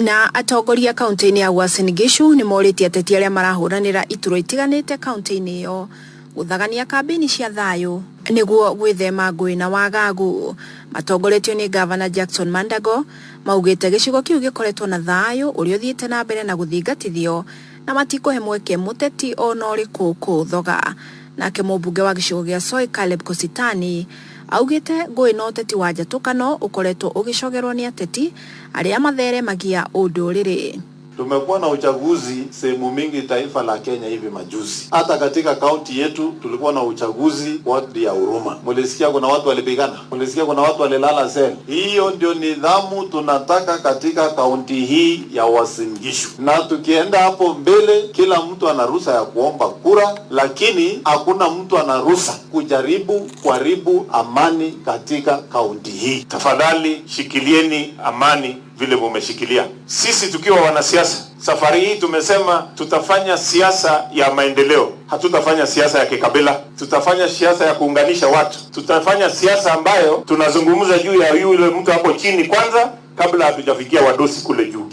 Na atongoria kaunti-ini ya Uasin Gishu ni moritie ateti aria marahuranira ituro itiganite kaunti-ini iyo guthagania kambeni cia thayu niguo gwithema ngui na wagagu. Matongoretio ni Governor Jackson Mandago maugite gicigo kiu gikoretwo na thayu uria uthiite na mbere na guthingatithio na matikuhe mweke muteti ona uriku kuthoga. Nake mũmbunge wa gicigo gia Soi Caleb Kositani augite ngui na uteti wa njatukano ukoretwo ugicogerwo ni ateti aria matheremagia unduriri. Tumekuwa na uchaguzi sehemu mingi taifa la Kenya hivi majuzi. Hata katika kaunti yetu tulikuwa na uchaguzi wadi ya Huruma. Mulisikia kuna watu walipigana, mulisikia kuna watu walilala sel. Hiyo ndio nidhamu tunataka katika kaunti hii ya Uasin Gishu. Na tukienda hapo mbele, kila mtu ana ruhusa ya kuomba kura, lakini hakuna mtu ana ruhusa kujaribu kuharibu amani katika kaunti hii. Tafadhali shikilieni amani vile mumeshikilia. Sisi tukiwa wanasiasa, safari hii tumesema tutafanya siasa ya maendeleo. Hatutafanya siasa ya kikabila. Tutafanya siasa ya kuunganisha watu. Tutafanya siasa ambayo tunazungumza juu ya yule mtu hapo chini kwanza kabla hatujafikia wadosi kule juu.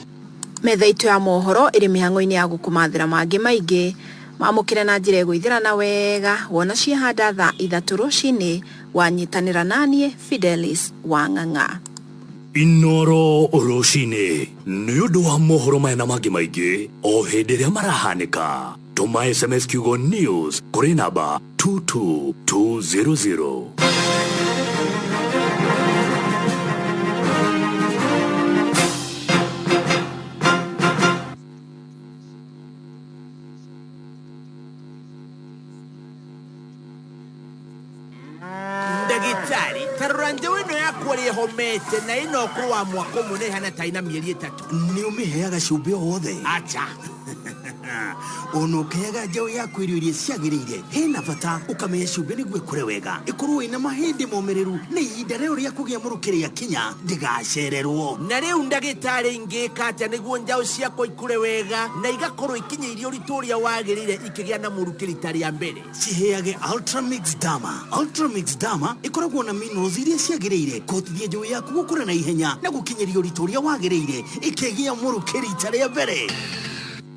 Metha itu ya mohoro iri mihango-ini ya gukumathira mangi maingi mamukire na njira igwithirana wega wona ciahanda thaa 3 rucini wanyitanira nanie Fidelis Wang'ang'a. Inoro rucini ni undu wa mohoro maya na mangi maingi o hindi ria marahanika. Tuma SMS kiugo news kuri namba 22200. Ndagitari taruranje wino yakwariye homete na ino kuwa mwako mune hana taina mieri 3 ni umiheaga cumbi wothe acha onokeaga njau yaku irio iria ciagirire hena bata ukamenya cumbi niguo ikure wega ikorwo ina mahindi momereru ni ihinda rĩu rĩa kũgĩa mũrukĩre ya kinya ndigacererwo na rĩu ndagĩtarĩ ingĩka atĩa nĩguo njau ciakwa ikure wega na igakorwo ikinyĩirie ũritũ ũrĩa wagĩrĩire ikĩgĩa na mũrukĩre ta rĩa mbere ciheage Ultramix Dama. Ultramix Dama ikoragwo na minerals iria ciagĩrĩire kũhotithia njau yaku gũkũra na ihenya na gũkinyĩria ũritũ ũrĩa wagĩrĩire ikĩgĩa mũrukĩre ta rĩa mbere.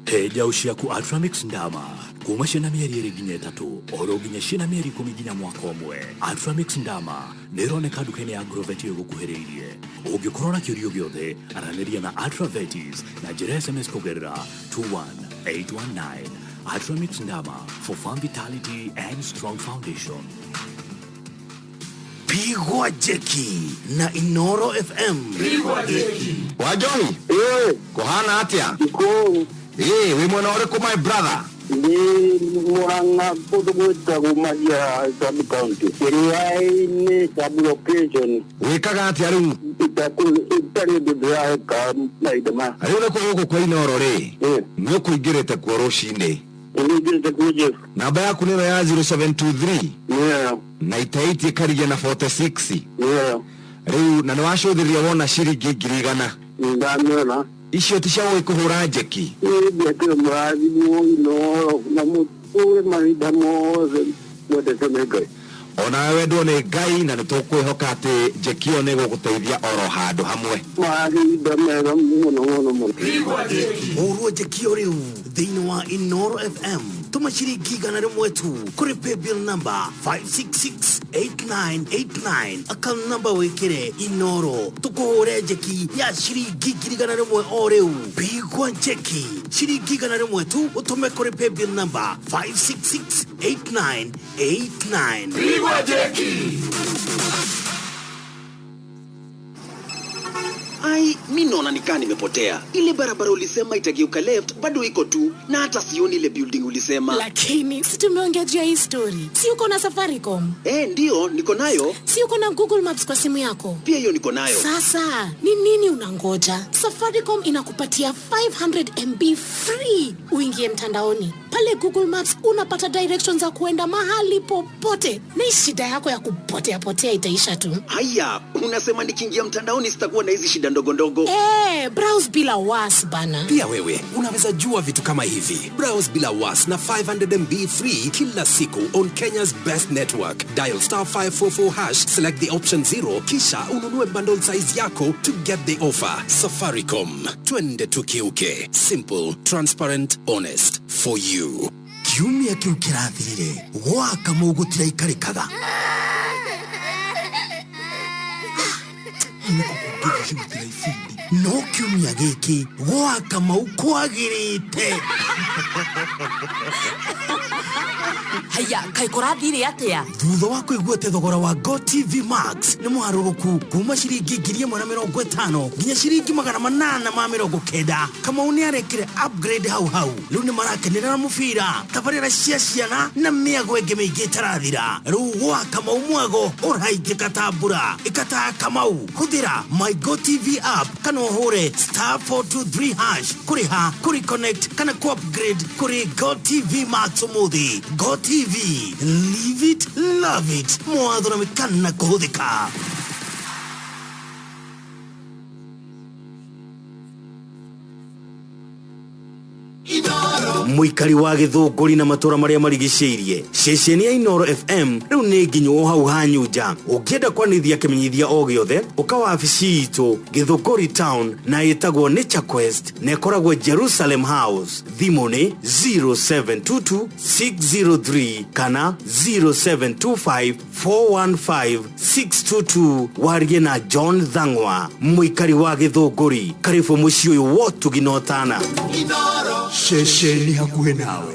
He njau ciaku Ultramix Ndama kuma ciana mĩeri 2 nginya 3 oro nginya ciana mĩeri 10 nginya mwaka ũmwe. Ultramix Ndama nĩroneka nduka-inĩ ya Agrovet ĩgũkuhĩrĩirie. Ũngĩkorwo na kĩũrio gĩothe aranĩria na Ultravetis na njĩra SMS kũgerera 21819. Ultramix Ndama for farm vitality and strong foundation. Pigwa Jeki na Inoro FM. Pigwa Jeki. Wajoni? Kohana atia? We mwana oreko my brother. Ni Murang'a Putuguta Gumagia Sub-County. Kiriai ni sub-location. Wekaga atia riu? Itari bidhaa ka naidama. Ariuna kwa huko kwa Inoro re? Nuko igirete kwa roshine. Igirete kuje. Namba yaku neno ya 0723. Yeah. Na itaiti karige na 46. Yeah. Riu na nwashothiria wona ciringi 1,000. Ndamena. Icio tishawe kuhura Jeki. Jeki mrazi no na mutule mahinda mothe mwete semegai. Ona wewe ndone Ngai na nitũkwĩhoka atĩ Jeki one gũgũteithia oro handũ hamwe. Mahinda mega mũno mũno mũno. Ũrwo Jeki rĩu thĩinĩ wa Inoro FM tuma ciringi 100 tu kũrĩ paybill number 5668989 account number wĩkĩre Inoro tũkũhũre Jeki ya ciringi 100 o rĩu. Pigwa Jeki ciringi 100 tu ũtũme kũrĩ paybill number 5668989. Pigwa Jeki. Ai, mimi naona nikaa nimepotea. Ile barabara ulisema itageuka left bado iko tu na hata sioni ile building ulisema. Lakini si tumeongea juu ya hii story. Si uko na Safaricom? Ndio, niko nayo. Si uko na Google Maps kwa simu yako? Pia hiyo niko nayo. Sasa, ni nini unangoja? Safaricom inakupatia 500 MB free uingie mtandaoni. Pale Google Maps unapata directions za kuenda mahali popote. Na shida yako ya kupotea itaisha tu. Haya, unasema nikiingia mtandaoni sitakuwa na hizi shida ndogo ndogo. Browse bila was bana. Pia wewe unaweza jua vitu kama hivi. Browse bila was na 500 MB free kila siku on Kenya's best network. Dial *544# select the option 0 kisha ununue bundle size yako to get the offer. Safaricom, twende tukiuke. Simple, transparent, honest for you. Kiumia kiu kirathirire gwaka mugutira ikarikaga. No kiumia giki gwaka mau kwagirite. haya kai kurathire atia thutha wa kuiguate thogora wa Go TV Max ni muharuruku kuma ciringi 150 nginya ciringi 890 kama uni arekire upgrade hau riu ni marakenera na mufira tabarira cia ciana na miago enge mingi tarathira riu gwa kama umwago uraige katambura ikata kamau huthira my Go TV app kana uhure *423# kuriha kuri connect kana ku upgrade kuri Go TV Max umuthi. Go TV, live it, love it. Mwadhura mikana kuhudhika. Muikari wa Githunguri na matura maria marigiceirie ceceni ya Inoro FM riu ni nginyu hau hanyuja ukienda kwanithia kimenyithia o giothe ukawa afici itu Githunguri town na itagwo Nature Quest na ikoragwo Jerusalem House thimu ni 0722-603 kana 0725-415-622 warie na John Thangwa muikari wa Githunguri karibu muci uyu wotu ginotana Inoro shesheni hakuhe nawe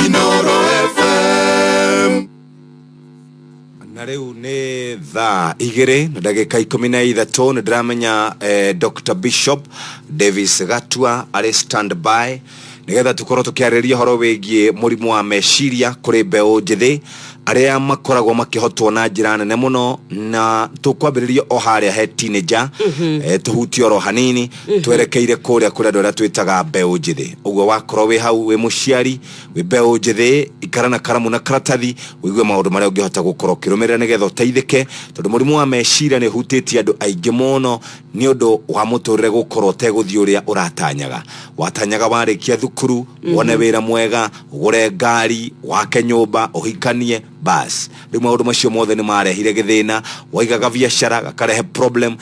Inoro FM na riu ni thaa 2:13 ni ndramenya Dr. Bishop Davis Gatua ari standby nigetha tukorwo tukiariria horo wigie murimu wa meciria kuri mbeu njithi aria makoragwo makihotwo na njira nene muno na tukwambiriria o haria he teenager tuhutio ro hanini twerekeire kuria kuria ndora twitaga mbeu njithi uguo wakorwo wi hau wi muciari wi mbeu njithi ikarana karamu na karatathi wigue maundu maria ungihota gukorwo kirumirira nigetha uteithike tondu murimu wa meciria ni hutiti andu aingi muno ni undu wa muturire gukorwo teguthii uria uratanyaga watanyaga warikia thukuru wone wira mwega ugure ngari wake nyumba uhikanie bas riu maundu macio mothe ni marehire githina waigaga biashara gakarehe problem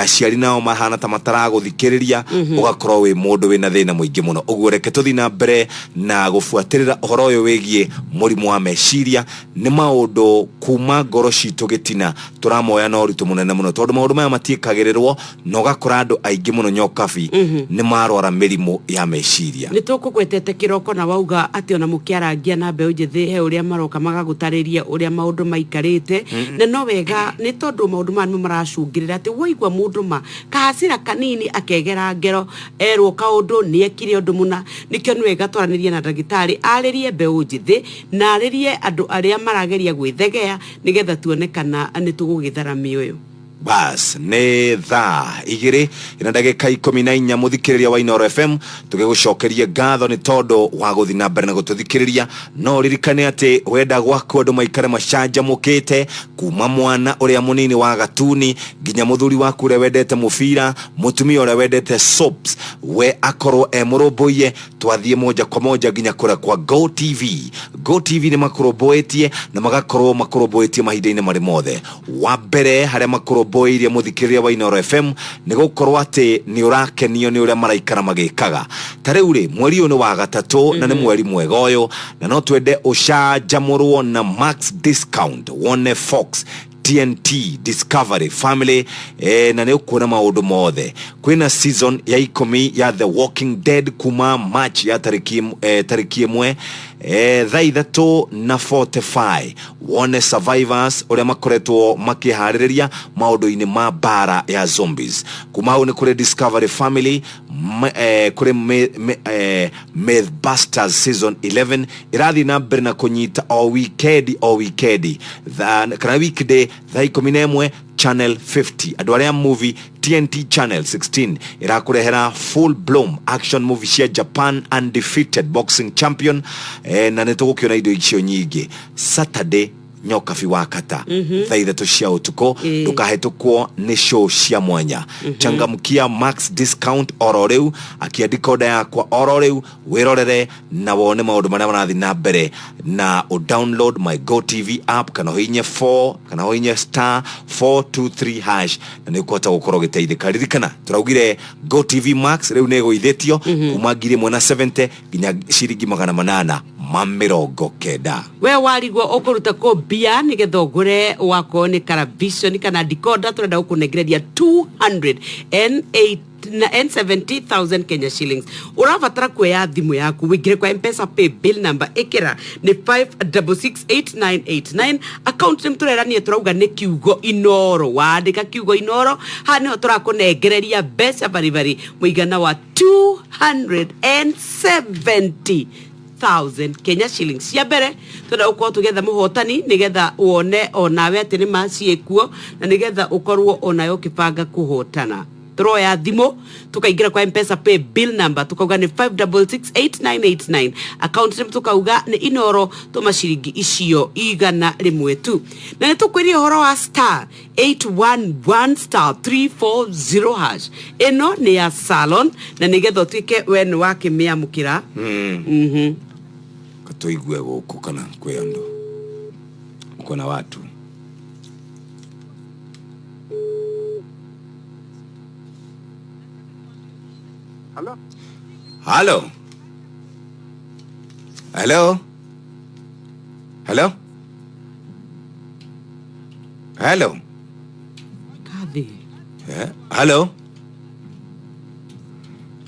aciari nao mahana ta mataraguthikiriria ugakorwo wi mundu wina thina muingi muno uguo reke tuthi na mbere na gufuatirira uhoro uyu wigie murimu wa meciria ni maundu kuma ngoro citu gitina turamoya na uritu munene muno tondu maundu maya matikagirirwo no gakora andu aingi muno nyokabi ni marwara mirimu ya meciria ni tukugwetete kiroko na wauga ati ona mukiarangia na mbeu njithi he uria maroka magagutari uria maundu maikarite na no wega ni tondu maundu manu maracungirira ati woigwa mundu ma kahasira kanini akegera ngero erwo kaundu ni ekire undu muna nikio ni wega twaranirie na ndagitari aririe mbeu njithi na aririe andu aria marageria gwithegea nigetha tuonekana ni tugugitharamia uyu bas ne thaa 2:14 muthikiriria wa Inoro FM tugigucokeria ngatho ni tondu wa guthi na mbere na gututhikiriria no ririkane ati wenda gwaku andu maikare macanja mukite kuma mwana uria munini wa gatuni nginya muthuri waku uria wendete mufira mutumia uria wendete soaps we akorwo murumbuye twathie moja kwa moja nginya kura kwa Go TV. Go TV ni makurumbuitie na magakorwo makurumbuitie mahinda-ini mari mothe wa mbere haria makurumbuirie muthikiriria wa Inoro FM ni gukorwo ati ni urakenio ni uria maraikara magikaga tariu ri mweri uyu ni wa gatatu na ni mweri mwega uyu na no twende ucanjamurwo na max discount one Fox TNT Discovery Family na ne ukona maundu mothe kwina season ya 10 ya The Walking Dead kuma March ya tariki 1 thaa 3:45 one Survivors uria makoretwo makihariria maundu-ini ma bara ya zombies kuma hau ni kuri Discovery Family kuri Mythbusters season 11 irathi na mbere na kunyita o weekend kana weekday thaa 11 channel 50 adwaria movie TNT channel 16 irakurehera full blown action movie cia Japan undefeated boxing champion na nitugukiona indo icio nyingi Saturday nyokabi wakata thaa 3 cia utuko dukahetukwo ni show cia mwanya changamkia max discount ororeu akiandika oda yakwa ororeu wirorere na wone maundu maria marathi na mbere na download my Go TV app kana hoinye 4 kana hoinye *423# na nikuhota gukorwo giteithika ririkana turaugire Go TV Max riu nego ithetio kuma 170 nginya ciringi 800 mamirongo kenda we warigwo ukuruta ko bia nigetha ugure wako ni television kana decoder turenda ukunegereria 280 and 70,000 Kenya shillings. Uravatara kuya thimu yaku wigire kwa M-Pesa pay bill number ekera ni 5668989 account nimtureranie turauga ni kiugo Inoro waandika kiugo Inoro hani turakunegereria mbeca bari muigana wa 270,000 Kenya shillings. Ya mbere tuna uko together muhotani nigetha wone onawe ati ni maciekuo na nigetha ukorwo onayo kibanga kuhotana. Throw ya thimo tukaingira kwa M-Pesa pay bill number tukauga ni 5668989 account name tukauga ni Inoro tumashiringi icio igana rimwe tu. Na nitukwiria horo wa star 811 star 340 hash. Eno ni ya salon na nigetha twike wenu wake miamukira. Katoigwe guku kana kwe ando. Uko na watu. Hello? Hello? Hello? Hello? Hello? Kathi. Yeah. Hello?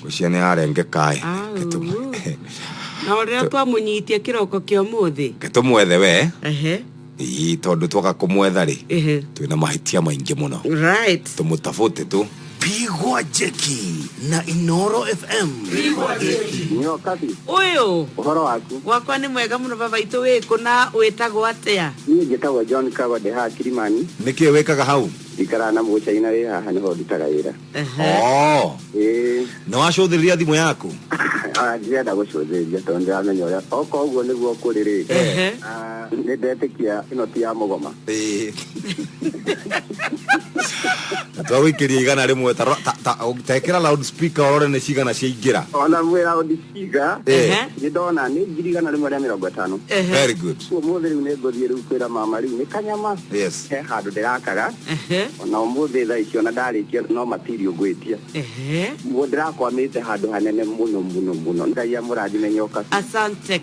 Kushene arenge kai. Na oria twamunyitia kiroko kio muthi. Ketumwethe we? Ii tondu twoka kumwetha ri. Twina mahitia maingi muno. Right. Tumutafute tu. Pigwa Jeki na Inoro FM. Pigwa Jeki. Nyo Kathi. Uyu. Uhoro waku. Wakwa ni mwega muno baba itu wiku na witagwo atia? Ni njitagwo John Kawade ha Kilimani. Niki wekaga hau? Ikara na muchaina ri haha niho ndutaga wira. Na wacũthĩrĩria thimũ yaku? Ndirenda gũcũthĩrĩria tondũ ndiramenya ũrĩa oko ũguo nĩguo kũrĩ rĩ. Nĩ ndetĩkia ĩno ti ya mũgoma. Twawĩkĩria igana rĩmwe tekĩra loudspeaker ũrore nĩ cigana ciaingĩra. Ona mwĩ loudspeaker nĩ ndona nĩ ngiri igana rĩmwe rĩa 50. Very good. Ũmũthĩ rĩu nĩ ngũthiĩ rĩu kwĩra mama rĩu nĩ kanyama. Yes. He handũ ndĩrakaga. Ona ũmũthĩ thaa icio na ndarĩkia no material ngwĩtia. Ndĩrakwamĩte handũ hanene mũno mũno mũno. Ngai amũrathime nyoka. Asante.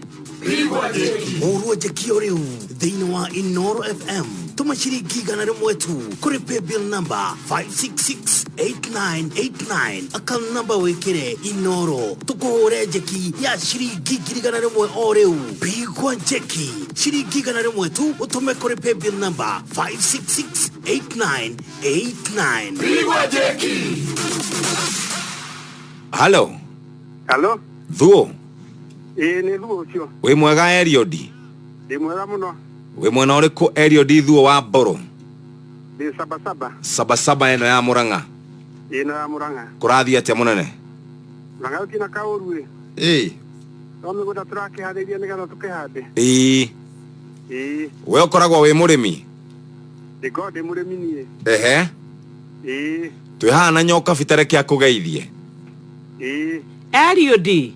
Mũrwo Jeki rĩu thĩinĩ wa Inoro FM tumaciringi igana rĩmwe tu kũrĩ pay bill number 5668989 account number wĩkĩre Inoro tukũhũre Jeki ya ciringi ngiri igana rĩmwe o rĩu. Pigwa Jeki ciringi igana rĩmwe tu ũtũme kũrĩ pay bill number 5668989. Pigwa Jeki. Hello? Hello? Thuo? Nĩ Thuo ũcio. Wĩ mwega Eliodi? Ndĩ mwega mũno. Wĩ mwena ũrĩkũ Eliodi Thuo wa Mboro? Ndĩ Sabasaba. Sabasaba ĩno ya Mũrang'a? Ĩno ya Mũrang'a. Kũrathiĩ atĩa mũnene? Mũrang'a gũtirĩ kaũru ĩ. No mĩgũnda tũrakĩharĩria nĩgetha tũkĩhande. We ũkoragwo wĩ mũrĩmi? Ndĩkoragwo ndĩ mũrĩmi niĩ. Twĩ haha na nyoka bitere kĩa kũgeithie. Eliodi.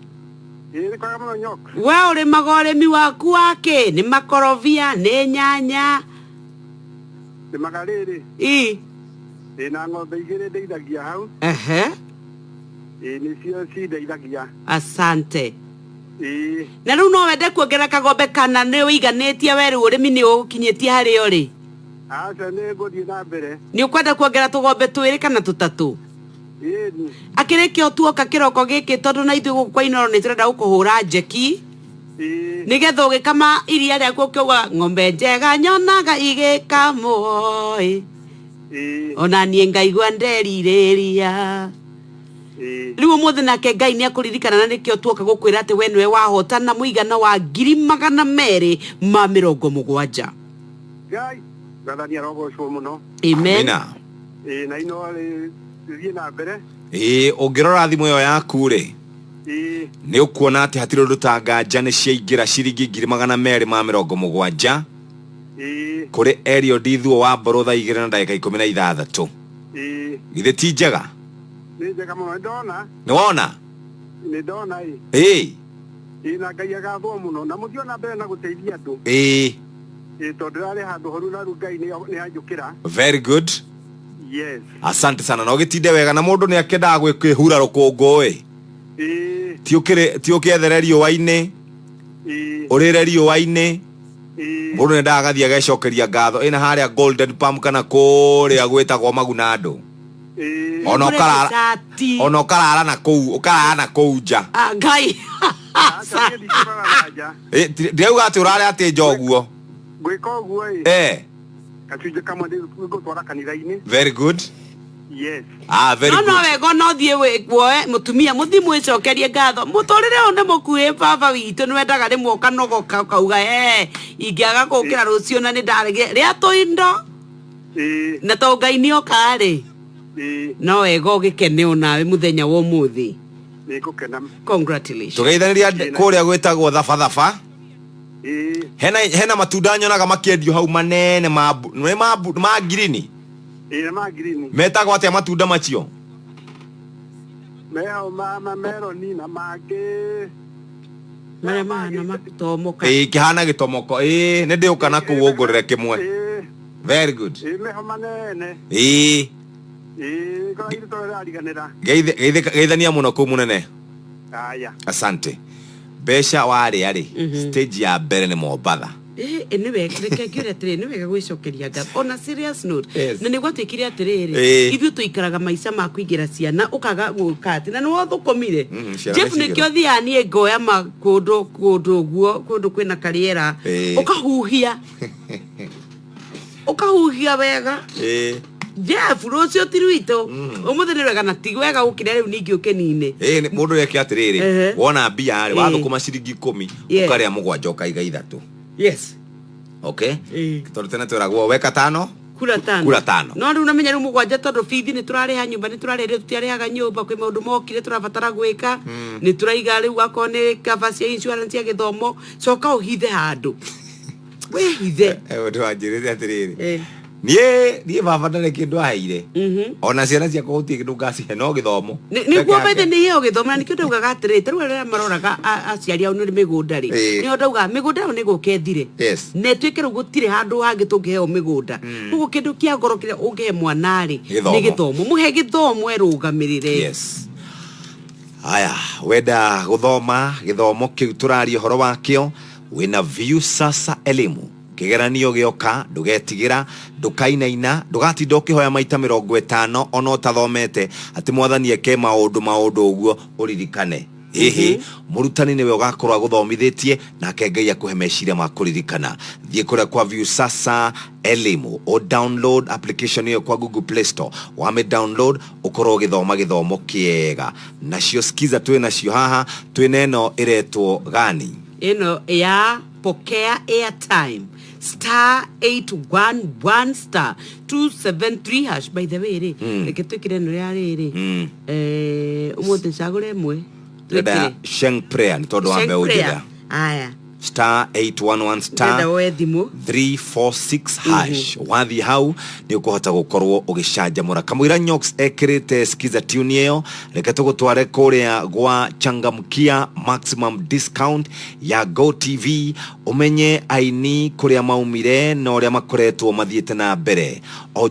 Nĩkwaga mũno nyoka. We ũrĩmaga ũrĩmi waku wake nĩ makorobia nĩ nyanya? Ndĩmaga rĩrĩ. Ndĩna ng'ombe 2 ndeithagia hau. Nĩcio cindeithagia. Asante. Na rĩu no wende kuongerera kagombe kana nĩ ũiganĩtie we rĩu ũrĩmi nĩ ũkinyĩtie harĩa ũrĩ? Aca nĩ ngũthiĩ na mbere. Nĩ ũkwenda kuongerera tũgombe 2 kana 3? Akĩrĩkia tuoka kĩroko gĩkĩ tondũ na ithuĩ gũkũ kwa Inoro nĩ tũrenda gũkũhũra Jeki nĩgetha ũgĩkama iria rĩaku ũkiuga ng'ombe njega nyonaga igĩkamwo ona niĩ ngaigua nderirĩria. Rĩu ũmũthĩ nake Ngai nĩ akũririkana na nĩkĩo tuoka gũkwĩra atĩ we nĩwe wahotana mũigana wa 270,000. Ngai ngathania rogo ũcio mũno. Amen. Na ino thiĩ na mbere. Ũngĩrora thimũ ĩyo yaku rĩ nĩ ũkuona atĩ hatirĩ ũndũ ta nganja nĩ ciaingĩra ciringi 270,000 kũrĩ Eliodi Thuo wa Mboro thaa 2 na ndagĩka 16. Githĩ ti njega? Nĩ njega mũno. Nĩndona. Nĩwona? Nĩndona na Ngai agathwo mũno na mũthiĩ na mbere na gũteithia andũ. Tondũ rarĩ handũ horu na rĩu Ngai nĩ anjũkĩra. Very good. Yes. Asante sana. No gĩtinde wega na mũndũ nĩ akendaga gwĩkĩhura rũkũngũ ti ũkĩethere riũa-inĩ ũrĩre riũa-inĩ mũndũ nĩ ndaga gathiĩ agacokeria ngatho ĩna harĩa Golden Palm kana kũrĩa gwĩtagwo Magunado Ono karara na kou nja. Ngai. Ndiauga ati urare ati njoguo. Gwika uguo Kachuje kama ndiko twara kanitha-ini. Very good. Yes. Very good. No wego no thie woe mutumia muthimu icokerie ngatho mutorire one mukuhe baba witu nwendaga rimwe ukanogoka ukauga ingiaga kukira rucio na ni ndarege ria tuindo na to Ngai ni okari no wego ugikene onawe muthenya wa umuthi nikukena. Congratulations. Tugeithaniria kuria gwitagwo thabatha. Hena matunda nyonaga makiendio hau manene ma green. Ma green. Metagwo atia matunda macio? Meo meloni na mage. Mahana matomoka. Kihana gitomoko. Ne ndiuka na kuwongorere kimwe. Very good. Meho manene. Kwa hili toa aliganira. Geithania muno ku munene. Aya. Asante. Besha wari stage ya mbere ni Mombatha. Niwe kire atiriri niwega gwicokeria ngatho on a serious note na nigwa twikire atiriri ithu tuikaraga maica ma kuingira ciana ukaga gukati na niwo thukomire Jeff nikio thiani ngoya makundu guo kundu kwina kariera ukahuhia wega Jeff rucio tiruito umuthi ni wega na tigwega ukire riu ningi ukenine ni mundu yake atiriri wona mbia ari wathukuma ciringi 10 ukaria mugwanja ukaiga ithatu. Yes. Okay. Torotena turagwo weka 5 kura 5 no riu namenya riu mugwanja tondu fithi ni turariha nyumba ni turarire tutiarihaga nyumba kwi maundu mokire turabatara gwika ni turaiga riu akone cover cia insurance ya githomo coka uhithe handu we hithe ndu wanjirite atiriri nie baba ndare kindu aheire ona ciana cia kuhutie kindu ngacihe no githomo ni kuo bethe ni yo githomo na nikio ndaugaga atiriri taru aria maroraga aciari au ni migunda ri ni ndauga migunda yo ni gukethire ne twikire gutire handu hangi tungiheo migunda ugu kindu kia ngoro kire ungihe mwana ri ni githomo muhe githomo erugamirire. Yes. Aya wenda guthoma githomo kiu turaria horo wakio wina Viusasa elimu kigeranio gioka ndugetigira ndukainaina ndugatinda ukihoya maita 50 ona utathomete ati mwathani eke maundu uguo uririkane murutani niwe ugakorwa guthomithitie nake Ngai akuhe meciria ma kuririkana. Thie kuria kwa Viusasa elimu o download application hiyo kwa Google Play Store wame download ukorwo githoma githomo kiega nacio skiza twi nacio haha twi neno iretwo gani ino ya pokea airtime *811 *273 hash by the way reke twikire no ya riri umuthi cagure mwe twikire Sheng prayer ni tondu wa mbe ujira aya *811 *346 hash wathi hau ni ukuhota gukorwo ugicanjamura kamwira Nyox ekirite skiza tune iyo reke tugutware kuria gwa changamkia maximum discount ya Go TV umenye aini kuria maumire no uria makoretwo mathiete na mbere o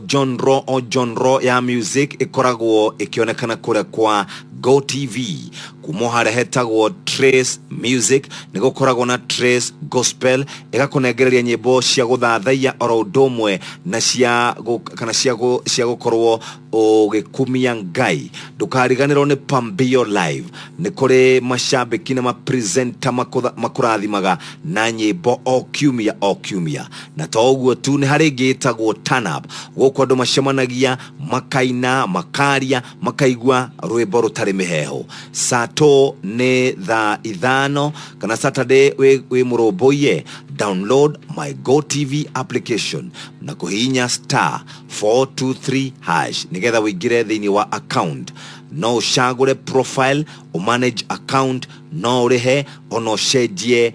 genre ya music ikoragwo ikionekana kuria kwa Go TV kumohare hetagwo Trace Music nigo koragwo na Trace Gospel igakunegereria nyimbo cia guthathaia oro ndomwe na cia gukorwo ugikumia Ngai ndukariganirwo ni Pambio Live ni kuri mashabiki na mapresenter makurathimaga na nyimbo o kiumia na toguo tu ni hari gitagwo turn up gukwa andu macemanagia makaina makaria makaigwa rwimbo rutari miheho sato ne tha ithano kana Saturday we muroboye download my Go TV application na kuhinya *423 hash nigetha wingire thiini wa account no shagure profile o manage account no rihe ono shedie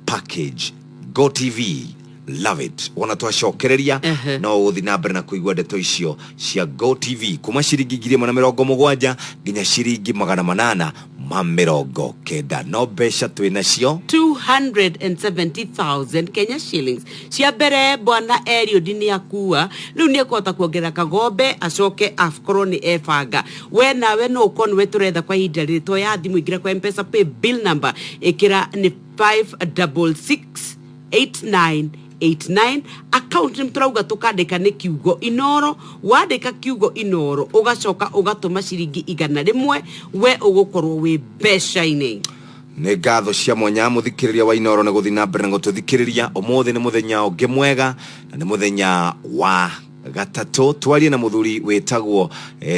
package Go TV love it wana twacokereria no uthi na mbere na kuigwa ndeto icio cia Go TV kuma ciringi 170 nginya ciringi 800 mamerogo kenda no besha twinacio 270,000 Kenya shillings cia mbere bwana Eliud ni akua riu ni ekota kuongerera kagombe acoke afkorwo ni ebanga we nawe no ukon we turetha kwa ihinda rito ya thimu ingira kwa M-Pesa pay bill number ikira ni 56689 89 account nĩ tũrauga tũkandĩka nĩ kiugo Inoro wandĩka kiugo Inoro ũgacoka ũgatũma ciringi 100 we ũgũkorwo wĩ mbeca-inĩ. Nĩ ngatho cia mwanya mũthikĩrĩria wa Inoro nĩ gũthiĩ na mbere na gũtũthikĩrĩria ũmũthĩ nĩ mũthenya ũngĩ mwega na nĩ mũthenya wa gatatu twarie na mũthuri wĩtagwo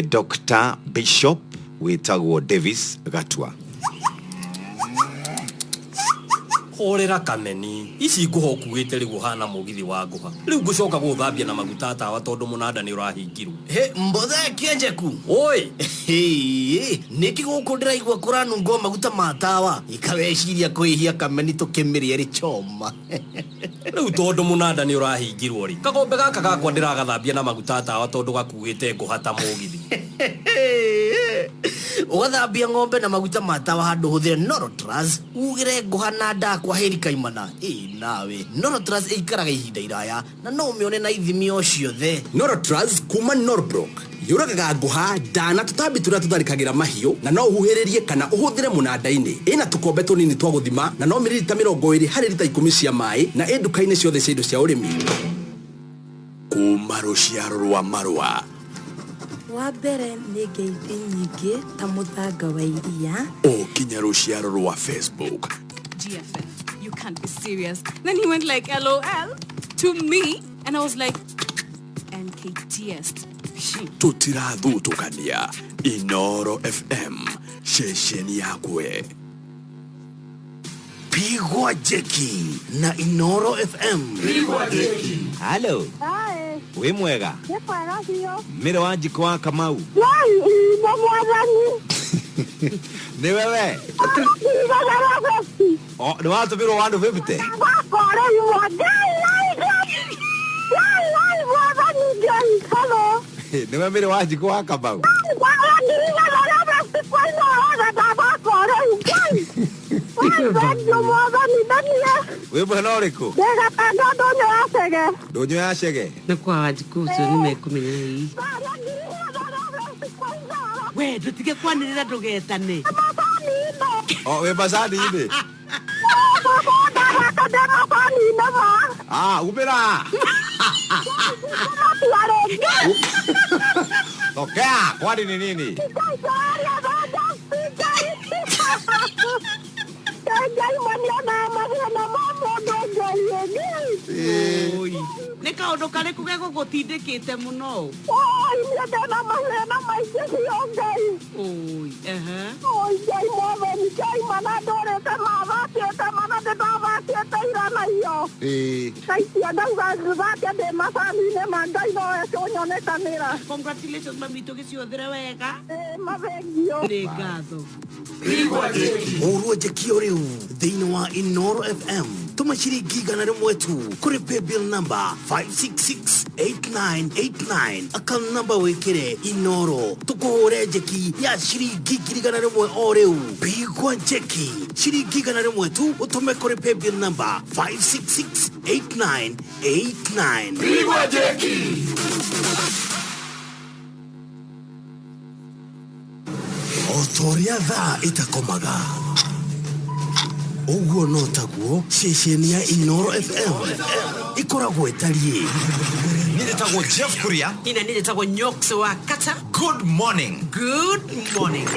Dr. Bishop wĩtagwo Davis Gatua. Horera kameni ici nguho kuite rigu hana mugithi wa nguha riu ngucoka guthambia na maguta tawa tondu munada ni urahingirwo mbothe kienjeku oi niki guku ndiraigua kuranungo maguta matawa ikaweciria kuihia kameni tukimiria ri choma riu tondu munada ni urahingirwo ri kagombe gaka gakwa ndiragathambia na maguta tawa tondu gakuite nguha ta mugithi ugathambia ng'ombe na maguta matawa handu huthire Norotras ugire nguha na ndakwa heri kaimana nawe Norotras ikaraga ihinda iraya na no umione na ithimi o ciothe. Norotras kuma Norbrook yuragaga nguha ndana tutambi turia tutharikagira mahiu na no uhuhiririe kana uhuthire munada-ini ina tukombe tunini twa guthima na no mililita 20 hari lita 10 cia mai na enduka-ini ciothe cia indo cia urimi. Kuma ruciaro rwa Marua wabere nĩ ngeithi nyingĩ ta mũthanga wa iria kinya ruciaro rwa Facebook. GFN, you can't be serious. Then he went like LOL to me and I was like NKTS. Tutirathutũkania Inoro FM shesheni yakwe Pigwa Jeki na Inoro FM. Pigwa Jeki. Hello. Hi. We mwega. Nĩkwega biũ. Mĩrĩ wa njiko wa Kamau. Nĩ mwathani. Nĩ wewe. Nĩ watũmirwo 150. Wakore nĩ we mĩrĩ wa njiko wa Kamau. We mwena ũrĩkũ? Ndũnyũ ya Chege. Nĩ kwa Wanjiku ũcio nĩ mekumenya hii. We ndutige kwanĩrĩra ndũgetane. We macani-inĩ. Umĩra. Tokea, kwani ni nini? Nĩ kaũndũ karĩkũ gegũgũtindĩkĩte mũno? Ndĩna mahena maingĩ biũ Ngai. Ngai mwathani Ngai mana ndũrĩte mathakĩte mana ndĩndathakĩte ira na iyo. Ngai cia ndauga thake ndĩ macani-inĩ ma Ngai nowe kũnyonekanĩra. Congratulations mami tũgĩciũthĩre wega. Mathengio. Nĩ ngatho. Ũruo njekio rĩu thĩinĩ wa Inoro FM tuma ciringi 100 tu kũrĩ paybill number 5668989 account number wĩkĩre Inoro tũkũhũre njeki ya ciringi 100 o rĩu. Pigwa njeki ciringi 100 tu ũtũme kũrĩ paybill number 5668989. Pigwa njeki. Otoria thaa itakomaga uguo no taguo ceceni ya Inoro FM ikoragwo ĩtariĩ. Nĩndĩtagwo Jeff Kuria. Ina nĩndĩtagwo Nyox wa Kata. Good morning. Good morning.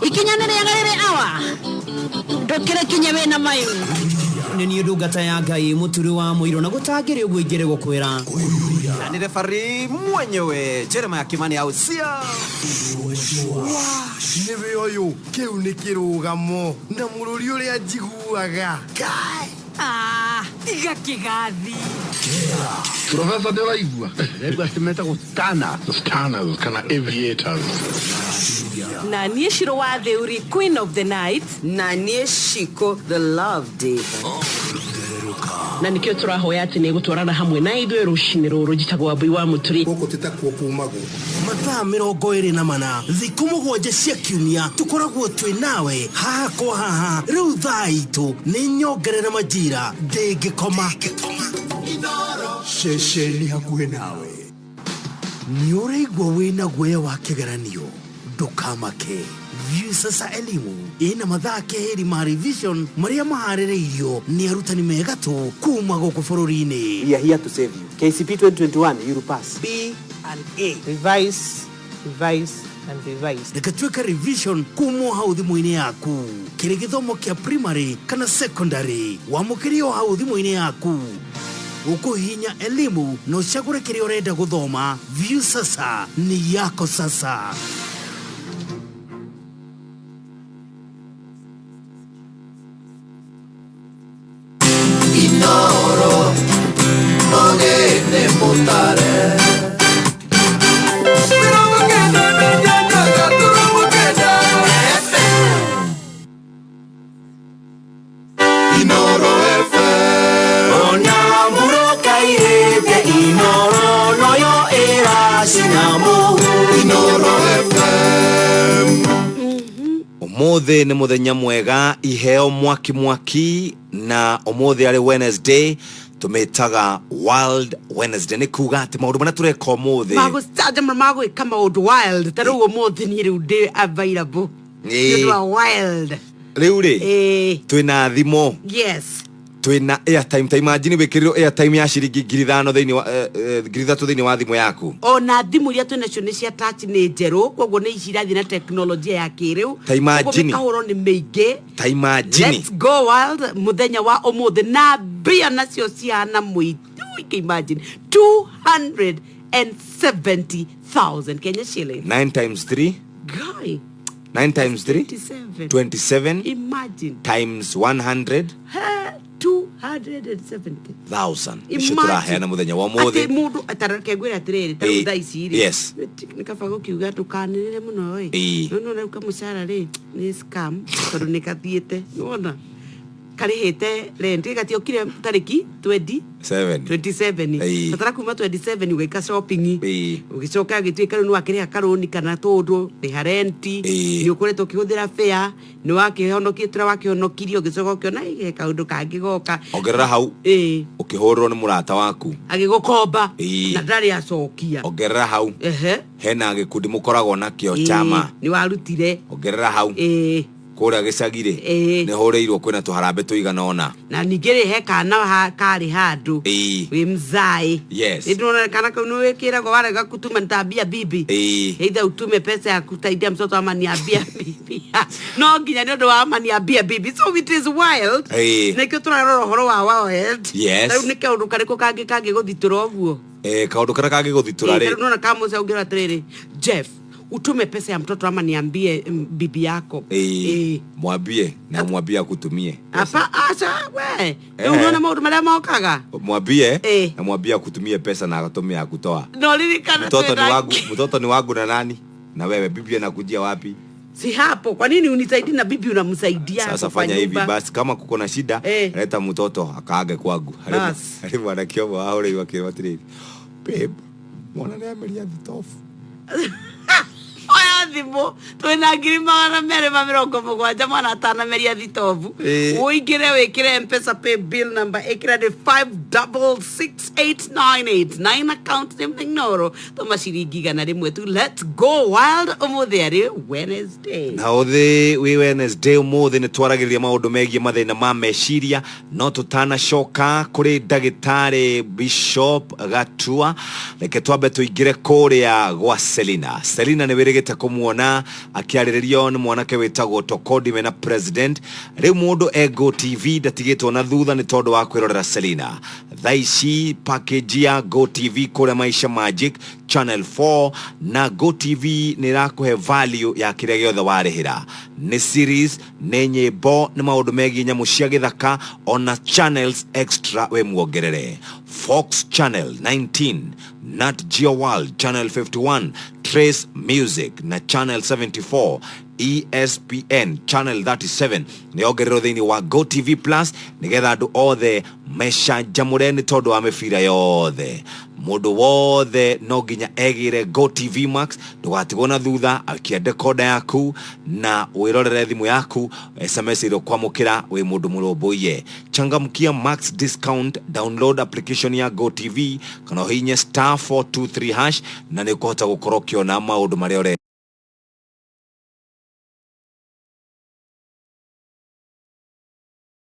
Ikinya nĩ rĩagarĩre awa ndũkĩre kinya wĩna mayu nĩ niĩ ndungata ya Ngai mũturi wa mũiro na gũtangĩrĩ ũguo ingĩrĩ gũkwĩra na nĩ refari mwenyewe Jeremiah Kimani au sio? Nĩwe ũyũ kĩu nĩ kĩrũgamo na mũrũri ũrĩa njiguaga tiga kĩgathi Professor de la Igua. Egua metagwo Stanners kana aviators. Na niĩ Shiro wa Theuri, Queen of the Night. Na niĩ Shiko, the Love Diva. Na nikio tũrahoya atĩ nĩ gũtwarana hamwe na ithuĩ rũcinĩ rũrũ njitagwo Wambui wa Mũturi. Gũkũ tĩtakuo kumago mathaa 24 thikũ 7 cia kiumia tũkoragwo twĩ nawe haha kwa haha rĩu thaa itũ nĩ nyongerera majira ndĩngĩkoma ceceni hakuhĩ nawe nĩ ũraigua wĩna guoya wa kĩgeranio ndukamake. View Sasa elimu ina mathake heri ma revision maria maharereirio ni arutani mega tu kuma goko bũrũri-inĩ. We are here to save you. KCP 2021 you will pass. B and A. Revise, revise and revise. Reke twĩke revision kumo hau thimũ-inĩ yaku. Kĩrĩ gĩthomo kĩa primary kana secondary wamũkĩrio hau thimũ-inĩ yaku. Ukuhinya elimu no ũcagũre kĩrĩa ũrenda gũthoma. View Sasa ni yako sasa. Inoro Mogene Motare Inoro FM Onamburo kairete Inoro noyo era sinamu Inoro FM. Umuthi ni muthenya mwega iheo mwaki na umuthi ari Wednesday tumetaga Wild Wednesday ni kuga ati maundu mana tureka umuthi mago staja mago kama wild taru umuthi ni riu day available you wild riu ri twina thimo yes twina airtime imagine wikiriro airtime ya shiringi 5,000 thiini wa 3,000 thiini wa thimu yaku ona thimu ria twina cio ni cia touch ni njeru koguo ni icirathi na teknolojia ya kiriu imagine kahoro ni meige imagine let's go wild muthenya wa umuthi na bia nacio ciana mwitu imagine 270,000 Kenya shilling 9 times 3 guy 9 times 3 27 imagine times 100 270,000 Ishutraheana muthenya wa muthi ati mundu atarake gwira atiriri taru thaisi ri yes nikabago kiuga tukanirire muno no na ukamucara ri ni scam tondu nikathiete wona karihite rent gatiokire tariki 27 tatara kuma 27 ugaika shopping ugicoka gitwika ni wakire akaroni kana tondu ni harenti ni ukoretwo kihuthira fare ni wakihonokie tura wakihonokirio ugicoka ukiona ige kaundu kangigoka ongerera hau ukihurwo ni murata waku agigukomba na ndari acokia ongerera hau hena gikundi mukoragwo nakio chama ni warutire ongerera hau kura gicagire ni horeirwo kwina tuharambe tuigana ona na ningiri he kana kari handu wi mzai yes ndio kana kunu wekira go warega kutuma ntabia bibi either utume pesa ya kutaidia mtoto ama niambia bibi no nginya ndio wa ama niambia bibi so it is wild nikio turarora horo wa wild yes ni kaundu kariko kangi guthitira oguo kaundu kara kangi guthitira ri ndio na kama usaungira atiriri Jeff utume pesa ya mtoto ama niambie bibi yako mwambie na mwambie akutumie hapa acha we unaona maundu maria mokaga mwambie na mwambie akutumie pesa na akatumie akutoa no lilikana mtoto ni wangu na nani na wewe bibi anakujia wapi si hapo kwa nini unisaidie na bibi unamsaidia sasa fanya hivi basi kama kuko na shida leta mtoto akaage kwangu haribu anakiomo ahore wakiwa tiri babe mwana ni amelia vitofu oya thimu twina ngiri magana mere ma 70 mwana atanameria thitovu uingire wikire mpesa pay bill number ikira ni 566898 account name Noro toma ciringi gana rimwe tu let's go wild umuthi Wednesday na uthi wi Wednesday umuthi ni twaragiriria maundu megie mathina ma meciria no tutana shoka kuri ndagitari Bishop Gatua reke twambe tuingire kuria gwa Selina ni wirigite kumuona akiariririo ni mwanake wetagwo Tokodi mena president riu mundu ego TV ndatigitwo na thutha ni tondu wa kwirorera Selina thaici package ya Go TV kore Maisha Magic Channel 4 na Go TV ni rakuhe value ya kiria giothe warihira ni series ni nyimbo ni maundu megie nyamu cia githaka ona channels extra we muongerere Fox Channel 19 Nat Geo World Channel 51 Trace Music na Channel 74 ESPN Channel 37 ni ogerero thini wa Go TV Plus nigetha andu othe mesha jamureni tondu wa mefira yothe mundu wothe no nginya egire Go TV Max ndugatigwo na thutha akia decoder yaku na wirorere thimu yaku SMS iro kwamukira we mundu muromboye changamkia max discount download application ya Go TV kana hinye *423# na ni kuhota gukorokio na maundu maria